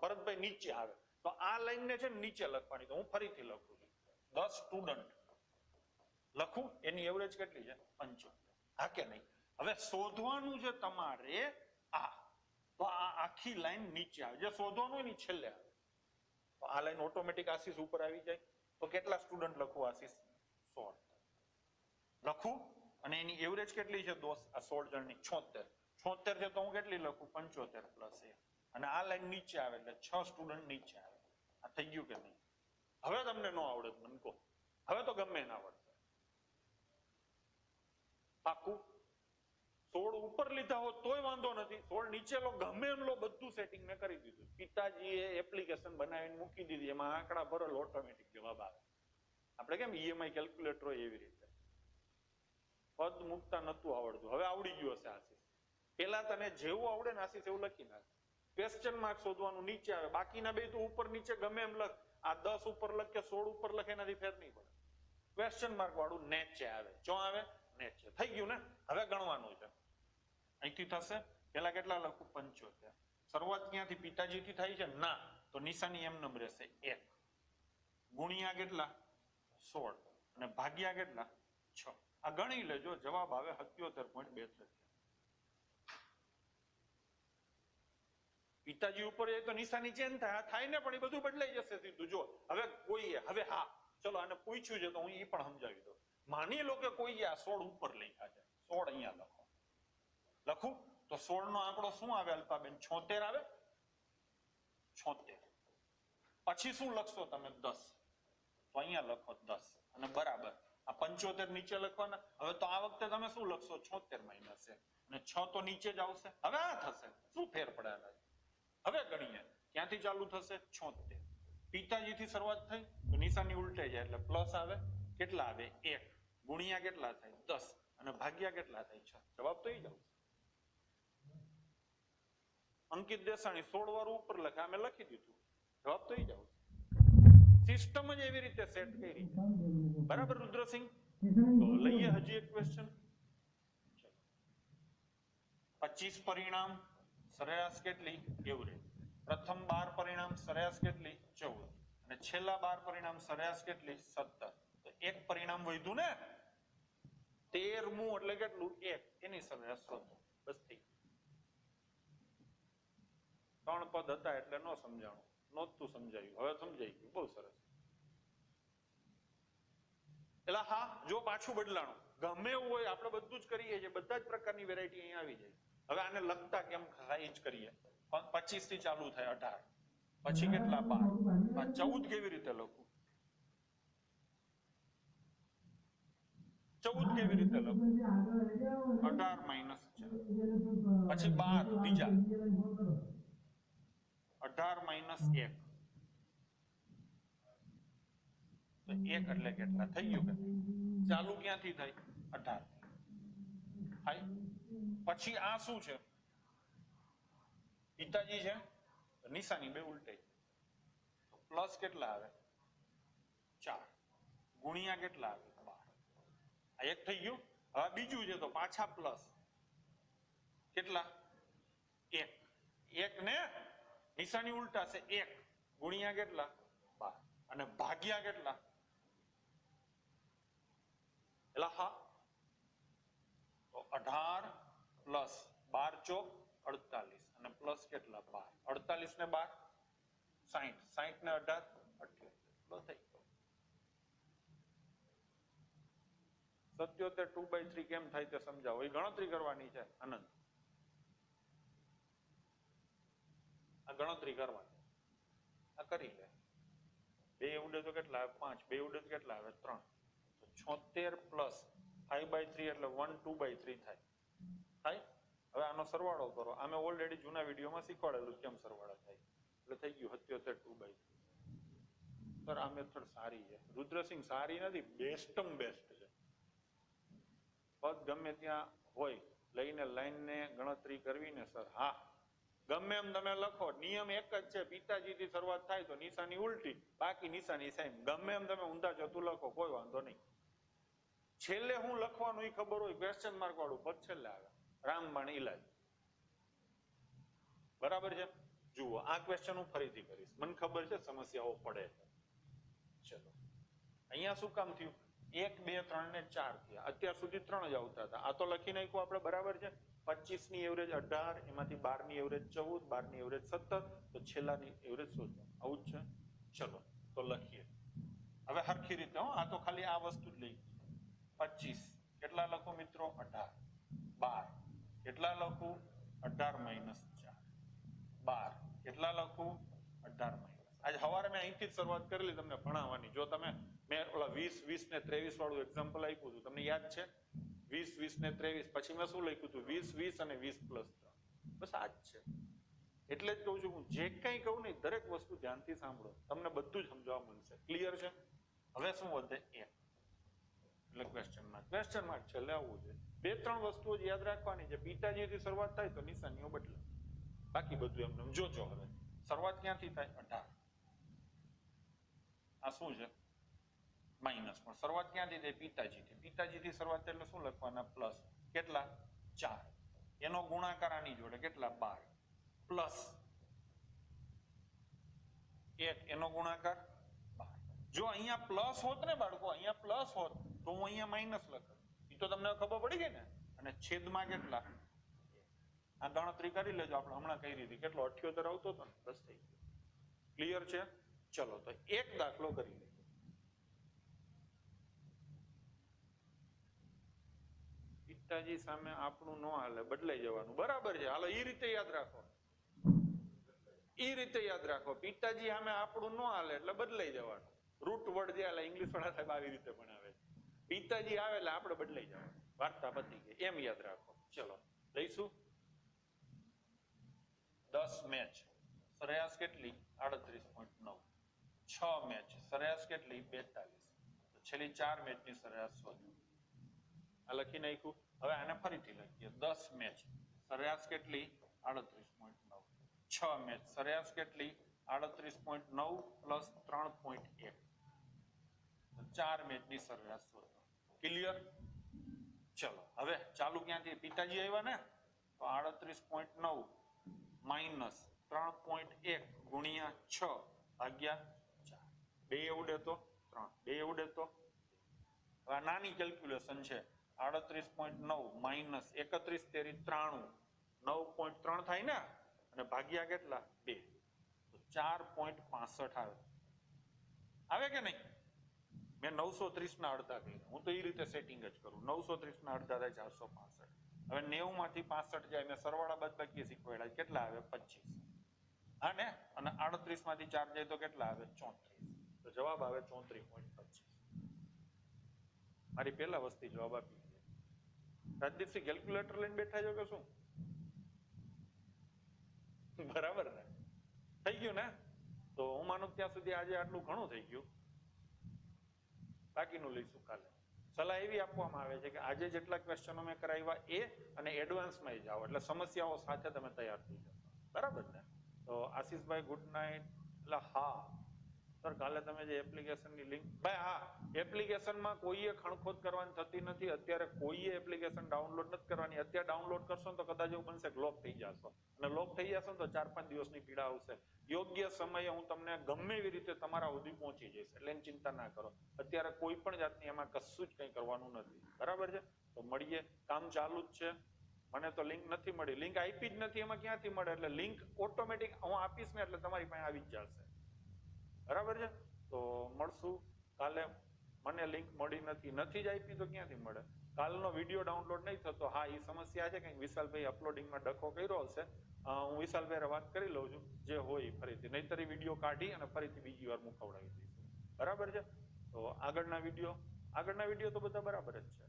ભરતભાઈ નીચે આવે. તો આ લાઈન ને છે ને નીચે લખવાની. તો હું ફરીથી લખું છું. 10 સ્ટુડન્ટ લખું, એની એવરેજ કેટલી છે? 75. હા કે નહીં? હવે શોધવાનું છે તમારે આ. તો આ આખી લાઈન નીચે આવે. જે શોધવાનું હોય ને છેલ્લે આવે. તો આ લાઈન ઓટોમેટિક આશીષ ઉપર આવી જાય. તો કેટલા સ્ટુડન્ટ લખું આશીષ? 16 લખું. અને એની એવરેજ કેટલી છે દોસ્ત? આ 16 જણની 76. 76 છે તો હું કેટલી લખું? 75 પ્લસ 1. અને આ લાઈન નીચે આવે એટલે 6 સ્ટુડન્ટ નીચે આવે. આ થઈ ગયું કે નહીં? હવે તમને ન આવડે મને કહો. હવે તો ગમે ના આવડશે. પાકું? 16 ઉપર લીધા હોત તોય વાંધો નથી. 16 નીચે લો, ગમે એમ લો, બધું સેટિંગ મેં કરી દીધું. પિતાજીએ એપ્લિકેશન બનાવીને મૂકી દીધી, એમાં આંકડા ભરેલ ઓટોમેટિક જવાબ આવે. આપણે કેમ ઈએમઆઈ કેલ્ક્યુલેટર હોય એવી રીતે. પદ મૂકતા નતું આવડતું, હવે આવડી ગયું હશે આશીષ. પેલા તને જેવું આવડે ને આશીષ એવું લખી નાખ. ક્વેશ્ચન માર્ક શોધવાનું નીચે આવે, બાકીના બે તો ઉપર નીચે ગમે એમ લખ. આ 10 ઉપર લખ કે 16 ઉપર લખ એનાથી ફેર નહીં પડે. ક્વેશ્ચન માર્ક વાળું નીચે આવે. ચો આવે? નીચે. થઈ ગયું ને? હવે ગણવાનું છે. અહીંથી થશે. પેલા કેટલા લખું? 75. શરૂઆત ક્યાંથી? પિતાજીથી થાય છે? ના. તો નિશાની એમ નંબર રહેશે 1 ગુણ્યા કેટલા? 16 અને ભાગ્યા કેટલા? 6. આ ગણી લેજો, જવાબ આવે 77.32. પિતાજી ઉપર જાય તો નિશાની ચેન્જ થાય ને, પણ એ બધું બદલાઈ જશે સીધું. જો હવે કોઈ હવે હા ચલો આને પૂછ્યું છે તો હું એ પણ સમજાવી દઉં. માની લો કે કોઈ આ 16 ઉપર લખ્યા છે. 16 અહીંયા લખો. લખું તો 16 નો આંકડો શું આવે અલ્પાબેન? 76 આવે. 76 પછી શું લખશો તમે? 10. તો અહીંયા લખો 10 અને બરાબર. આ 75 નીચે લખવાના. હવે તો આ વખતે તમે શું લખશો? 76 માઇનસ છે અને 6 તો નીચે જ આવશે. હવે આ થશે. શું ફેર પડે? હવે ગણીએ. ક્યાંથી ચાલુ થશે? 76. પિતાજીથી શરૂઆત થઈ તો નિશાની ઉલટાઈ જાય એટલે પ્લસ આવે. કેટલા આવે? 1 ગુણ્યા કેટલા થાય? 10 અને ભાગ્યા કેટલા થાય? 6. જવાબ તો એ જ આવશે. અંકિત દેસાણી 16 વાર ઉપર લખે, અમે લખી દીધું. જવાબ તો એ જ આવશે. સિસ્ટમ જ એવી રીતે સેટ કરી છે. બરાબર રુદ્રસિંહ? તો લઈએ હજી એક ક્વેશ્ચન. 25 પરિણામ સરેરાશ કેટલી? એવરેજ. પ્રથમ 12 પરિણામ સરેરાશ કેટલી? 14. અને છેલ્લા 12 પરિણામ સરેરાશ કેટલી? 17. તો એક પરિણામ વધ્યું ને, 13મું એટલે કેટલું? 1. એની સરેરાશ શોધો. બસ થઈ. 3 પદ હતા એટલે ન સમજાણું, નહોતું સમજાયું, હવે સમજાઈ ગયું. બહુ સરસ. એટલે હા, જો પાછું બદલાણું ગમે એવું હોય, આપણે બધું જ કરીએ છીએ, બધા જ પ્રકારની વેરાયટી અહીંયા આવી જાય. હવે આને લખતા કેમ થાય જ કરીએ. 25 થી ચાલુ થાય 18, પછી કેટલા? 12. 14 કેવી રીતે લખું? 14 કેવી રીતે લખું? 18 માઇનસ 4 પછી 12 બીજા 18 માઇનસ 1 તો 1 એટલે કેટલા? થઈ ગયું કે ચાલુ ક્યાંથી થાય? 18 થાય. પછી આ શું છે? પિતાજી છે, નિશાની બે ઉલટાઈ. પ્લસ કેટલા આવે? 4 ગુણ્યા કેટલા આવે? 12. આ એક થઈ ગયું. હવે બીજું છે તો પાછા પ્લસ કેટલા? 1. 1 ને નિશાની ઉલટાશે. 1 ગુણ્યા કેટલા? 12 અને ભાગ્યા કેટલા? એટલે હા તો 18 પ્લસ 12 ચોક 48 અને પ્લસ કેટલા? 12. 48 ને 12 60, 60 ને 18 78 થઈ ગયો. 77 2/3 કેમ થાય તે સમજાવો. એ ગણતરી કરવાની છે આનંદ. આ ગણતરી કરવાની. આ કરી લે. 2 ઉડે તો કેટલા આવે? 5. 2 ઉડે તો કેટલા આવે? 3. તો 76 પ્લસ 5/3 એટલે 1 2/3 થાય. થાય. હવે આનો સરવાળો કરો. આમે ઓલરેડી જૂના વિડીયોમાં શીખવાડેલું કેમ સરવાળો થાય. એટલે થઈ ગયું 77 2/3. સર આ મેથડ સારી છે. રુદ્રસિંહ સારી નથી, બેસ્ટમ બેસ્ટ છે. પદ ગમે ત્યાં હોય લઈને લાઈનને ગણતરી કરવી ને સર? હા, ગમે એમ તમે લખો, નિયમ એક જ છે, પિતાજીથી શરૂઆત થાય તો નિશાની ઉલટી, બાકી નિશાની સેમ. ગમે એમ તમે ઊંધા જતું લખો, કોઈ વાંધો નહીં. છેલ્લે હું લખવાનું એ ખબર હોય, ક્વેશ્ચન માર્ક વાળું પદ છેલ્લે આવે, રામબાણ ઈલાજ. બરાબર છે? જુઓ, આ ક્વેશ્ચન હું ફરીથી કરીશ, મને ખબર છે સમસ્યાઓ પડે છે. ચલો, અહીંયા શું કામ થયું? 1 2 3 ને 4 થયા, અત્યાર સુધી 3 જ આવતા હતા. આ તો લખી નાખ્યું આપણે, બરાબર છે? 25 ની એવરેજ 18, એમાંથી 12 ની એવરેજ 14, 12 ની એવરેજ 17, તો છેલ્લાની એવરેજ શોધો. આવું જ છે. ચલો તો લખીએ હવે હરખી રીતે. આ તો ખાલી આ વસ્તુ જ લઈ. 25 કેટલા લખો મિત્રો? 18. 12 કેટલા લખું? 18 માઇનસ 4. 12 કેટલા લખું? 18 માઇનસ. આજે સવારે મેં અહીંથી જ શરૂઆત કરેલી તમને ભણાવવાની. જો તમે, મેં ઓલા 20 20 ને 23 વાળું એક્ઝામ્પલ આપ્યું હતું, તમને યાદ છે? 20 20 ને 23, પછી મેં શું લખ્યું હતું? 20 20 અને 20 પ્લસ 3. બસ આ જ છે. એટલે જ કહું છું, હું જે કંઈ કહું ને દરેક વસ્તુ ધ્યાનથી સાંભળો, તમને બધું જ સમજવા મળશે. ક્લિયર છે? હવે શું વધે? 1 એટલે ક્વેશ્ચન માર્ક. ક્વેશ્ચન માર્ક છેલ્લે આવવું છે. 2-3 વસ્તુઓ જ યાદ રાખવાની છે. પિતાજીથી શરૂઆત થાય તો નિશાનીઓ બદલે, બાકી બધું એમને જોજો. હવે શરૂઆત ક્યાંથી થાય? 18. આ શું છે? માઇનસ. પણ શરૂઆત ક્યાંથી થાય? પિતાજીથી. પિતાજીથી શરૂઆત એટલે શું લખવાના? પ્લસ. કેટલા? 4. એનો ગુણાકાર આની જોડે કેટલા? 12 પ્લસ 1, એનો ગુણાકાર 12. જો અહીંયા પ્લસ હોત ને બાળકો, અહીંયા પ્લસ હોત તો હું અહીંયા માઇનસ લખત. એ તો તમને ખબર પડી ગઈ ને? અને છેદમાં કેટલા? આ ગણતરી કરી લેજો, આપણે હમણાં કઈ રીતે કેટલો 78 આવતો હતો ને, બસ થઈ ગયો. ક્લિયર છે? ચલો તો એક દાખલો કરી લઈએ. પિતાજી સામે આપણું ન હાલે, બદલાઈ જવાનું. બરાબર છે, હાલો એ રીતે યાદ રાખો. એ રીતે યાદ રાખો, પિતાજી સામે આપણું ન હાલે એટલે બદલાઈ જવાનું. રૂટ વર્ડ જે હાલે ઇંગ્લિશ વાળા સાહેબ આવી રીતે ભણાવે છે. પિતાજી આવે એટલે આપણે બદલાઈ જવાનું. વાર્તા પતી ગઈ, એમ યાદ રાખો. ચલો લઈશું. 10 મેચ સરેરાશ કેટલી? 38.9. 6 મેચ સરેરાશ કેટલી? 42. તો છેલ્લી 4 મેચની સરેરાશ શોધો. આ લખી નાખ્યું. હવે આને ફરીથી લખીએ. 10 મેચ સરેરાશ કેટલી? 38.9. 6 મેચ સરેરાશ કેટલી? 38.9 પ્લસ 3.1. 4 મેચની સરેરાશ શોધો. ક્લિયર? ચલો હવે ચાલુ ક્યાંથી? પિતાજી આવ્યા ને, તો 38.9 માઇનસ 3.1 ગુણ્યા 6 ભાગ્યા 4. 2 ઉડે તો 3, 2 ઉડે તો. હવે આ નાની કેલ્ક્યુલેશન છે. 38.9 માઇનસ 31 તેરી 93, 9.3 થાય ને, અને ભાગ્યા કેટલા? 2, તો 4.65 આવે. આવે કે નહીં? મેં 930 ના અડધા કર્યા. હું તો એ રીતે સેટિંગ જ કરું. 930 ના અડધા થાય 465. હવે 90 માંથી 65 જાય, મેં સરવાળા બાદબાકી શીખવાડ્યા. કેટલા આવે? 25. હા ને? અને 38 માંથી 4 જાય તો કેટલા આવે? 34. તો જવાબ આવે 34.25. મારી પહેલા વસ્તી જવાબ આપી. રાજદીપસિંહ કેલ્ક્યુલેટર લઈને બેઠા છો કે શું? બરાબર ને? થઈ ગયું ને? તો હું માનું ત્યાં સુધી આજે આટલું ઘણું થઈ ગયું. બાકીનું લઈશું કાલે. સલાહ એવી આપવામાં આવે છે કે આજે જેટલા ક્વેશ્ચનો મેં કરાવ્યા એ અને એડવાન્સમાં જાઓ, એટલે સમસ્યાઓ સાથે તમે તૈયાર થઈ જશો. બરાબર ને? તો આશીષભાઈ ગુડ નાઇટ. એટલે હા સર, કાલે તમે જે એપ્લિકેશનની લિંક, ભાઈ હા, એપ્લિકેશનમાં કોઈએ ખણખોદ કરવાની થતી નથી. અત્યારે કોઈએ એપ્લિકેશન ડાઉનલોડ નથી કરવાની. અત્યારે ડાઉનલોડ કરશો તો કદાચ એવું બનશે કે લોક થઈ જશો, અને લોક થઈ જશો તો 4-5 દિવસની પીડા આવશે. યોગ્ય સમયે હું તમને ગમે એવી રીતે તમારા સુધી પહોંચી જઈશ, એટલે એની ચિંતા ના કરો. અત્યારે કોઈ પણ જાતની એમાં કશું જ કંઈ કરવાનું નથી. બરાબર છે? તો મળીએ. કામ ચાલુ જ છે. મને તો લિંક નથી મળી, લિંક આપી જ નથી, એમાં ક્યાંથી મળે? એટલે લિંક ઓટોમેટિક હું આપીશ ને એટલે તમારી પાસે આવી જ જશે. બરાબર છે? તો મળશું કાલે. મને લિંક મળી નથી જ આપી તો ક્યાંથી મળે? કાલનો વિડીયો ડાઉનલોડ નહીં થતો. હા, એ સમસ્યા છે કે વિશાલભાઈ અપલોડિંગમાં ડખો કર્યો હશે. હું વિશાલભાઈ વાત કરી લઉં છું, જે હોય ફરીથી, નહીતર વિડીયો કાઢી અને ફરીથી બીજી વાર મુકાવડાવી દઈશું. બરાબર છે? તો આગળના વિડીયો તો બધા બરાબર જ છે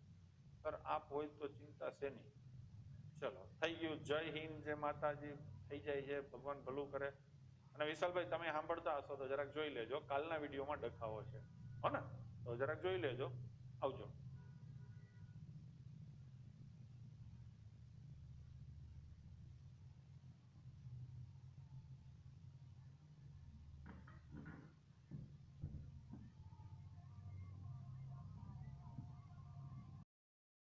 સર. આપ હોય તો ચિંતા છે નહીં. ચલો થઈ ગયું. જય હિન્દ, જય માતાજી. થઈ જાય છે, ભગવાન ભલું કરે. અને વિશાલભાઈ તમે સાંભળતા હશો તો જરાક જોઈ લેજો, કાલના વિડીયોમાં ડખાવો છે, હો ને? તો જરાક જોઈ લેજો. આવજો.